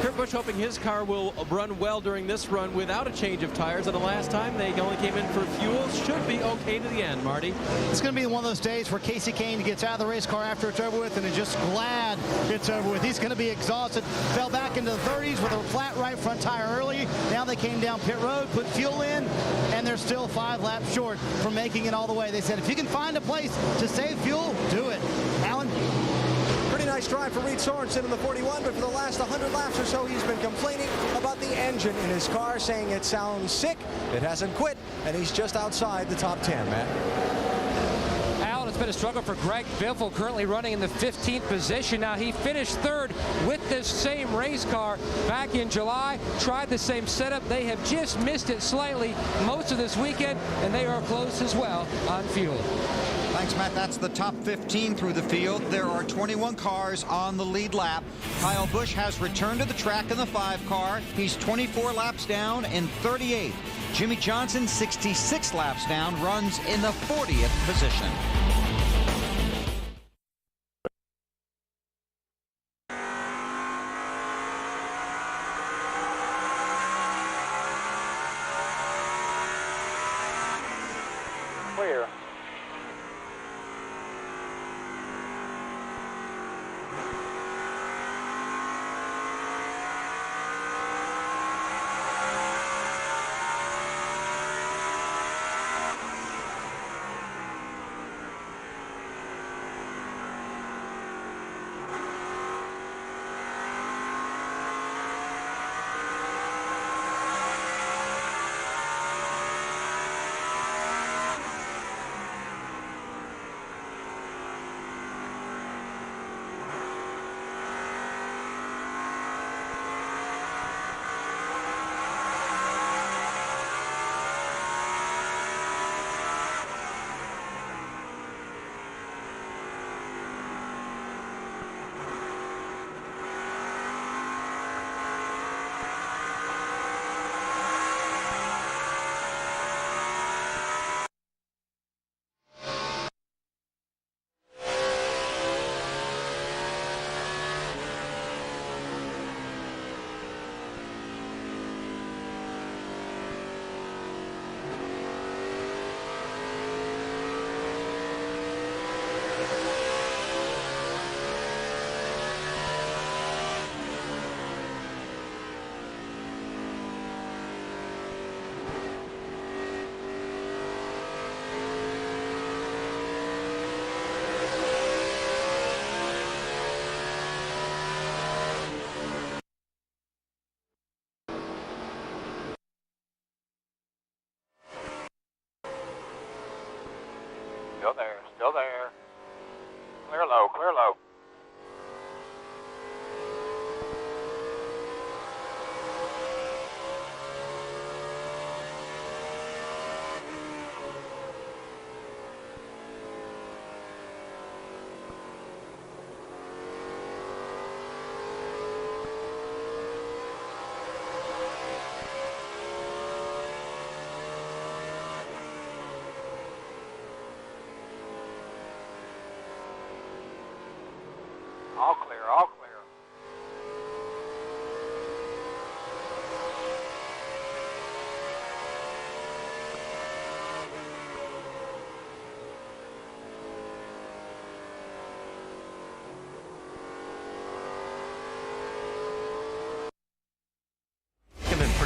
Kurt Busch hoping his car will run well during this run without a change of tires. And the last time they only came in for fuel. Should be okay to the end, Marty. It's going to be one of those days where Casey Kane gets out of the race car after it's over with and is just glad it's over with. He's going to be exhausted. Fell back into the 30s with a flat right front tire early. Now they came down pit road, put fuel in, and they're still 5 laps short from making it all the way. They said, if you can find a place to save fuel, do it. Alan? Pretty nice drive for Reed Sorensen in the 41, but for the last 100 laps or so, he's been complaining about the engine in his car, saying it sounds sick, it hasn't quit, and he's just outside the top 10, Matt. Alan, it's been a struggle for Greg Biffle, currently running in the 15th position. Now, he finished third with this same race car back in July, tried the same setup. They have just missed it slightly most of this weekend, and they are close as well on fuel. Thanks, Matt. That's the top 15 through the field. There are 21 cars on the lead lap. Kyle Busch has returned to the track in the 5 car. He's 24 laps down in 38th. Jimmy Johnson, 66 laps down, runs in the 40th position. Clear.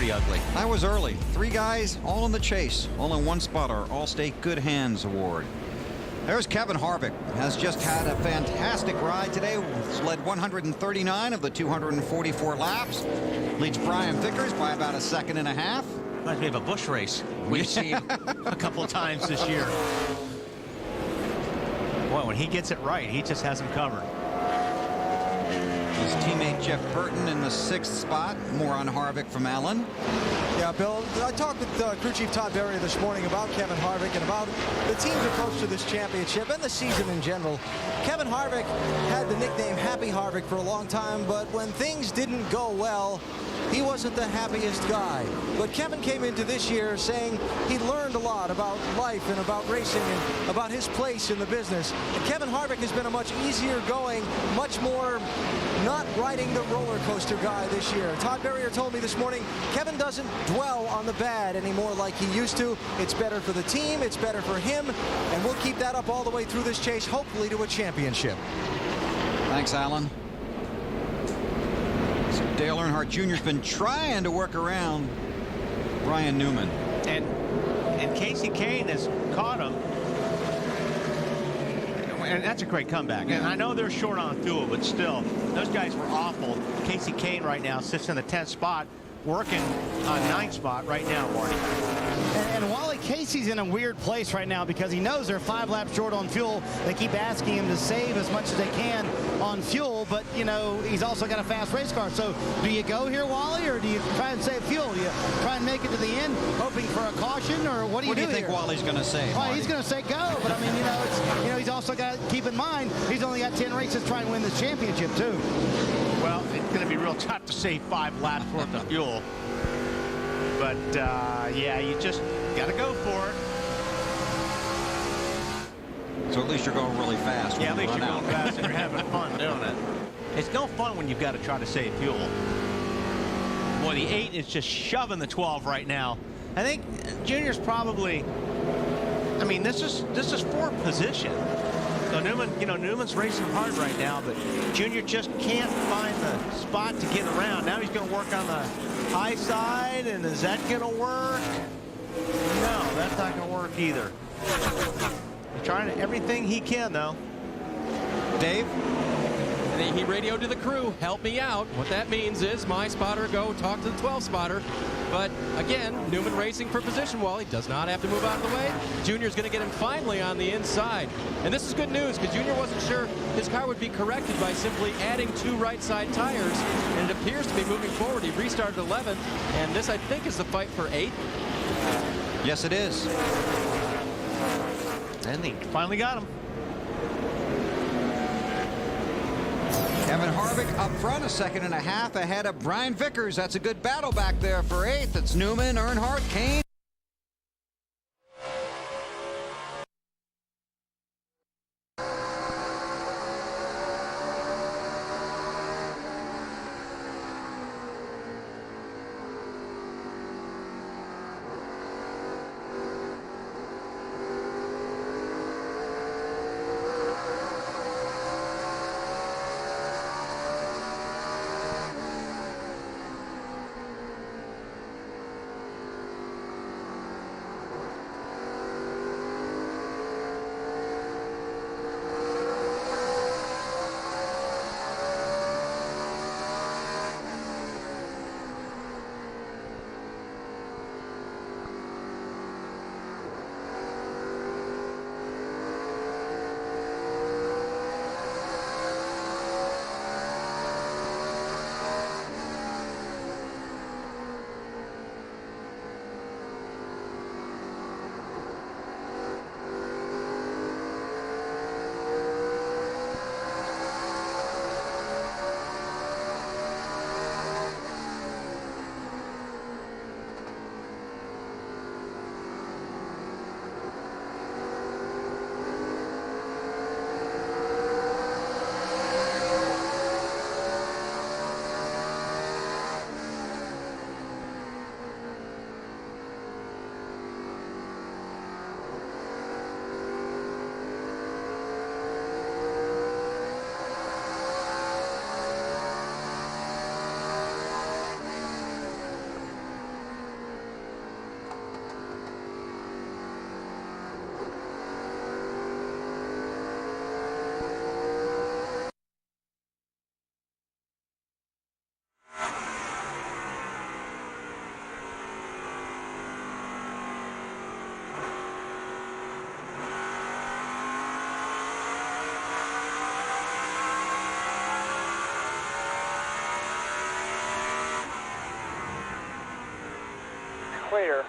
pretty ugly. I was early. 3 guys all in the chase. Only 1 spotter. Allstate Good Hands Award. There's Kevin Harvick. Has just had a fantastic ride today. He's led 139 of the 244 laps. Leads Brian Vickers by about 1.5 seconds. Reminds me of a bush race we've seen a couple of times this year. Boy, when he gets it right, he just has him covered. His teammate Jeff Burton in the 6th spot. More on Harvick from Alan. Yeah, Bill, I talked with crew chief Todd Berry this morning about Kevin Harvick and about the team's approach to this championship and the season in general. Kevin Harvick had the nickname Happy Harvick for a long time, but when things didn't go well, he wasn't the happiest guy. But Kevin came into this year saying he learned a lot about life and about racing and about his place in the business. And Kevin Harvick has been a much easier going, much more not riding the roller coaster guy this year. Todd Berrier told me this morning Kevin doesn't dwell on the bad anymore like he used to. It's better for the team, it's better for him, and we'll keep that up all the way through this chase, hopefully to a championship. Thanks, Alan. Dale Earnhardt Jr. has been trying to work around Ryan Newman. And Casey Kane has caught him. And that's a great comeback. And I know they're short on fuel, but still, those guys were awful. Casey Kane right now sits in the 10th spot, working on 9th spot right now, Marty. And Wally Casey's in a weird place right now because he knows they're 5 laps short on fuel. They keep asking him to save as much as they can on fuel, but, you know, he's also got a fast race car. So do you go here, Wally, or do you try and save fuel? Do you try and make it to the end, hoping for a caution, or what do you do think here? Wally's going to say? Well, he's going to say go, but I mean, he's also got to keep in mind he's only got 10 races trying to win this championship too. Well, it's going to be real tough to save 5 laps worth of fuel. But, yeah, you just got to go for it. So at least you're going really fast. Yeah, at least you're going fast and you're having fun doing it. It's no fun when you've got to try to save fuel. Boy, the 8 is just shoving the 12 right now. I think Junior's probably, I mean, this is 4th position. So Newman's racing hard right now, but Junior just can't find the spot to get around. Now he's going to work on the high side, and is that going to work? No, that's not going to work either. He's trying everything he can, though. Dave? And he radioed to the crew, help me out. What that means is my spotter go talk to the 12 spotter. But again, Newman racing for position. Wally does not have to move out of the way. Junior's going to get him finally on the inside. And this is good news because Junior wasn't sure his car would be corrected by simply adding 2 right side tires. And it appears to be moving forward. He restarted 11th. And this, I think, is the fight for 8th. Yes, it is. And he finally got him. Kevin Harvick up front, 1.5 seconds ahead of Brian Vickers. That's a good battle back there for 8th. It's Newman, Earnhardt, Kane. clear.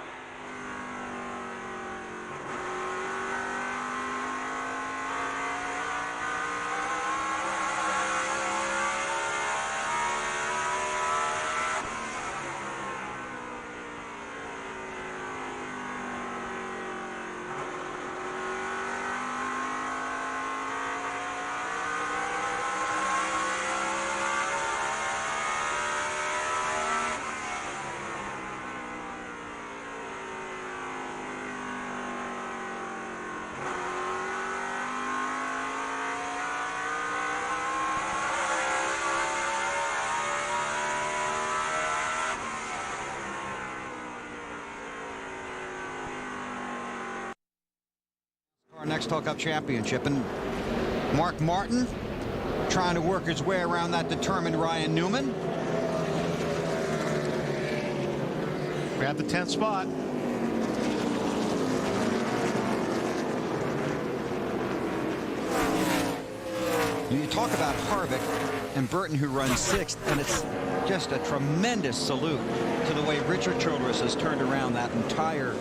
Our Nextel Cup Championship, and Mark Martin trying to work his way around that determined Ryan Newman. We're at the 10th spot. You talk about Harvick and Burton, who runs 6th, and it's just a tremendous salute to the way Richard Childress has turned around that entire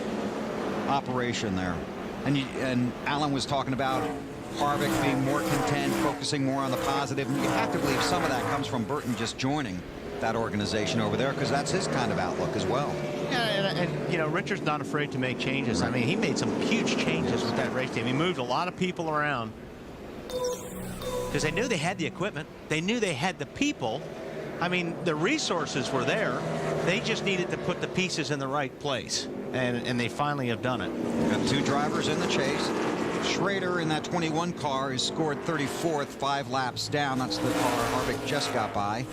operation there. And Alan was talking about Harvick being more content, focusing more on the positive. And you have to believe some of that comes from Burton just joining that organization over there, because that's his kind of outlook as well. Yeah, and you know, Richard's not afraid to make changes. I mean, he made some huge changes with that race team. He moved a lot of people around because they knew they had the equipment. They knew they had the people. I mean, the resources were there. They just needed to put the pieces in the right place, and they finally have done it. Got 2 drivers in the chase. Schrader in that 21 car is scored 34th, 5 laps down. That's the car Harvick just got by.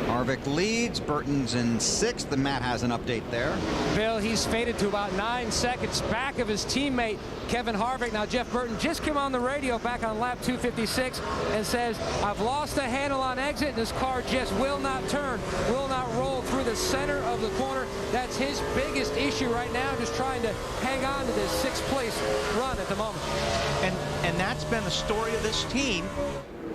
Harvick leads. Burton's in 6th, and Matt has an update there. Bill, he's faded to about 9 seconds back of his teammate Kevin Harvick. Now Jeff Burton just came on the radio back on lap 256 and says, I've lost the handle on exit, and this car just will not turn, will not roll through the center of the corner. That's his biggest issue right now, just trying to hang on to this 6th place run at the moment. And that's been the story of this team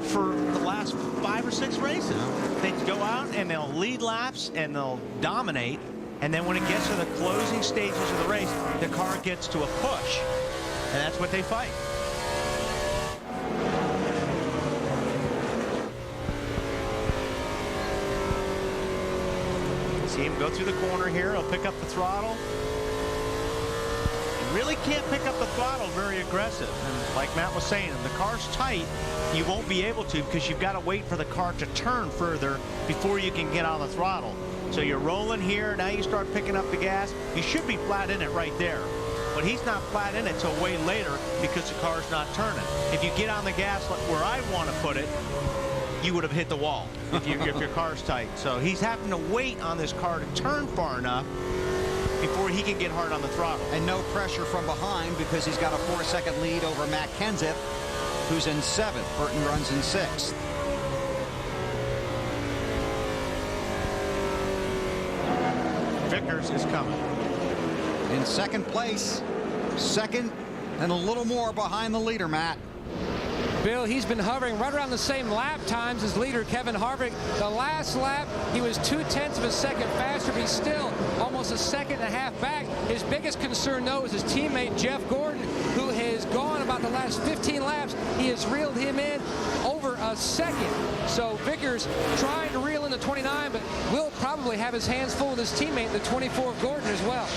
for the last 5 or 6 races. They go out and they'll lead laps and they'll dominate, and then when it gets to the closing stages of the race, the car gets to a push, and that's what they fight. See him go through the corner here. He'll pick up the throttle. Really can't pick up the throttle very aggressive, and like Matt was saying, if the car's tight, you won't be able to, because you've got to wait for the car to turn further before you can get on the throttle. So you're rolling here, now you start picking up the gas. You should be flat in it right there, but he's not flat in it till way later because the car's not turning. If you get on the gas like where I want to put it, you would have hit the wall if your car's tight. So he's having to wait on this car to turn far enough before he can get hard on the throttle. And no pressure from behind, because he's got a 4-second lead over Matt Kenseth, who's in 7th. Burton runs in 6th. Vickers is coming. In 2nd place, 2nd and a little more behind the leader, Matt. Bill, he's been hovering right around the same lap times as leader Kevin Harvick. The last lap, he was 0.2 of a second faster, but he's still almost a 1.5 seconds back. His biggest concern, though, is his teammate Jeff Gordon, who has gone about the last 15 laps. He has reeled him in over a second. So Vickers trying to reel in the 29, but will probably have his hands full with his teammate, the 24 Gordon, as well.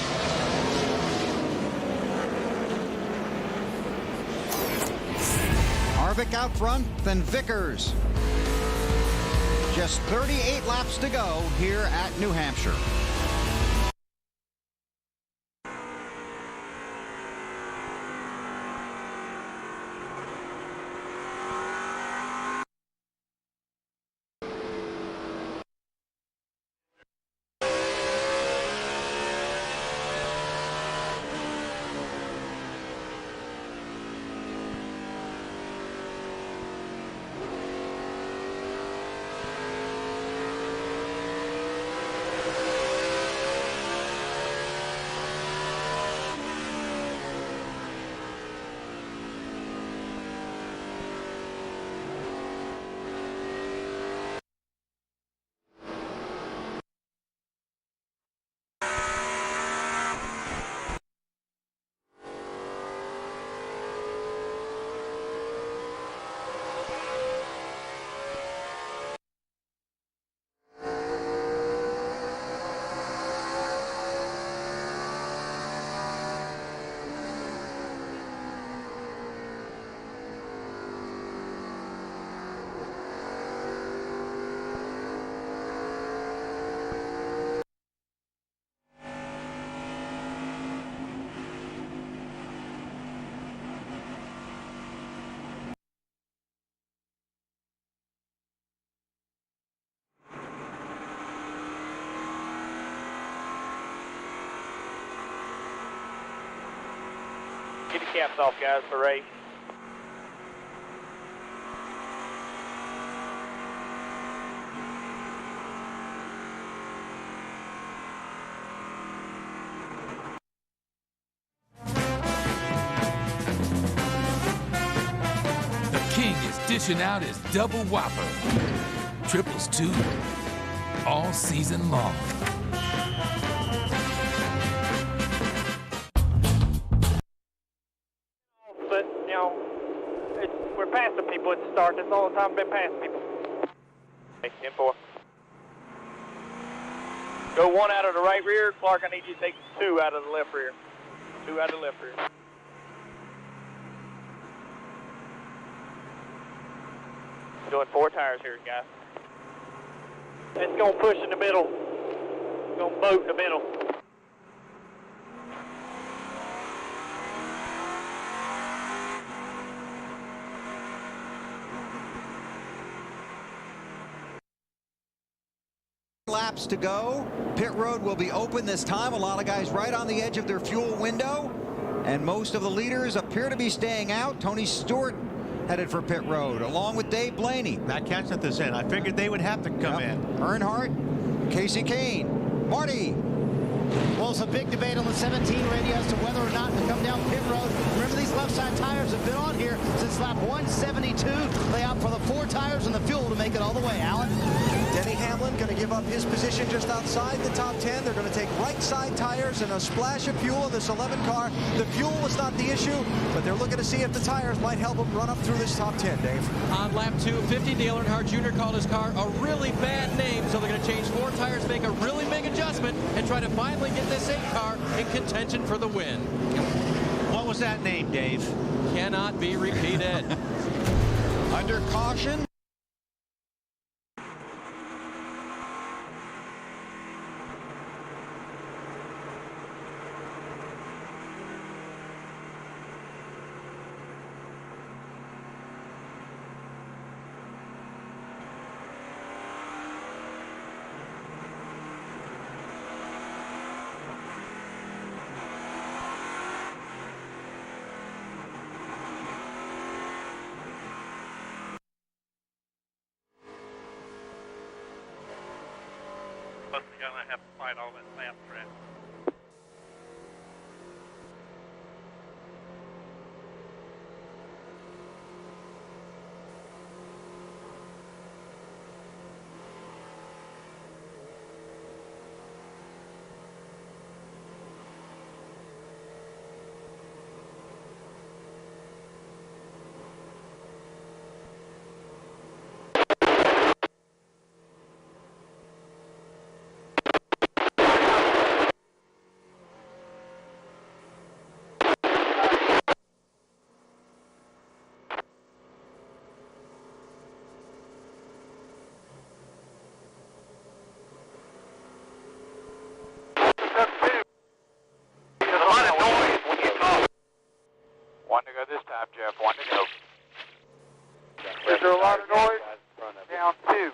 Harvick out front, then Vickers. Just 38 laps to go here at New Hampshire. caps off, guys, for race. The king is dishing out his double whopper. Triples too, all season long. But, you know, we're passing people at the start. That's all the time we've been passing people. 10-4. Go 1 out of the right rear. Clark, I need you to take 2 out of the left rear. 2 out of the left rear. Doing 4 tires here, guys. It's going to push in the middle. It's going to boat in the middle. Laps to go. Pit road will be open this time. A lot of guys right on the edge of their fuel window. And most of the leaders appear to be staying out. Tony Stewart headed for pit road, along with Dave Blaney. Matt Kenseth is in. I figured they would have to come in. Earnhardt, Casey Kane, Marty. Well, it's a big debate on the 17 radio as to whether or not to come down pit road. Remember, these left side tires have been on here since lap 172. They opt for the 4 tires and the fuel to make it all the way. Alan? Denny Hamlin going to give up his position just outside the top 10. They're going to take right side tires and a splash of fuel in this 11 car. The fuel was not the issue, but they're looking to see if the tires might help them run up through this top 10, Dave. On lap 250, Dale Earnhardt Jr. called his car a really bad name, so they're going to change 4 tires, make a really big adjustment, and try to finally get this 8 car in contention for the win. What was that name, Dave? Cannot be repeated. Under caution. Plus, we're going to have to fight all that lap track. One to go this time, Jeff. One to go. Is there a lot of noise? Down 2.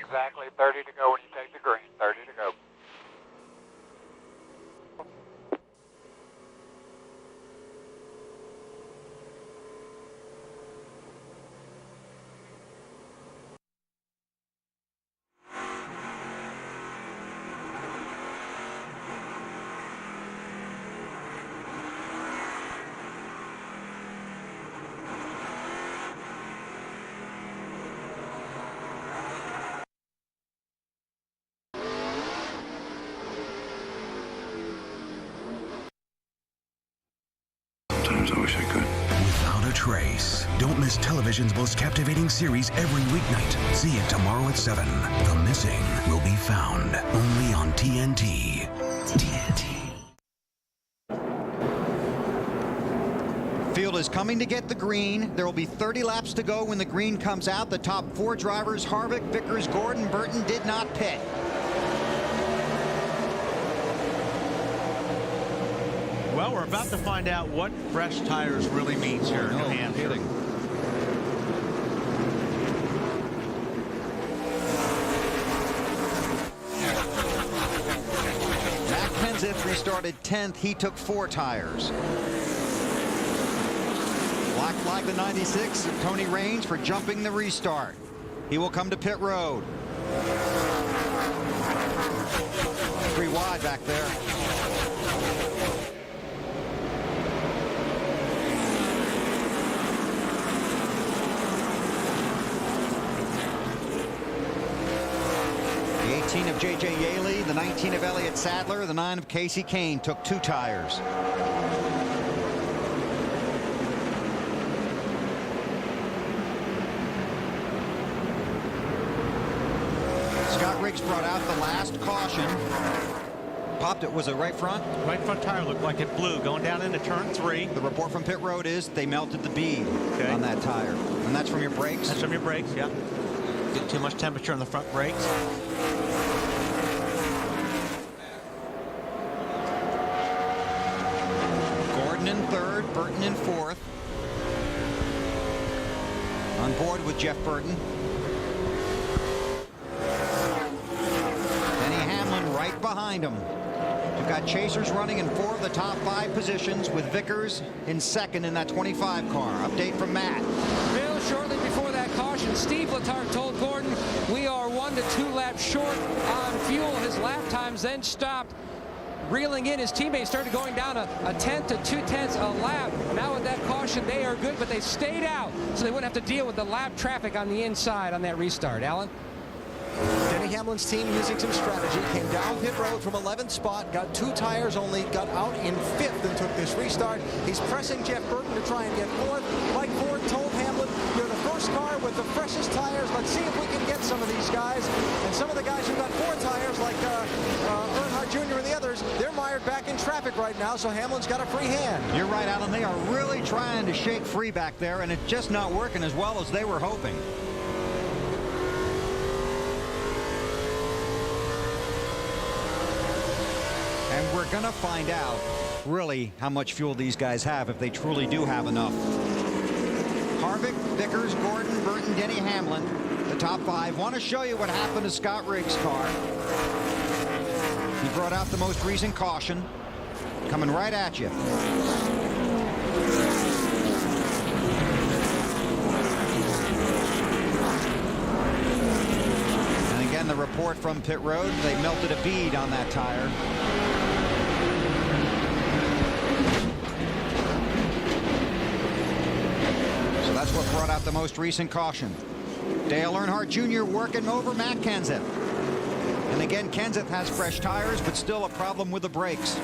Exactly 30 to go when you take the green. 30 to go. Sometimes I wish I could. Without a Trace. Don't miss television's most captivating series every weeknight. See it tomorrow at 7. The Missing will be found only on TNT. Field is coming to get the green. There will be 30 laps to go when the green comes out. The top 4 drivers, Harvick, Vickers, Gordon, Burton, did not pit. Well, we're about to find out what fresh tires really means here in New Hampshire. Matt Kenseth restarted 10th. He took 4 tires. Black flag the 96 of Tony Raines for jumping the restart. He will come to pit road. 3 wide back there. The 18 of J.J. Yaley, the 19 of Elliott Sadler, the 9 of Casey Kane took 2 tires. Scott Riggs brought out the last caution. Popped it. Was it right front? Right front tire looked like it blew going down into turn 3. The report from pit road is they melted the bead on that tire. And that's from your brakes? That's from your brakes, yeah. Get too much temperature on the front brakes. Gordon in 3rd, Burton in 4th. On board with Jeff Burton. Denny Hamlin right behind him. We've got chasers running in 4 of the top 5 positions, with Vickers in 2nd in that 25 car. Update from Matt. Real shortly before that caution, Steve Letarte told Gordon, we are 1 to 2 laps short on fuel. His lap times then stopped. Reeling in, his teammates started going down a 1/10 to 2/10 a lap. Now with that caution, they are good, but they stayed out, so they wouldn't have to deal with the lap traffic on the inside on that restart. Alan? Denny Hamlin's team using some strategy came down pit road from 11th spot, got 2 tires only, got out in 5th and took this restart. He's pressing Jeff Burton to try and get 4th. Mike Ford told Hamlin, you're the first car with the freshest tires. Let's see if we can get some of these guys. And some of the guys who got 4 tires, like Earnhardt Jr. and the others, they're mired back in traffic right now, so Hamlin's got a free hand. You're right, Alan. They are really trying to shake free back there, and it's just not working as well as they were hoping. And we're going to find out really how much fuel these guys have, if they truly do have enough. Harvick, Vickers, Gordon, Burton, Denny Hamlin, the top 5. Want to show you what happened to Scott Riggs' car. He brought out the most recent caution, coming right at you. And again, the report from pit road, they melted a bead on that tire. So that's what brought out the most recent caution. Dale Earnhardt Jr. working over Matt Kenseth. And again, Kenseth has fresh tires, but still a problem with the brakes.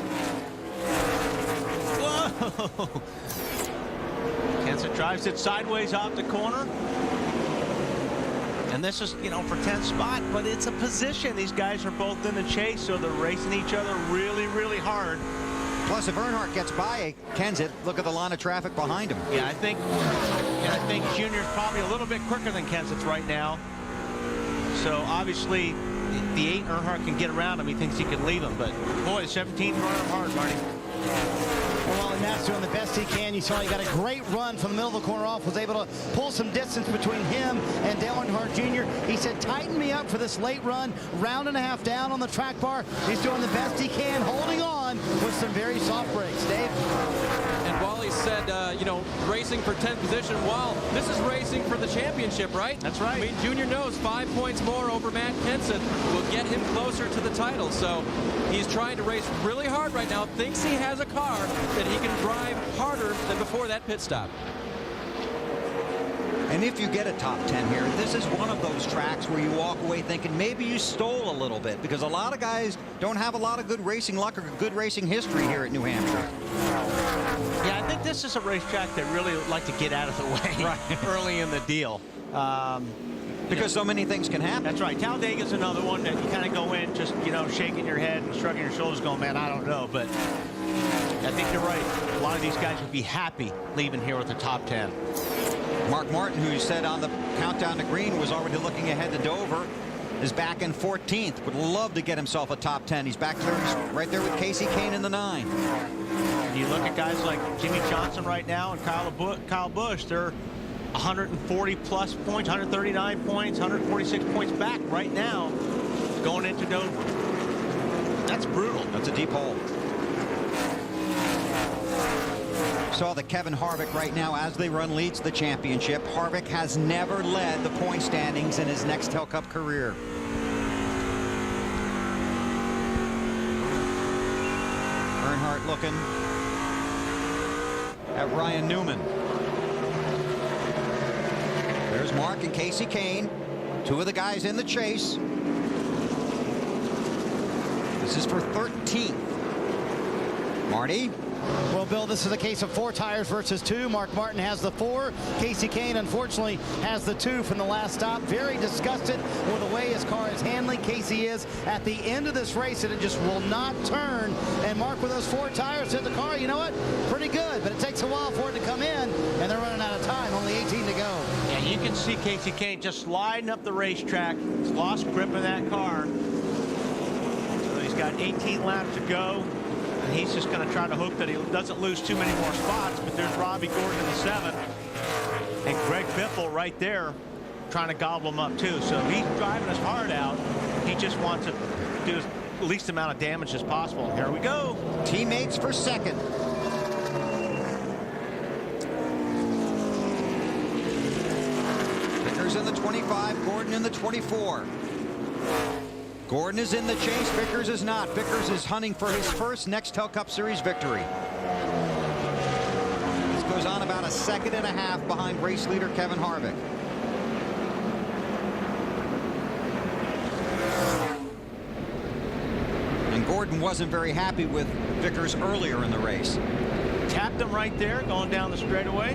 Whoa! Kenseth drives it sideways off the corner. And this is, you know, for 10th spot, but it's a position. These guys are both in the chase, so they're racing each other really, really hard. Plus, if Earnhardt gets by Kenseth, look at the line of traffic behind him. Yeah, I think Junior's probably a little bit quicker than Kenseth right now. So obviously, the 8 Earnhardt can get around him. He thinks he can leave him, but boy, 17 running him hard, Marty. Well, and Matt's doing the best he can. You saw he got a great run from the middle of the corner off, was able to pull some distance between him and Dale Earnhardt Jr. He said, tighten me up for this late run, round and a half down on the track bar. He's doing the best he can, holding on with some very soft brakes. Dave? And Wally said, you know, racing for 10th position. While this is racing for the championship, right? That's right. I mean, Junior knows 5 points more over Matt Kenseth will get him closer to the title. So he's trying to race really hard right now. Thinks he has a car that he can drive harder than before that pit stop. And if you get a top 10 here, this is one of those tracks where you walk away thinking maybe you stole a little bit, because a lot of guys don't have a lot of good racing luck or good racing history here at New Hampshire. Yeah, I think this is a racetrack that really would like to get out of the way early in the deal. Because so many things can happen. That's right. Talladega's another one that you kind of go in just, shaking your head and shrugging your shoulders going, man, I don't know. But I think you're right. A lot of these guys would be happy leaving here with the top 10. Mark Martin, who said on the countdown to green was already looking ahead to Dover, is back in 14th. Would love to get himself a top 10. He's back there. He's right there with Casey Kane in the 9. You look at guys like Jimmy Johnson right now and Kyle Busch. They're 140 plus points, 139 points, 146 points back right now going into Dover. That's brutal. That's a deep hole. Saw that Kevin Harvick right now, as they run, leads the championship. Harvick has never led the point standings in his Nextel Cup career. Earnhardt looking at Ryan Newman. There's Mark and Casey Kane, two of the guys in the chase. This is for 13th. Marty? Well, Bill, this is a case of 4 tires versus 2. Mark Martin has the 4. Casey Kane, unfortunately, has the 2 from the last stop. Very disgusted with the way his car is handling. Casey is at the end of this race, and it just will not turn. And Mark, with those 4 tires in the car, you know what? Pretty good, but it takes a while for it to come in, and they're running out of time. Only 18 to go. Yeah, you can see Casey Kane just sliding up the racetrack. He's lost grip of that car. So he's got 18 laps to go. And he's just going to try to hope that he doesn't lose too many more spots. But there's Robbie Gordon in the 7th. And Greg Biffle right there trying to gobble him up, too. So he's driving his heart out. He just wants to do the least amount of damage as possible. Here we go. Teammates for 2nd. Vickers in the 25, Gordon in the 24. Gordon is in the chase. Vickers is not. Vickers is hunting for his first Nextel Cup Series victory. This goes on about a 1.5 seconds behind race leader Kevin Harvick. And Gordon wasn't very happy with Vickers earlier in the race. Tapped him right there going down the straightaway.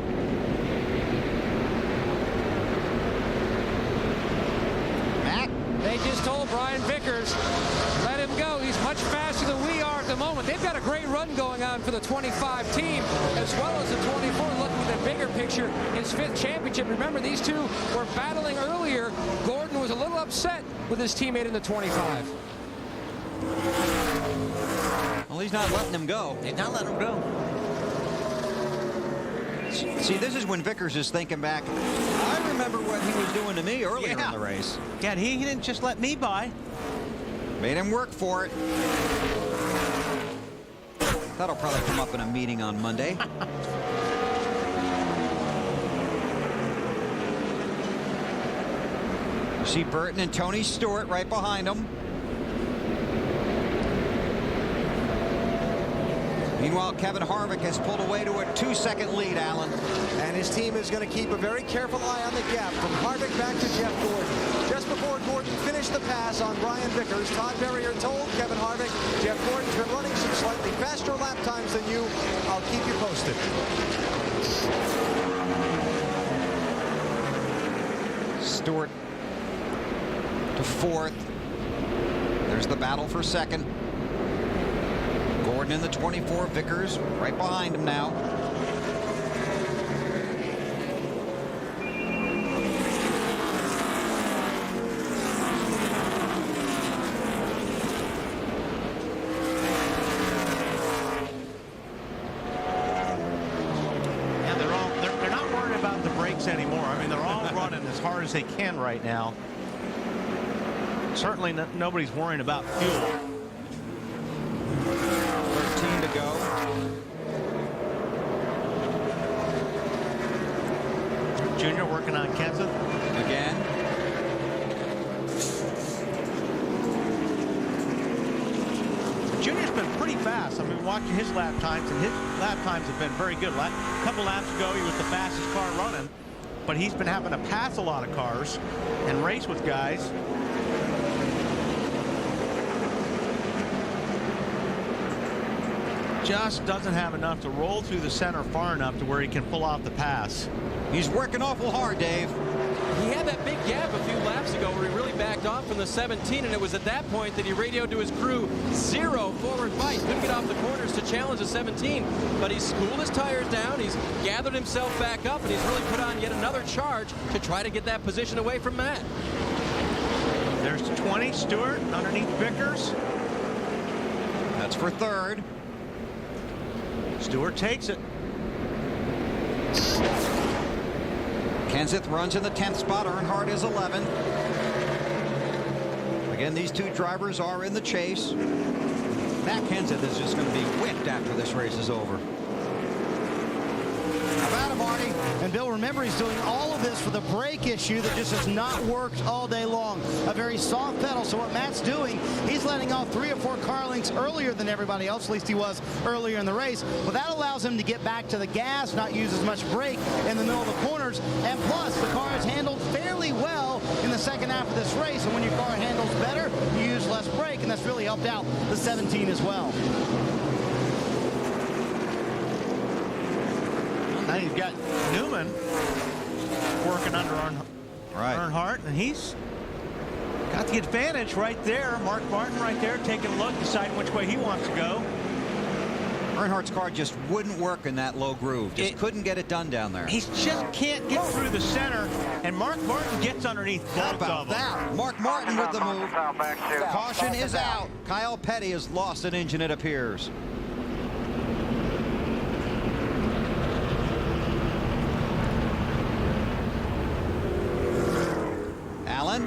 They just told Brian Vickers, let him go. He's much faster than we are at the moment. They've got a great run going on for the 25 team, as well as the 24. Looking at the bigger picture, his 5th championship. Remember, these two were battling earlier. Gordon was a little upset with his teammate in the 25. Well, he's not letting him go. He's not letting him go. See, this is when Vickers is thinking back. I remember what he was doing to me earlier in the race. Yeah, he didn't just let me by. Made him work for it. That'll probably come up in a meeting on Monday. You see Burton and Tony Stewart right behind him. Meanwhile, Kevin Harvick has pulled away to a 2-second lead, Alan. And his team is going to keep a very careful eye on the gap from Harvick back to Jeff Gordon. Just before Gordon finished the pass on Brian Vickers, Todd Berrier told Kevin Harvick, Jeff Gordon's been running some slightly faster lap times than you. I'll keep you posted. Stewart to 4th. There's the battle for 2nd. Gordon in the 24, Vickers right behind him now. Yeah, they're not worried about the brakes anymore. I mean, they're all running as hard as they can right now. Certainly nobody's worrying about fuel. 13 to go. Junior working on Kenseth. Again. Junior's been pretty fast. I mean, watching his lap times, and his lap times have been very good. A couple laps ago, he was the fastest car running, but he's been having to pass a lot of cars and race with guys. Just doesn't have enough to roll through the center far enough to where he can pull off the pass. He's working awful hard, Dave. He had that big gap a few laps ago where he really backed off from the 17, and it was at that point that he radioed to his crew, 0 forward fight. Couldn't get off the corners to challenge the 17, but he's cooled his tires down, he's gathered himself back up, and he's really put on yet another charge to try to get that position away from Matt. There's 20, Stewart underneath Vickers. That's for third. Stewart takes it. Kenseth runs in the 10th spot. Earnhardt is 11th. Again, these two drivers are in the chase. Matt Kenseth is just going to be whipped after this race is over. How about him, Marty? And Bill, remember, he's doing all of this for the brake issue that just has not worked all day long. A very soft pedal. So what Matt's doing, he's letting off 3 or 4 car lengths earlier than everybody else, at least he was earlier in the race. But that allows him to get back to the gas, not use as much brake in the middle of the corners. And plus, the car is handled fairly well in the second half of this race. And when your car handles better, you use less brake, and that's really helped out the 17 as well. Now you've got Newman working under Earnhardt, and he's got the advantage right there. Mark Martin right there taking a look, deciding which way he wants to go. Earnhardt's car just wouldn't work in that low groove. Just couldn't get it done down there. He just can't get through the center, and Mark Martin gets underneath both of them. That? Mark Martin with the move. Caution is out. Kyle Petty has lost an engine, it appears. Allen.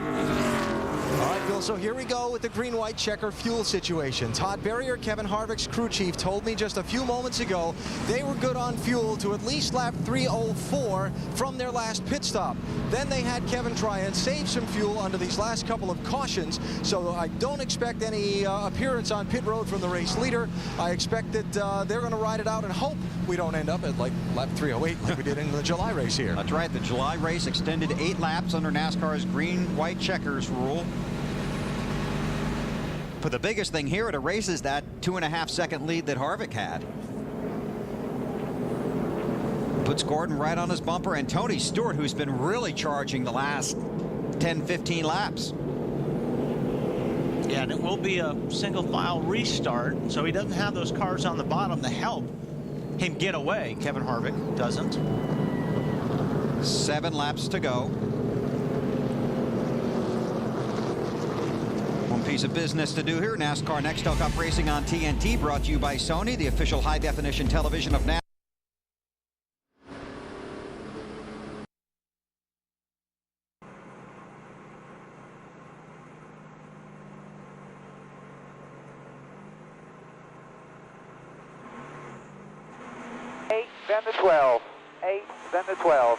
All right, Bill, so here we go with the green-white checker fuel situation. Todd Berrier, Kevin Harvick's crew chief, told me just a few moments ago they were good on fuel to at least lap 304 from their last pit stop. Then they had Kevin try and save some fuel under these last couple of cautions, so I don't expect any appearance on pit road from the race leader. I expect that they're going to ride it out and hope we don't end up at like lap 308 like we did in the July race here. That's right. The July race extended 8 laps under NASCAR's green-white checkers rule. But the biggest thing here at a race is that 2.5-second lead that Harvick had. Puts Gordon right on his bumper, and Tony Stewart, who's been really charging the last 10-15 laps. Yeah, and it will be a single file restart, so he doesn't have those cars on the bottom to help him get away. Kevin Harvick doesn't. 7 laps to go. One piece of business to do here. NASCAR Nextel Cup Racing on TNT, brought to you by Sony, the official high-definition television of NASCAR. Then the 12. 8, then the 12.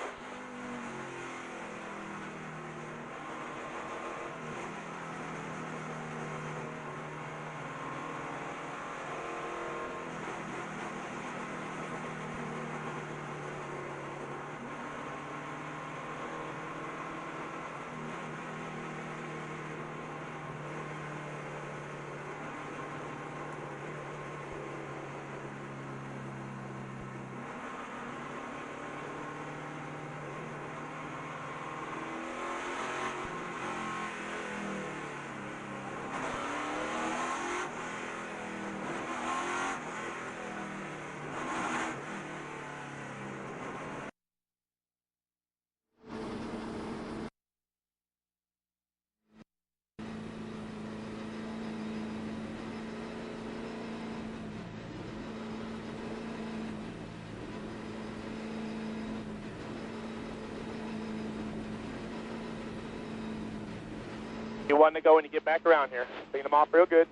You want to go when you get back around here. Clean them off real good.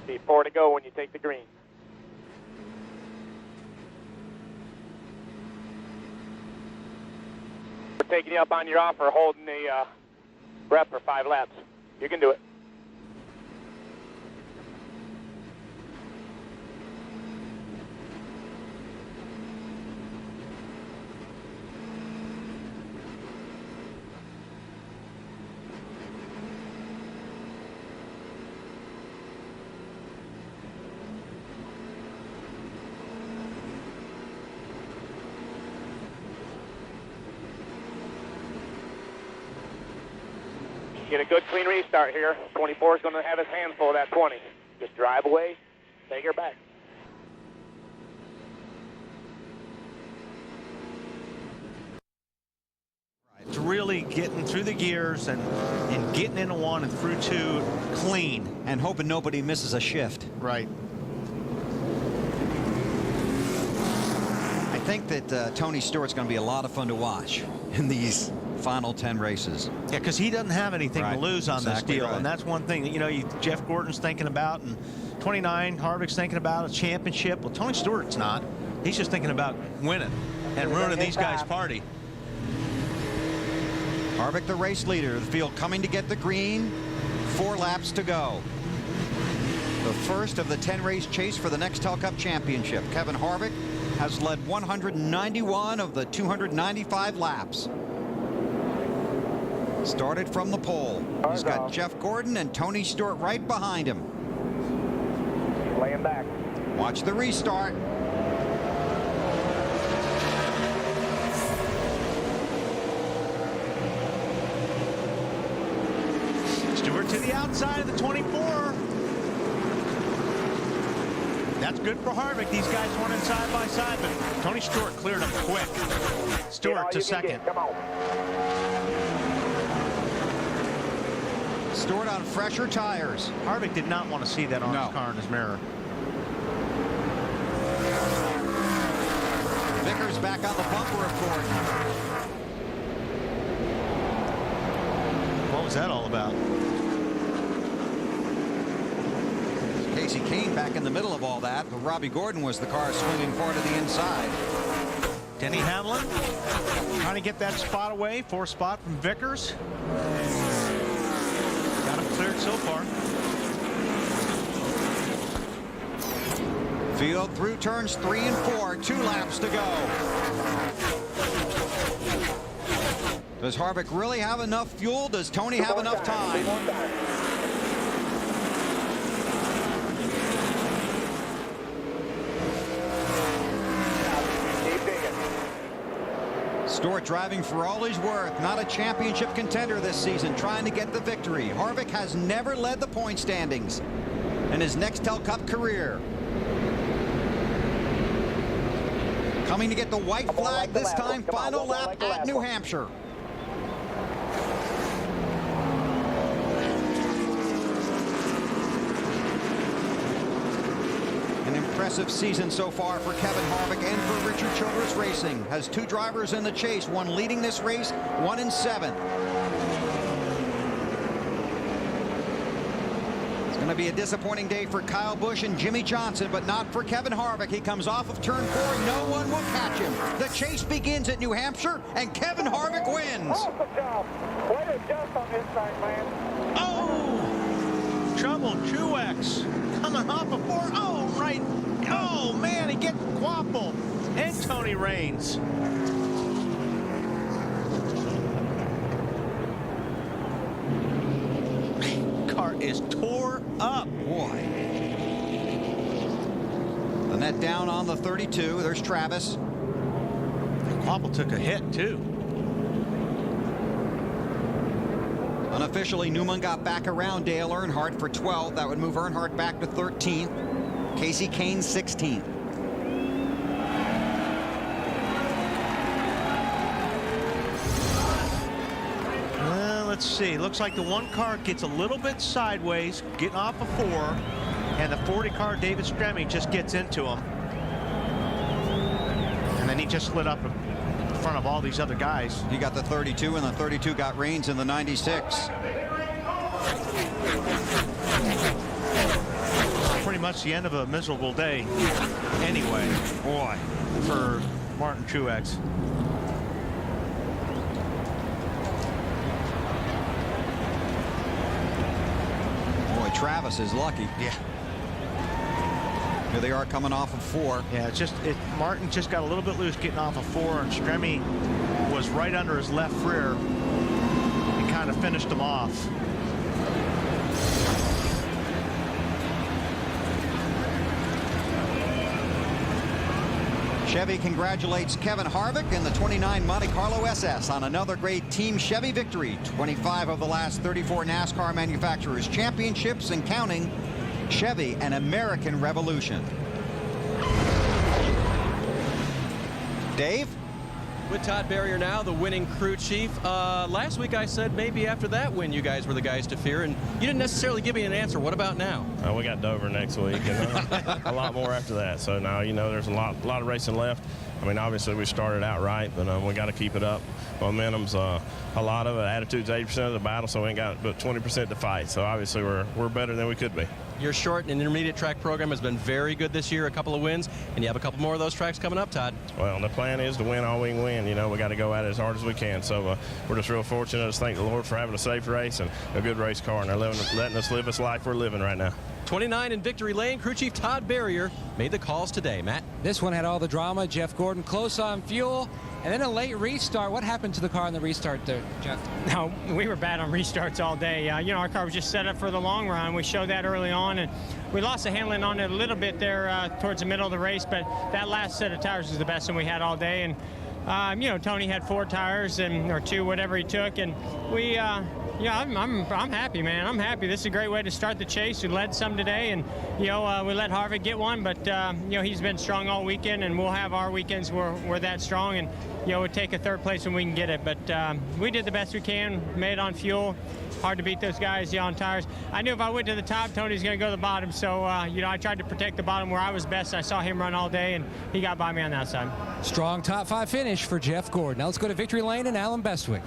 Be 4 to go when you take the green. Taking you up on your offer, holding the rep for 5 laps. You can do it. Get a good, clean restart here. 24 is going to have his hands full of that 20. Just drive away, take her back. It's really getting through the gears and getting into one and through two clean. And hoping nobody misses a shift. Right. I think that Tony Stewart's going to be a lot of fun to watch in these final 10 races. Yeah, because he doesn't have anything to lose on this deal. Right. And that's one thing that, you know, Jeff Gordon's thinking about, and 29, Harvick's thinking about a championship. Well, Tony Stewart's not. He's just thinking about winning and ruining these guys' party. Harvick, the race leader. The field coming to get the green. 4 laps to go. The first of the 10-race chase for the Nextel Cup Championship. Kevin Harvick has led 191 of the 295 laps. Started from the pole. He's got Jeff Gordon and Tony Stewart right behind him. Laying back. Watch the restart. Stewart to the outside of the 24. That's good for Harvick. These guys running side by side, but Tony Stewart cleared him quick. Stewart to second. Come on. Stewart on fresher tires. Harvick did not want to see that on his car in his mirror. Vickers back on the bumper of Gordon. What was that all about? Casey Kane back in the middle of all that, but Robbie Gordon was the car swinging far to the inside. Denny Hamlin trying to get that spot away. 4th spot from Vickers. Got him cleared so far. Field through turns 3 and 4. 2 laps to go. Does Harvick really have enough fuel? Does Tony have enough time? Stewart driving for all he's worth. Not a championship contender this season, trying to get the victory. Harvick has never led the point standings in his Nextel Cup career. Coming to get the white flag this time. Final lap at New Hampshire. An impressive season so far for Kevin Harvick and for Richard Childress Racing. Has 2 drivers in the chase, one leading this race, 1 in 7th. It's going to be a disappointing day for Kyle Busch and Jimmy Johnson, but not for Kevin Harvick. He comes off of turn 4. No one will catch him. The chase begins at New Hampshire, and Kevin Harvick wins. Awesome job. Way to jump on this thing, man. Oh! Trouble. Truex coming off of 4. Oh, right. Oh, man, he gets Quapple and Tony Raines. Car is tore up. Boy. The net down on the 32. There's Travis. Quapple took a hit, too. Unofficially, Newman got back around Dale Earnhardt for 12th. That would move Earnhardt back to 13th. Casey Kane 16th. Let's see. Looks like the 1 car gets a little bit sideways, getting off of 4, and the 40 car, David Stremme, just gets into him. And then he just slid up in front of all these other guys. He got the 32, and the 32 got Raines in the 96. Pretty much the end of a miserable day anyway, boy, for Martin Truex. Boy, Travis is lucky. Yeah. Here they are coming off of 4. Yeah, it's just Martin just got a little bit loose getting off of 4, and Stremme was right under his left rear and kind of finished him off. Chevy congratulates Kevin Harvick and the 29 Monte Carlo SS on another great Team Chevy victory. 25 of the last 34 NASCAR manufacturers championships and counting. Chevy, an American revolution. Dave? With Todd Berrier now, the winning crew chief. Last week I said maybe after that win you guys were the guys to fear, and you didn't necessarily give me an answer. What about now? We got Dover next week, and a lot more after that. So now, there's a lot of racing left. I mean, obviously we started out right, but we got to keep it up. Momentum's a lot of it. Attitude's 80% of the battle, so we ain't got but 20% to fight. So obviously we're better than we could be. Your short and intermediate track program has been very good this year, a couple of wins, and you have a couple more of those tracks coming up, Todd. Well, the plan is to win all we can win. We got to go at it as hard as we can. So we're just real fortunate. Just thank the Lord for having a safe race and a good race car, and they're letting us live this life we're living right now. 29 in victory lane. Crew chief Todd Berrier made the calls today. Matt? This one had all the drama. Jeff Gordon close on fuel, and then a late restart. What happened to the car in the restart there, Jeff? No, we were bad on restarts all day. Our car was just set up for the long run. We showed that early on, and we lost the handling on it a little bit there towards the middle of the race, but that last set of tires was the best one we had all day. And Tony had 4 tires or 2, whatever he took, and we. I'm happy, man. I'm happy. This is a great way to start the chase. We led some today, and we let Harvick get one, but he's been strong all weekend, and we'll have our weekends where we're that strong, and we'll take a 3rd place when we can get it. But we did the best we can, made on fuel. Hard to beat those guys on tires. I knew if I went to the top, Tony's going to go to the bottom, so I tried to protect the bottom where I was best. I saw him run all day, and he got by me on that side. Strong top 5 finish for Jeff Gordon. Now let's go to victory lane and Alan Bestwick.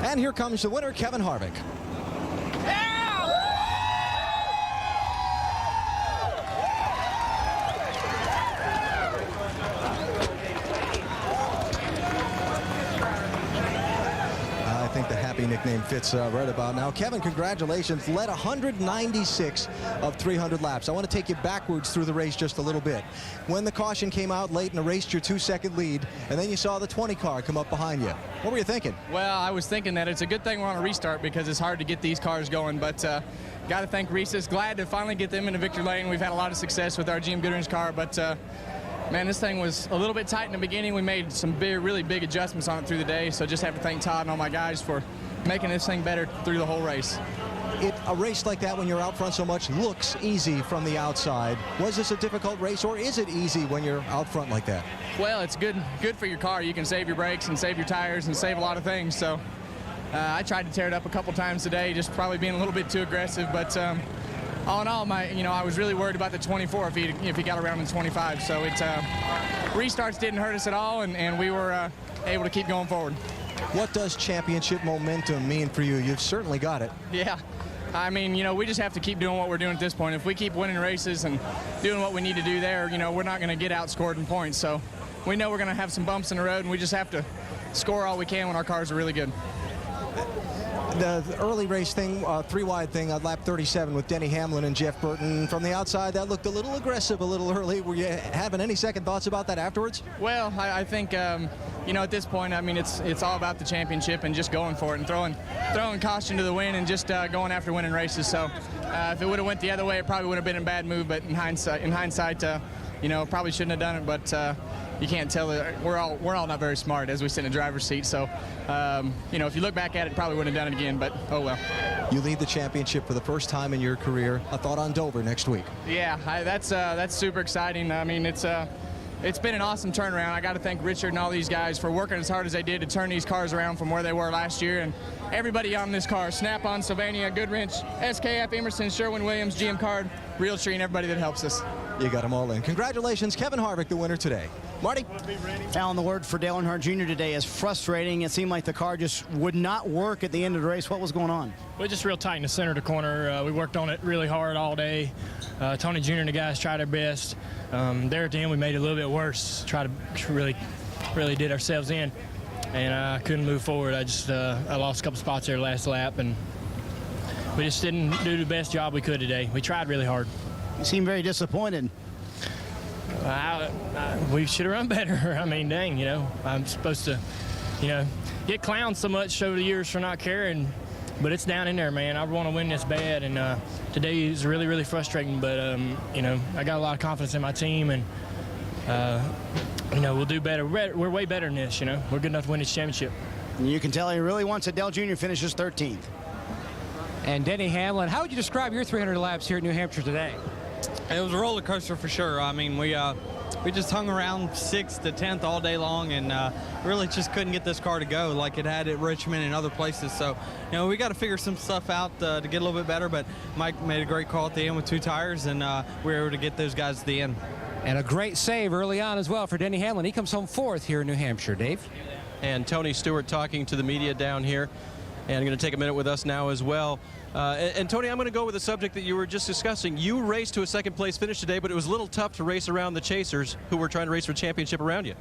And here comes the winner, Kevin Harvick. I think the happy nickname fits right about now. Kevin, congratulations. Led 196 of 300 laps. I want to take you backwards through the race just a little bit. When the caution came out late and erased your 2-second lead, and then you saw the 20 car come up behind you. What were you thinking? Well, I was thinking that it's a good thing we're on a restart because it's hard to get these cars going, but got to thank Reese's. Glad to finally get them into victory lane. We've had a lot of success with our GM Goodwrench car, but man, this thing was a little bit tight in the beginning. We made some really big adjustments on it through the day, so just have to thank Todd and all my guys for making this thing better through the whole race. A race like that, when you're out front so much, looks easy from the outside. Was this a difficult race, or is it easy when you're out front like that? Well, it's good for your car. You can save your brakes and save your tires and save a lot of things. So I tried to tear it up a couple times today, just probably being a little bit too aggressive. But all in all, I was really worried about the 24 if he got around in 25. So restarts didn't hurt us at all, and we were able to keep going forward. What does championship momentum mean for you? You've certainly got it. Yeah. I mean, we just have to keep doing what we're doing at this point. If we keep winning races and doing what we need to do there, we're not going to get outscored in points. So we know we're going to have some bumps in the road, and we just have to score all we can when our cars are really good. The early race thing, 3-wide thing, lap 37 with Denny Hamlin and Jeff Burton. From the outside, that looked a little aggressive, a little early. Were you having any second thoughts about that afterwards? Well, I think, at this point, I mean, it's all about the championship and just going for it and throwing caution to the wind and just going after winning races. So if it would have went the other way, it probably would have been a bad move. But in hindsight, probably shouldn't have done it. But you can't tell that we're all not very smart as we sit in the driver's seat. So, if you look back at it, probably wouldn't have done it again, but oh well. You lead the championship for the first time in your career. A thought on Dover next week? Yeah, that's super exciting. I mean, it's been an awesome turnaround. I got to thank Richard and all these guys for working as hard as they did to turn these cars around from where they were last year. And everybody on this car, Snap-on, Sylvania, Goodwrench, SKF, Emerson, Sherwin-Williams, GM Card, Realtree, and everybody that helps us. You got them all in. Congratulations, Kevin Harvick, the winner today. Marty? Alan, the word for Dale Earnhardt Jr. today is frustrating. It seemed like the car just would not work at the end of the race. What was going on? We're just real tight in the center of the corner. We worked on it really hard all day. Tony Jr. and the guys tried their best. There at the end, we made it a little bit worse. Tried to really did ourselves in, and I couldn't move forward. I lost a couple spots there last lap, and we just didn't do the best job we could today. We tried really hard. You seem very disappointed. We should have run better. I mean, dang, I'm supposed to, get clowned so much over the years for not caring, but it's down in there, man. I want to win this bad, and today is really, really frustrating, but, I got a lot of confidence in my team, and we'll do better. We're way better than this, We're good enough to win this championship. You can tell he really wants it. Dell Jr. finishes 13th. And Denny Hamlin, how would you describe your 300 laps here at New Hampshire today? It was a roller coaster for sure. I mean, we just hung around 6th to 10th all day long and really just couldn't get this car to go like it had at Richmond and other places. So, we got to figure some stuff out to get a little bit better. But Mike made a great call at the end with 2 tires, and we were able to get those guys at the end. And a great save early on as well for Denny Hamlin. He comes home 4th here in New Hampshire. Dave? And Tony Stewart talking to the media down here. And going to take a minute with us now as well. And Tony, I'm going to go with the subject that you were just discussing. You raced to a 2nd place finish today, but it was a little tough to race around the chasers who were trying to race for championship around you.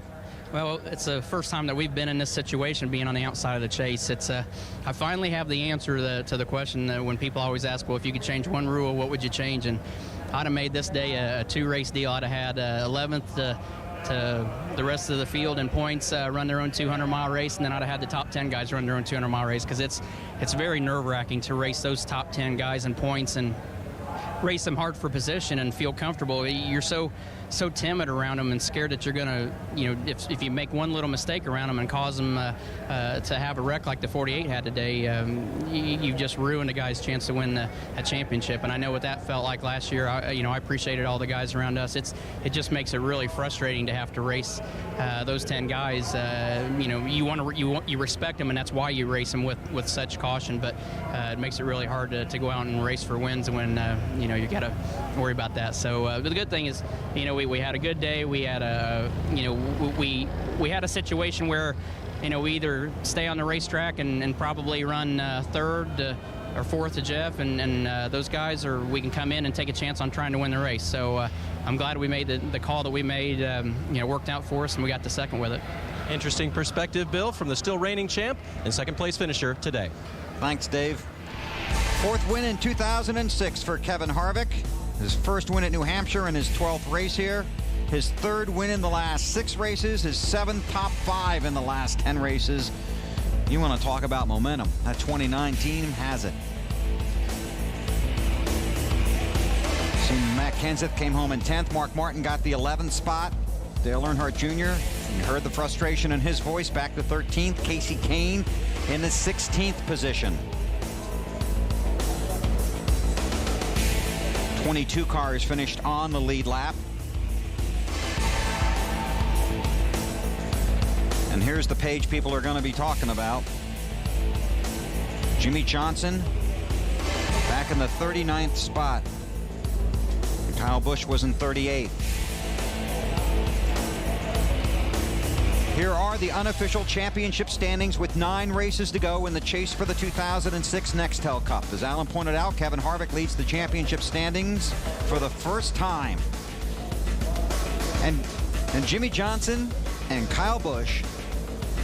Well, it's the first time that we've been in this situation, being on the outside of the chase. I finally have the answer to the question that when people always ask, well, if you could change one rule, what would you change? And I'd have made this day a 2-race deal. I'd have had 11th to the rest of the field in points, run their own 200-mile race, and then I'd have had the top 10 guys run their own 200-mile race, because it's very nerve-wracking to race those top 10 guys in points and race them hard for position and feel comfortable. You're so timid around them and scared that you're going to, if you make one little mistake around them and cause them to have a wreck like the 48 had today, you've just ruined a guy's chance to win a championship. And I know what that felt like last year. I appreciated all the guys around us. It just makes it really frustrating to have to race those 10 guys. You respect them, and that's why you race them with such caution. But it makes it really hard to go out and race for wins when you got to worry about that. So but the good thing is, we had a good day. We had we had a situation where, we either stay on the racetrack and probably run 3rd or 4th to Jeff and those guys, or we can come in and take a chance on trying to win the race. So I'm glad we made the call that we made. Worked out for us, and we got the 2nd with it. Interesting perspective, Bill, from the still reigning champ and 2nd place finisher today. Thanks, Dave. 4th win in 2006 for Kevin Harvick. His 1st win at New Hampshire and his 12th race here. His 3rd win in the last 6 races. His 7th top 5 in the last 10 races. You want to talk about momentum. That 2019 has it. See, Matt Kenseth came home in 10th. Mark Martin got the 11th spot. Dale Earnhardt Jr., you heard the frustration in his voice, back to 13th. Casey Kane in the 16th position. 22 cars finished on the lead lap. And here's the page people are going to be talking about. Jimmy Johnson back in the 39th spot. And Kyle Busch was in 38th. Here are the unofficial championship standings with 9 races to go in the chase for the 2006 Nextel Cup. As Alan pointed out, Kevin Harvick leads the championship standings for the first time. And Jimmy Johnson and Kyle Busch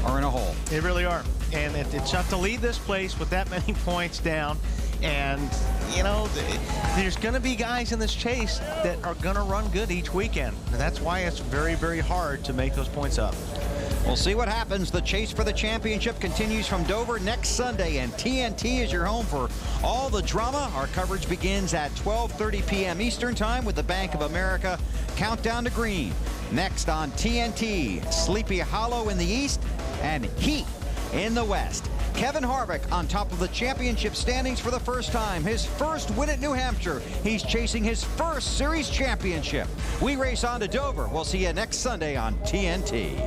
are in a hole. They really are. And it's tough to lead this place with that many points down. And, there's going to be guys in this chase that are going to run good each weekend. And that's why it's very, very hard to make those points up. We'll see what happens. The chase for the championship continues from Dover next Sunday, and TNT is your home for all the drama. Our coverage begins at 12:30 p.m. Eastern Time with the Bank of America Countdown to Green. Next on TNT, Sleepy Hollow in the east and Heat in the west. Kevin Harvick on top of the championship standings for the first time. His first win at New Hampshire. He's chasing his first series championship. We race on to Dover. We'll see you next Sunday on TNT.